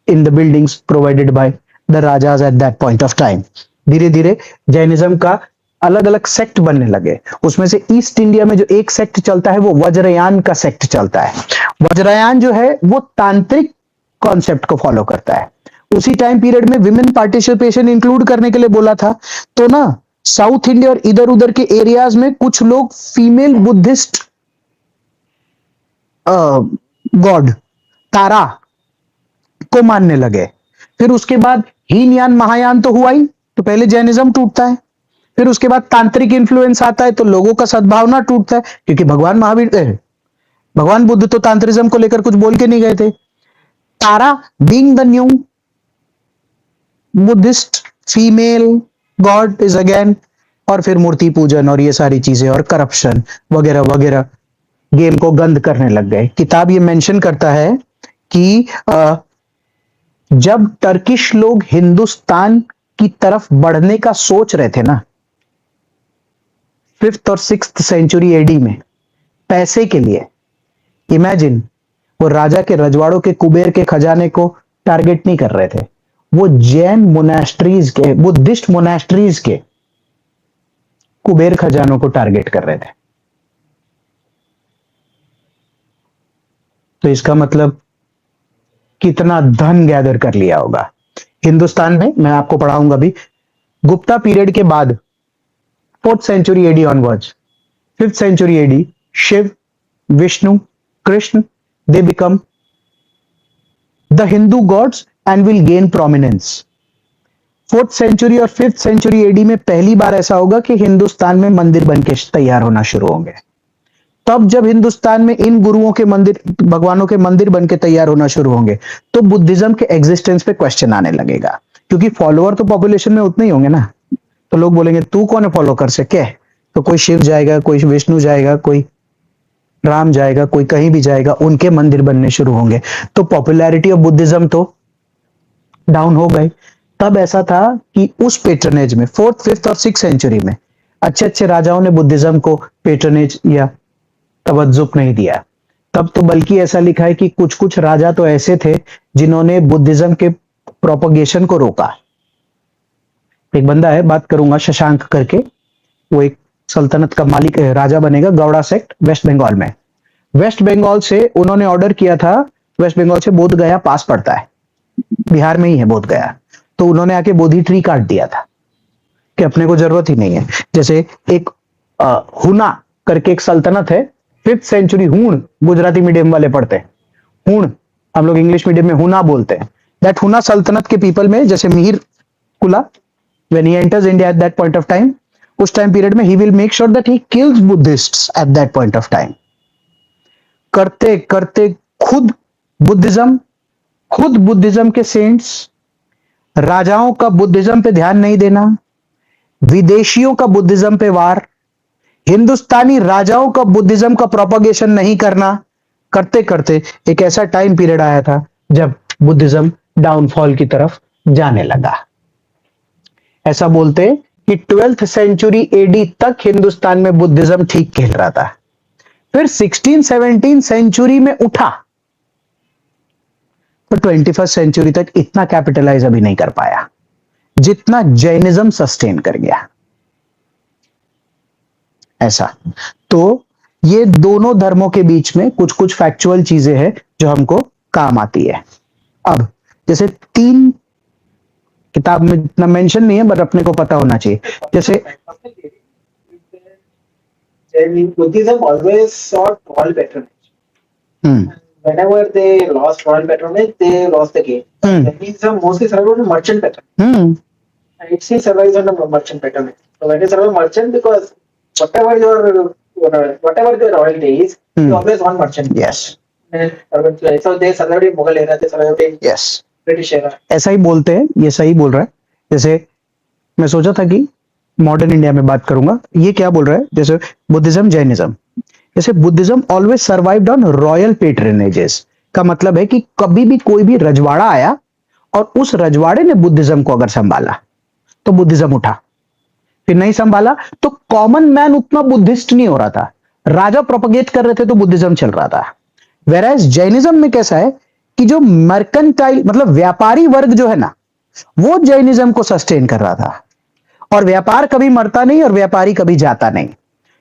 in the buildings provided by the rajas at that point of time. धीरे धीरे Jainism का अलग अलग sect बनने लगे। उसमें से east India में जो एक सेक्ट चलता है वो वज्रयान का सेक्ट चलता है। वज्रयान जो है वो तांत्रिक कॉन्सेप्ट को फॉलो करता है। उसी टाइम पीरियड में विमेन पार्टिसिपेशन इंक्लूड करने के लिए बोला था। तो ना साउथ इंडिया और इधर उधर के एरियाज में कुछ लोग फीमेल बुद्धिस्ट गॉड तारा को मानने लगे। फिर उसके बाद हीनयान महायान तो हुआ ही, तो पहले जैनिज्म टूटता है, फिर उसके बाद तांत्रिक इन्फ्लुएंस आता है, तो लोगों का सद्भावना टूटता है, क्योंकि भगवान बुद्ध तो तांत्रिज्म को लेकर कुछ बोल के नहीं गए थे। Tara being the new Buddhist female god is again, और फिर मूर्ति पूजन और ये सारी चीजें और करप्शन वगैरह वगैरह गेम को गंद करने लग गए। किताब ये मेंशन करता है कि जब टर्किश लोग हिंदुस्तान की तरफ बढ़ने का सोच रहे थे ना, 5th और 6th सेंचुरी एडी में, पैसे के लिए, इमेजिन, वो राजा के रजवाड़ों के कुबेर के खजाने को टारगेट नहीं कर रहे थे, वो जैन मोनास्ट्रीज के, बुद्धिस्ट मोनास्ट्रीज के कुबेर खजानों को टारगेट कर रहे थे। तो इसका मतलब कितना धन गैदर कर लिया होगा हिंदुस्तान में। मैं आपको पढ़ाऊंगा भी, गुप्ता पीरियड के बाद 4th century AD onwards, 5th century AD, Shiva, Vishnu, Krishna, they become the Hindu gods and will gain prominence. 4th century और 5th सेंचुरी एडी में पहली बार ऐसा होगा कि हिंदुस्तान में मंदिर बनके तैयार होना शुरू होंगे। तब जब हिंदुस्तान में इन गुरुओं के मंदिर, भगवानों के मंदिर बनके तैयार होना शुरू होंगे, तो बुद्धिज्म के एग्जिस्टेंस पे क्वेश्चन आने लगेगा, क्योंकि फॉलोअर तो पॉपुलेशन में उतने ही होंगे ना। तो लोग बोलेंगे तू कौन है फॉलो कर सके, तो कोई शिव जाएगा, कोई विष्णु जाएगा, कोई राम जाएगा, कोई कहीं भी जाएगा, उनके मंदिर बनने शुरू होंगे। तो पॉपुलैरिटी ऑफ बुद्धिज्म तो डाउन हो गई। तब ऐसा था कि उस पेट्रनेज में 4th, 5th और 6th सेंचुरी में अच्छे अच्छे राजाओं ने बुद्धिज्म को पेट्रनेज या तवज्जुक नहीं दिया। तब तो बल्कि ऐसा लिखा है कि कुछ कुछ राजा तो ऐसे थे जिन्होंने बुद्धिज्म के प्रोपगेशन को रोका। एक बंदा है, बात करूंगा, शशांक करके, वो एक सल्तनत का मालिक राजा बनेगा, गौड़ा सेक्ट, वेस्ट बंगाल में। वेस्ट बंगाल से उन्होंने ऑर्डर किया था, वेस्ट बंगाल से बोध गया पास पड़ता है, बिहार में ही है बोध गया, तो उन्होंने आके बोधि ट्री काट दिया था कि अपने को जरूरत ही नहीं है। जैसे एक हुना करके एक सल्तनत है, 5th सेंचुरी, हूण, गुजराती मीडियम वाले पढ़ते हैं, हूण, हम लोग इंग्लिश मीडियम में हुना बोलते हैं। दैट हुना सल्तनत के पीपल में, जैसे मिहिर कुला, when he enters India at that point of time, उस टाइम पीरियड में he will make sure that he kills Buddhists at that point of time। करते करते खुद बुद्धिज्म के सेंट्स, राजाओं का बुद्धिज्म पे ध्यान नहीं देना, विदेशियों का बुद्धिज्म पे वार, हिंदुस्तानी राजाओं का बुद्धिज्म का प्रोपगेशन नहीं करना, करते करते एक ऐसा टाइम पीरियड आया था जब बुद्धिज्म डाउनफॉल की तरफ जाने लगा। ऐसा बोलते कि 12th सेंचुरी एडी तक हिंदुस्तान में बुद्धिज्म ठीक खेल रहा था, फिर 16-17 सेंचुरी में उठा, तो 21st सेंचुरी तक इतना कैपिटलाइज अभी नहीं कर पाया जितना जैनिज्म सस्टेन कर गया। ऐसा तो ये दोनों धर्मों के बीच में कुछ कुछ फैक्चुअल चीजें हैं जो हमको काम आती है। अब जैसे 3 किताब में इतना मेंशन नहीं है, बट अपने को पता होना चाहिए। जैसे Buddhism always sought royal patronage. Whenever they lost royal patronage, they lost the game. Jainism mostly survived on merchant patronage. And it still survives on the merchant patronage. So when you survive merchant, because whatever the royalty is, you always want merchant. Yes. So they survived in Mughal era, they survived in British era. ऐसा ही बोलते हैं, ये सही बोल रहा है। जैसे मैं सोचा था कि मॉडर्न इंडिया में बात करूंगा, ये क्या बोल रहा है, जैसे बुद्धिज्म, जैनिज्म, जैसे Buddhism always survived on royal patronages, का मतलब है कि कभी भी कोई भी रजवाड़ा आया और उस रजवाड़े ने बुद्धिज्म को अगर संभाला तो बुद्धिज्म उठा, फिर नहीं संभाला तो कॉमन मैन उतना बुद्धिस्ट नहीं हो रहा था, राजा प्रोपगेट कर रहे थे तो बुद्धिज्म चल रहा था। वेराज जैनिज्म में कैसा है कि जो मर्केंटाइल मतलब व्यापारी वर्ग जो है ना, वो जैनिज्म को सस्टेन कर रहा था, और व्यापार कभी मरता नहीं और व्यापारी कभी जाता नहीं,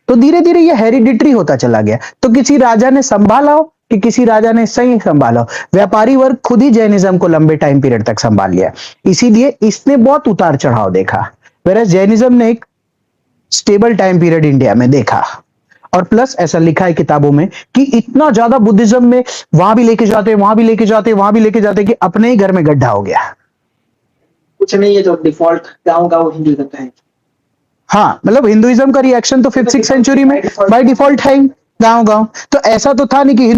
तो धीरे धीरे ये हेरिडिटरी होता चला गया। तो किसी राजा ने संभाला हो, कि किसी राजा ने सही संभाला। व्यापारी वर्ग खुद ही जैनिज्म को लंबे टाइम पीरियड तक संभाल लिया, इसीलिए इसने बहुत उतार चढ़ाव देखा, वेरएज जैनिज्म ने एक स्टेबल टाइम पीरियड इंडिया में देखा। और प्लस ऐसा लिखा है किताबों में कि इतना ज्यादा बुद्धिज्म में वहां भी लेके जाते, वहां भी लेके जाते, वहां भी लेके जाते कि अपने ही घर में गड्ढा हो गया। कुछ नहीं है जो डिफॉल्ट गांव गांव हिंदुइज्म का है। हाँ, मतलब हिंदुइज्म का रिएक्शन तो 5th 6th सेंचुरी में बाय डिफॉल्ट है ही गांव गांव। तो ऐसा तो था नहीं कि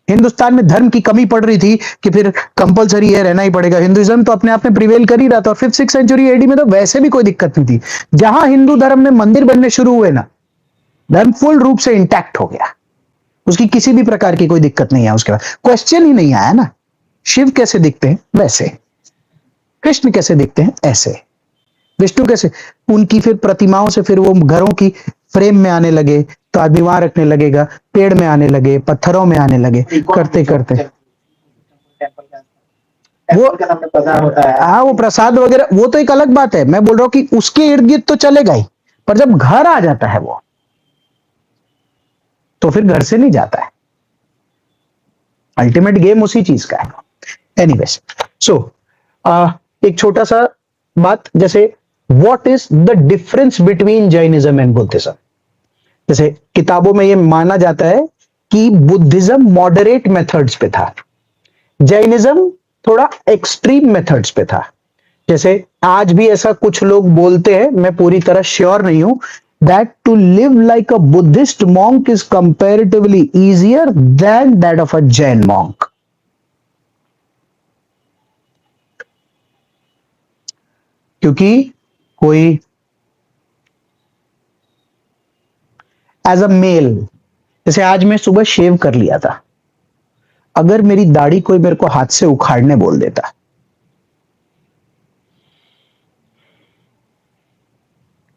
हिंदुस्तान में धर्म की कमी पड़ रही थी कि फिर कंपलसरी है रहना ही पड़ेगा। हिंदुइज्म तो अपने आप में प्रिवेल कर ही रहा था, और 5th 6th सेंचुरी एडी में तो वैसे भी कोई दिक्कत नहीं थी। जहां हिंदू धर्म में मंदिर बनने शुरू हुए ना, धर्म फुल रूप से इंटैक्ट हो गया, उसकी किसी भी प्रकार की कोई दिक्कत नहीं है। उसके बाद क्वेश्चन ही नहीं आया ना, शिव कैसे दिखते हैं वैसे, कृष्ण कैसे दिखते हैं ऐसे, विष्णु कैसे, उनकी फिर प्रतिमाओं से फिर वो घरों की फ्रेम में आने लगे, तो आदमी वहां रखने लगेगा, पेड़ में आने लगे, पत्थरों में आने लगे, करते करते वो प्रधान होता है। हाँ, वो प्रसाद वगैरह वो तो एक अलग बात है। मैं बोल रहा हूं कि उसके इर्द गिर्द तो चलेगा ही, पर जब घर आ जाता है वो, तो फिर घर से नहीं जाता है। अल्टीमेट गेम उसी चीज का है। एनीवेज, सो एक छोटा सा बात, जैसे what is the difference between Jainism and Buddhism. जैसे किताबों में यह माना जाता है कि बुद्धिज्म मॉडरेट मेथड्स पे था, जैनिज्म थोड़ा एक्सट्रीम मेथड्स पे था। जैसे आज भी ऐसा कुछ लोग बोलते हैं, मैं पूरी तरह श्योर नहीं हूं, that to live like a Buddhist monk is comparatively easier than that of a Jain monk. क्योंकि कोई एज अ मेल, जैसे आज मैं सुबह शेव कर लिया था, अगर मेरी दाढ़ी कोई मेरे को हाथ से उखाड़ने बोल देता,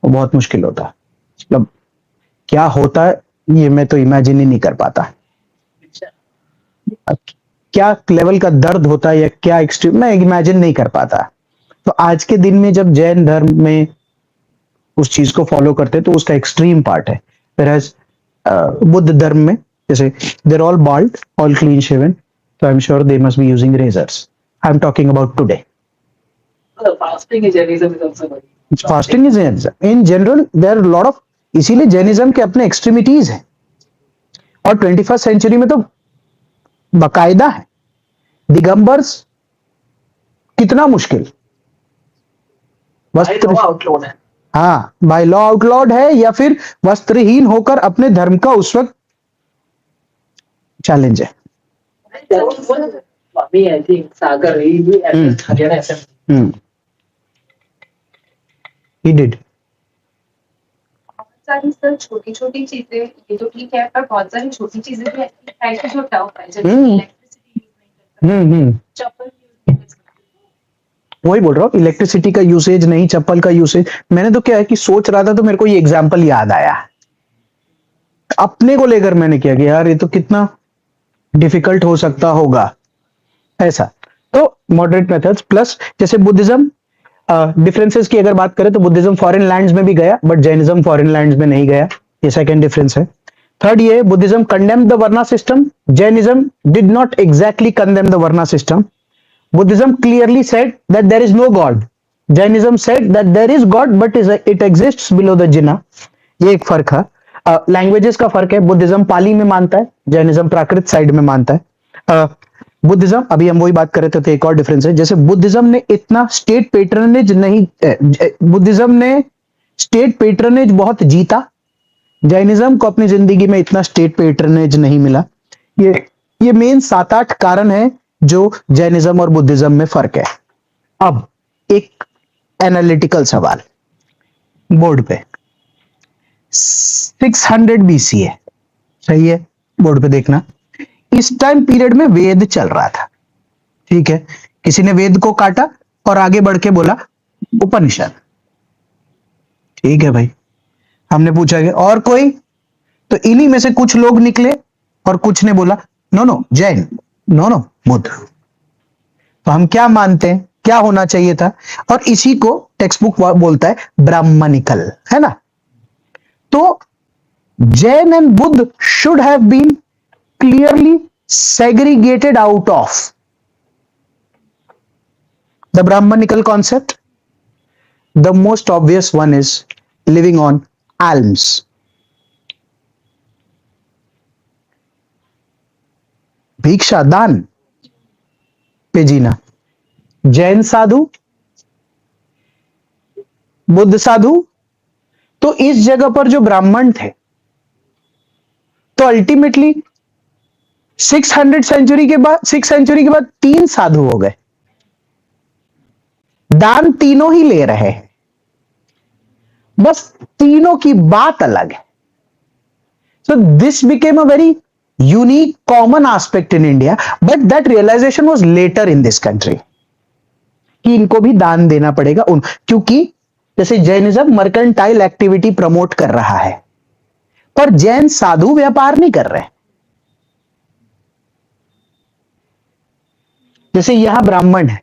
वो बहुत मुश्किल होता। मतलब क्या होता है ये मैं तो इमेजिन ही नहीं कर पाता। क्या लेवल का दर्द होता है या क्या एक्सट्रीम, मैं इमेजिन नहीं कर पाता। तो आज के दिन में जब जैन धर्म में उस चीज को फॉलो करते तो उसका एक्सट्रीम पार्ट है। whereas बुद्ध धर्म में जैसे there all bald, all clean shaven, तो I am sure they must be using razors. I am talking about today. Fasting is also fasting is in general there are lot of, इसीलिए Jainism के अपने extremities हैं, और 21st century में तो बाकायदा है। दिगंबर्स कितना मुश्किल, वस्त्र आउटलोड है। हाँ, बाय लॉ आउटलॉड है, या फिर वस्त्रहीन होकर अपने धर्म का उस वक्त चैलेंज है। स्वामी आई थिंक सागर ही भी हरियाणा ऐसे ही डिड। सारी सर छोटी छोटी चीजें, ये तो ठीक है, पर बहुत सारी छोटी चीजें भी है कि जो टफ है, जैसे इलेक्ट्रिसिटी यूज नहीं करता, चप्पल यूज नहीं कर सकते। वही बोल रहा हूँ, इलेक्ट्रिसिटी का यूसेज नहीं, चप्पल का यूसेज। मैंने तो क्या है कि सोच रहा था तो मेरे को ये एग्जांपल याद आया अपने को लेकर, मैंने किया कि यार ये तो कितना डिफिकल्ट हो सकता होगा ऐसा। तो मॉडरेट मेथड्स प्लस, जैसे बुद्धिज्म डिफरेंसेस की अगर बात करें तो बुद्धिज्म फॉरेन लैंड्स में भी गया, बट जैनिज्म फॉरेन लैंड्स में नहीं गया, ये सेकंड डिफरेंस है। थर्ड ये, Buddhism condemned the varna system, Jainism did not exactly condemn the varna system. Buddhism clearly said that there is no God. Jainism said that there is God, but it exists below the जिना। ये एक फर्क है। Languages का फर्क है, Buddhism पाली में मानता है, जैनिज्म प्राकृत साइड में मानता है। बुद्धिज्म, अभी हम वही बात कर रहे थे, तो एक और डिफरेंस है। जैसे बुद्धिज्म ने इतना स्टेट पेट्रनेज नहीं, बुद्धिज्म ने स्टेट पेट्रनेज बहुत जीता, जैनिज्म को अपनी जिंदगी में इतना स्टेट पेट्रनेज नहीं मिला। ये मेन 7-8 कारण है जो जैनिज्म और बुद्धिज्म में फर्क है। अब एक एनालिटिकल सवाल बोर्ड पे, 600 BC है, सही है, बोर्ड पे देखना। इस टाइम पीरियड में वेद चल रहा था, ठीक है, किसी ने वेद को काटा और आगे बढ़ के बोला उपनिषद, ठीक है भाई। हमने पूछा कि और कोई, तो इन्हीं में से कुछ लोग निकले और कुछ ने बोला नो जैन, नो बुद्ध। तो हम क्या मानते हैं, क्या होना चाहिए था, और इसी को टेक्स्ट बुक बोलता है ब्राह्मणिकल, है ना। तो Jain and Buddha should have been clearly segregated out of the Brahmanical concept? The most obvious one is living on alms. भिक्षा दान पे जीना. जैन साधु, बुद्ध साधु, तो इस जगह पर जो ब्राह्मण थे, तो अल्टीमेटली 600 सेंचुरी के बाद 6 सेंचुरी के बाद 3 साधु हो गए. दान तीनों ही ले रहे हैं, बस तीनों की बात अलग है. So this became a very unique common aspect in India, but that realization was later in this country कि इनको भी दान देना पड़ेगा क्योंकि जैसे जैनिज्म मर्केंटाइल एक्टिविटी प्रमोट कर रहा है, पर जैन साधु व्यापार नहीं कर रहे. जैसे यहां ब्राह्मण है,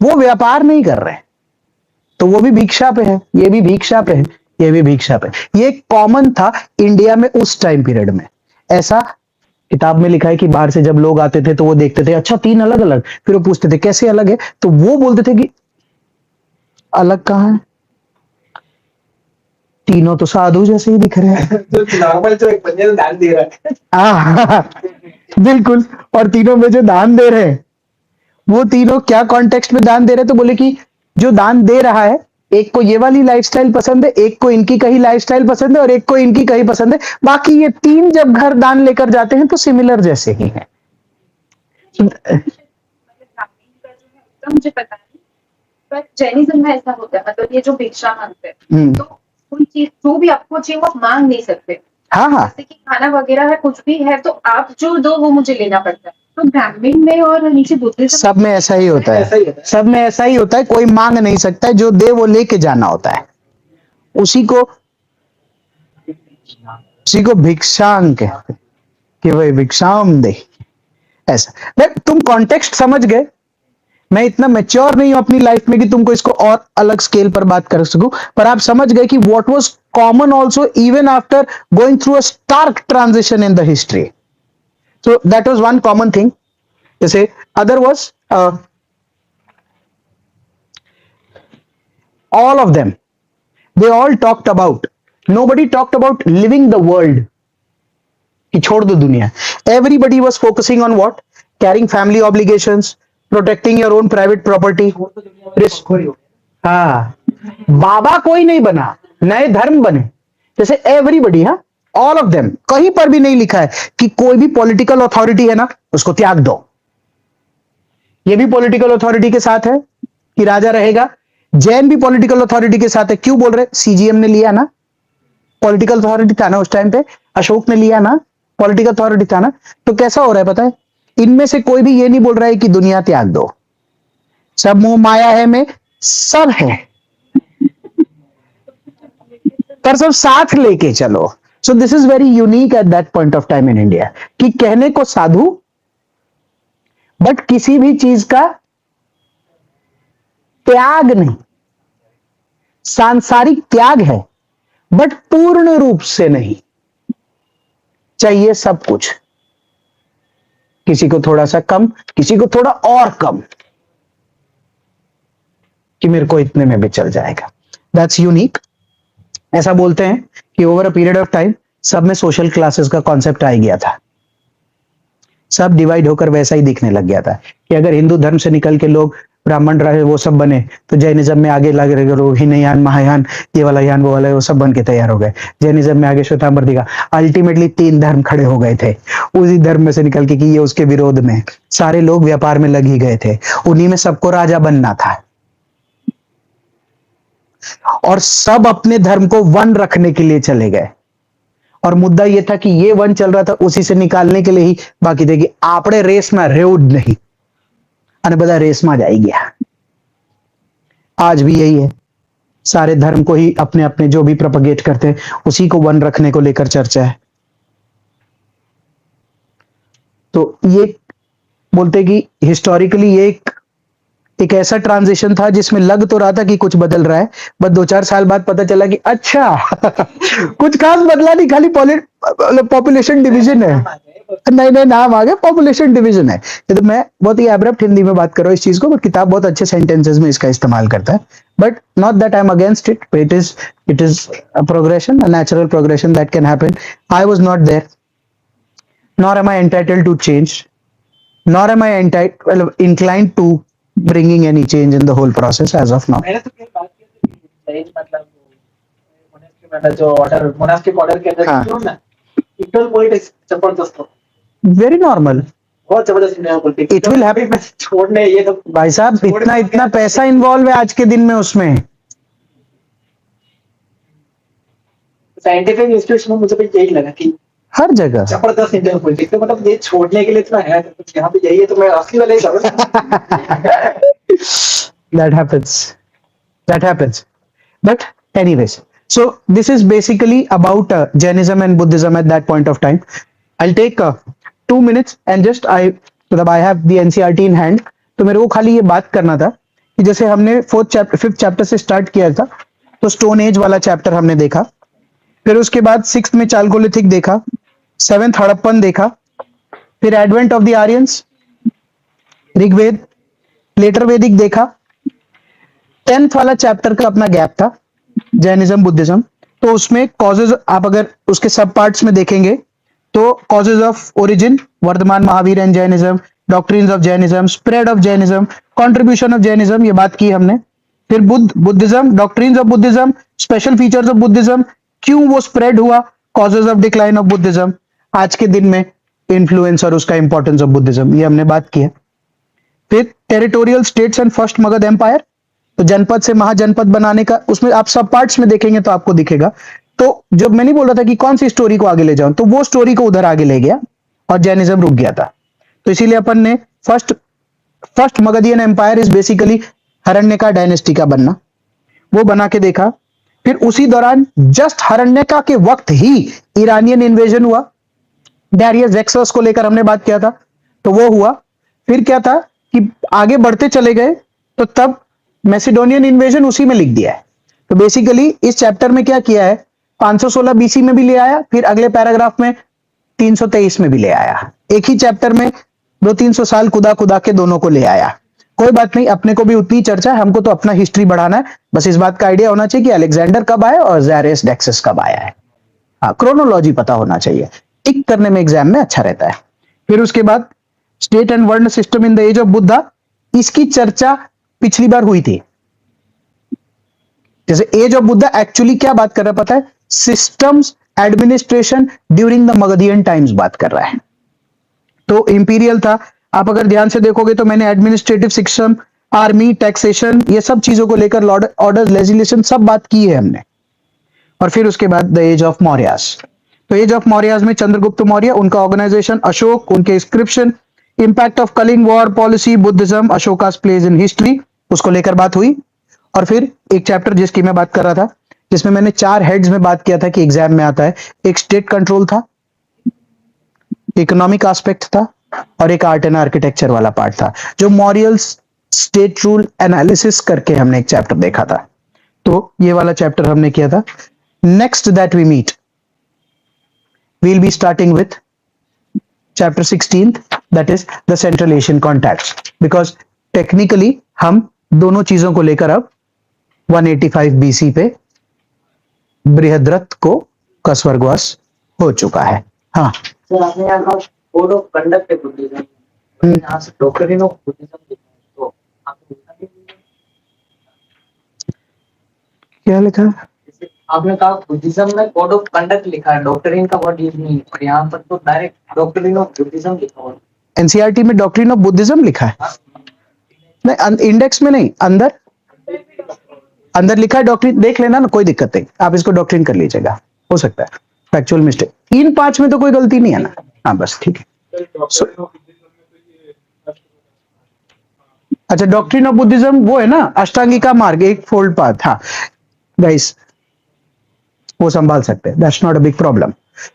वो व्यापार नहीं कर रहे, तो वो भी भिक्षा पे है, ये भी भिक्षा पे है, ये भी भिक्षा पे. ये कॉमन था इंडिया में उस टाइम पीरियड में. ऐसा किताब में लिखा है कि बाहर से जब लोग आते थे तो वो देखते थे अच्छा 3 अलग अलग, फिर वो पूछते थे कैसे अलग है, तो वो बोलते थे कि अलग कहां है, तीनों तो साधु जैसे ही दिख रहे हैं. तो नॉर्मल जो एक बंदे दान दे रहा है. बिल्कुल. और तीनों में जो दान दे रहे हैं, वो तीनों क्या कॉन्टेक्स्ट में दान दे रहे हैं, तो बोले कि जो दान दे रहा है, एक को ये वाली लाइफस्टाइल पसंद है, एक को इनकी कहीं लाइफस्टाइल पसंद है, और एक को इनकी कहीं पसंद है. बाकी ये 3 जब घर दान लेकर जाते हैं तो सिमिलर जैसे ही हैं. मुझे पता नहीं, पर जैनिज्म में ऐसा होता है, मतलब ये जो भिक्षा मांगते हैं, तो कोई चीज जो भी आपको चाहिए वो आप मांग नहीं सकते. हाँ हाँ, जैसे कि खाना वगैरह है, कुछ भी है, तो आप जो दो वो मुझे लेना पड़ता है. तो ब्राह्मण में और नीचे बुद्धिज्म सब में ऐसा ही होता ऐसा है. ही होता है. सब में ऐसा ही होता है. कोई मांग नहीं सकता है, जो दे वो लेके जाना होता है. उसी को भिक्षांग कहते हैं कि वही भिक्षाम दे. ऐसा. बट तुम कॉन्टेक्स्ट समझ गए. मैं इतना मैच्योर नहीं हूं अपनी लाइफ में कि तुमको इसको और अलग स्केल पर बात कर सकूं, पर आप समझ गए कि what was common also even after going through a stark transition in the history. So that was one common thing. जैसे other was all of them, they all talked about, nobody talked about living the world कि छोड़ दो दुनिया. Everybody was focusing on what? Carrying family obligations, protecting your own private property. हाँ, बाबा कोई नहीं बना, नए धर्म बने. जैसे everybody, हाँ, all of them. कहीं पर भी नहीं लिखा है कि कोई भी पॉलिटिकल अथॉरिटी है ना, उसको त्याग दो. ये भी पॉलिटिकल अथॉरिटी के साथ है कि राजा रहेगा. जैन भी पॉलिटिकल अथॉरिटी के साथ है. क्यों बोल रहे? सीजीएम ने लिया ना, पॉलिटिकल अथॉरिटी था ना उस टाइम पे. अशोक ने लिया ना, पॉलिटिकल अथॉरिटी था ना. तो कैसा हो रहा है पता है, इनमें से कोई भी ये नहीं बोल रहा है कि दुनिया त्याग दो. सब मोह माया है में सब है, पर सब साथ लेके चलो. So this is very unique at that point of time in India कि कहने को साधु, बट किसी भी चीज का त्याग नहीं. सांसारिक त्याग है, बट पूर्ण रूप से नहीं. चाहिए सब कुछ, किसी को थोड़ा सा कम, किसी को थोड़ा और कम, कि मेरे को इतने में भी चल जाएगा. That's unique. ऐसा बोलते हैं कि over a period of time सब में सोशल क्लासेस का कॉन्सेप्ट आ गया था. सब डिवाइड होकर वैसा ही दिखने लग गया था कि अगर हिंदू धर्म से निकल के लोग ब्राह्मण रहे, वो सब बने, तो जैनिज्म में आगे लग रहे, हीनयान, महायान, ये वाला यान, वो वाला, वो सब बन के तैयार हो गए. जैनिज्म में आगे श्वेतांबर दिखा. अल्टीमेटली 3 धर्म खड़े हो गए थे उसी धर्म में से निकल के कि ये उसके विरोध में. सारे लोग व्यापार में लग ही गए थे. उन्हीं में सबको राजा बनना था, और सब अपने धर्म को वन रखने के लिए चले गए. और मुद्दा यह था कि ये वन चल रहा था, उसी से निकालने के लिए ही बाकी थे कि आपने रेस में रेउड नहीं, અને બધા રેસમાં જ આવી ગયા. आज भी यही है. सारे धर्म को ही अपने अपने जो भी प्रोपगेट करते हैं, उसी को वन रखने को लेकर चर्चा है. तो ये बोलते कि हिस्टोरिकली ये एक ऐसा ट्रांजिशन था जिसमें लग तो रहा था कि कुछ बदल रहा है, बट 2-4 साल बाद पता चला कि अच्छा कुछ खास बदला नहीं, खाली पॉपुलेशन डिवीजन है. नहीं नहीं, नाम आ गया, पॉपुलेशन डिवीजन है ये। तो मैं बहुत ही एब्रप्ट हिंदी में बात कर रहा हूँ इस चीज को, बट किताब बहुत अच्छे सेंटेंसेस में इसका इस्तेमाल करता है। But not that I am against it, it is a progression, a natural progression that can happen. I was not there, nor am I entitled to change, nor am I inclined to bringing any change in the whole process as of now. मैंने तो कई बात की थी कि change मतलब monastery में जो ऑर्डर, मोनास्टिक ऑर्डर के अंदर हाँ। जो ना इंटरनल पॉलिटिक्स जबरदस्त हो, Very normal. बहुत जबरदस्त internal politics. It will happen. छोड़ने ये तो भाई साहब इतना इतना पैसा इन्वॉल्व है आज के दिन में उसमें। साइंटिफिक इंस्टीट्यूशन में मुझे भी यही लगा कि हर जगह जबरदस्त इंटरनल पॉलिटिक्स, तो मतलब ये छोड़ने के लिए इतना है कुछ यहाँ पे यही है, तो मैं असली वाला ही समझ। that happens. But anyways, so this is basically about Jainism and Buddhism at that point of time. I'll take 2 minutes and just मतलब I have the NCERT in hand, तो मेरे को खाली ये बात करना था कि जैसे हमने 5th चैप्टर से स्टार्ट किया था, तो स्टोन एज वाला चैप्टर हमने देखा, फिर उसके बाद 6th में चालकोलिथिक देखा, 7th हड़प्पन देखा, फिर advent of the Aryans, Rigveda, later Vedic देखा। 10th वाला चैप्टर का अपना गैप था, जैनिज्म बुद्धिज्म, तो उसमें कॉजेज, आप अगर उसके सब पार्ट्स में देखेंगे तो causes of origin, Vardhaman Mahavira and Jainism, doctrines of Jainism, spread of Jainism, contribution of Jainism, ये बात की हमने। फिर Buddhism, doctrines of Buddhism, special features of Buddhism, क्यों वो स्प्रेड हुआ, causes of decline of Buddhism, आज के दिन में इन्फ्लुएंस और उसका इंपॉर्टेंस ऑफ बुद्धिज्म, ये हमने बात की है। फिर territorial states and first Magadha empire, तो जनपद से महाजनपद बनाने का, उसमें आप सब पार्ट्स में देखेंगे तो आपको दिखेगा। तो जब मैं नहीं बोल रहा था कि कौन सी स्टोरी को आगे ले जाऊं, तो वो स्टोरी को उधर आगे ले गया और जैनिज्म रुक गया था। तो इसीलिए अपन ने first Magadhian empire is basically Haryanka dynasty का बनना, वो बना के देखा। फिर उसी दौरान जस्ट हरण्यका के वक्त ही ईरानियन इन्वेजन हुआ, डैरियस एक्सस को लेकर हमने बात किया था, तो वो हुआ। फिर क्या था कि आगे बढ़ते चले गए, तो तब मैसिडोनियन इन्वेजन उसी में लिख दिया है। तो बेसिकली इस चैप्टर में क्या किया है, 516 बीसी में भी ले आया, फिर अगले पैराग्राफ में 323 में भी ले आया। एक ही चैप्टर में 200-300 साल कुदा के दोनों को ले आया। कोई बात नहीं, अपने को भी उतनी चर्चा है, हमको तो अपना हिस्ट्री बढ़ाना है, बस इस बात का आइडिया होना चाहिए कि अलेक्जेंडर कब आया और ज़ायरस डेक्सस कब आया है। हाँ, क्रोनोलॉजी पता होना चाहिए, टिक करने में एग्जाम में अच्छा रहता है। फिर उसके बाद state and varna system in the age of Buddha, इसकी चर्चा पिछली बार हुई थी। जैसे एज ऑफ बुद्धा एक्चुअली क्या बात कर रहा है पता है, systems administration during the Magadhian times बात कर रहा है। तो इंपीरियल था, आप अगर ध्यान से देखोगे तो मैंने एडमिनिस्ट्रेटिव सिस्टम, आर्मी, टैक्सेशन, ये सब चीजों को लेकर ऑर्डर्स, लेजिस्लेशन सब बात की है हमने। और फिर उसके बाद द एज ऑफ मौर्यास, तो एज ऑफ मौर्यास में चंद्रगुप्त मौर्य, उनका ऑर्गेनाइजेशन, अशोक, उनके inscription, impact of Kalinga war policy, Buddhism, Ashoka's place in history, उसको लेकर बात हुई। और फिर एक चैप्टर जिसकी मैं बात कर रहा था, जिसमें मैंने 4 हेड्स में बात किया था कि एग्जाम में आता है, एक स्टेट कंट्रोल था, इकोनॉमिक एस्पेक्ट था, और एक आर्ट एंड आर्किटेक्चर वाला पार्ट था, जो मॉरियल्स स्टेट रूल एनालिसिस करके हमने एक चैप्टर देखा था। तो ये वाला चैप्टर हमने किया था। Next that we meet, we will be starting with chapter 16th, that is the Central Asian contacts, because technically हम दोनों चीजों को लेकर अब 185 BC पे बृहद्रथ का स्वर्गवास हो चुका है। हाँ, सर आपने यहाँ का कोड ऑफ कंडक्ट है बुद्धिज्म, यहाँ से डॉक्ट्रिन ऑफ बुद्धिज्म लिखा है, तो आपने लिखा नहीं? क्या लिखा? जैसे आपने कहा बुद्धिज्म में कोड ऑफ कंडक्ट लिखा है, डॉक्ट्रिन का वर्ड यूज नहीं है, और यहाँ पर तो डायरेक्ट डॉक्ट्रिन ऑफ बुद्धिज्म लिखा हुआ है। एनसीईआरटी में डॉक्ट्रिन ऑफ बुद्धिज्म लिखा है? नहीं, इंडेक्स में नहीं, अंदर लिखा है डॉक्ट्रिन, देख लेना ना, कोई दिक्कत नहीं, आप इसको डॉक्ट्रिन कर लीजिएगा, हो सकता है फैक्चुअल मिस्टेक। 3-5 में तो कोई गलती नहीं है ना? हाँ बस ठीक है। अच्छा, डॉक्ट्रिन ऑफ बुद्धिज्म वो है ना, अष्टांगिका मार्ग, एक फोल्ड पाथ। हाँ गाइस, वो संभाल सकते हैं, that's not a big problem.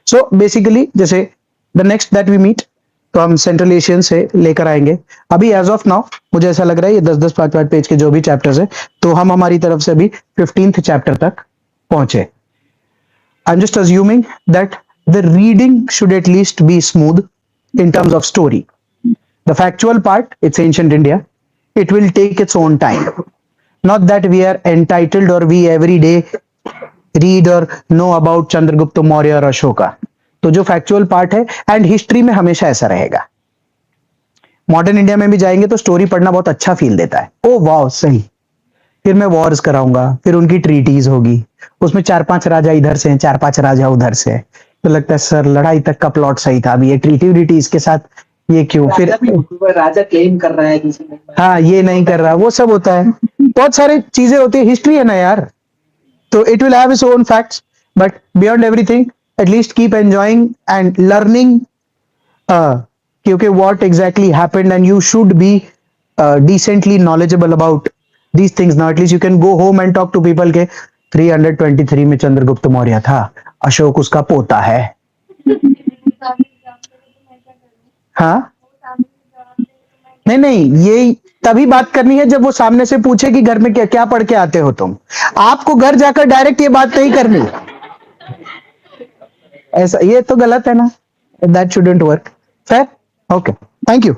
So basically जैसे the next that we meet, तो हम सेंट्रल एशियन से लेकर आएंगे। अभी एज ऑफ नाउ मुझे ऐसा लग रहा है ये 10-10, 5-5 पेज के जो भी चैप्टर्स है, तो हम हमारी तरफ से अभी 15th चैप्टर तक पहुंचे। आई am just assuming that the reading should at least be smooth, in terms of story. The factual part, it's ancient India. It will take its own time. Not that we are entitled or we every day read or know about Chandragupta Maurya और अशोका. तो जो factual part है, and history में हमेशा ऐसा रहेगा. Modern India में भी जाएंगे तो स्टोरी पढ़ना बहुत अच्छा फील देता है. ओ वाह, सही. फिर मैं वॉर्स कराऊंगा, फिर उनकी ट्रीटीज होगी, उसमें 4-5 राजा इधर से हैं, 4-5 राजा उधर से हैं. तो लगता है सर लड़ाई तक का प्लॉट सही था, अभी ये ट्रीटीज के साथ ये क्यों. फिर राजा क्लेम कर रहा है दूसरे में. हाँ, ये नहीं कर रहा, वो सब होता है. बहुत सारी चीजें होती है, हिस्ट्री है ना यार. तो it will have its own facts, but beyond everything at least keep enjoying and learning, क्योंकि what exactly happened, and you should be decently knowledgeable about these things. Now at least you can go home and talk to people के 323 में चंद्रगुप्त मौर्य था, अशोक उसका पोता है. हाँ, नहीं नहीं, ये तभी बात करनी है जब वो सामने से पूछे कि घर में क्या क्या पढ़ के आते हो तुम. आपको घर जाकर डायरेक्ट ये बात नहीं करनी. ऐसा ये तो गलत है ना. That shouldn't work. Fair. Okay, thank you.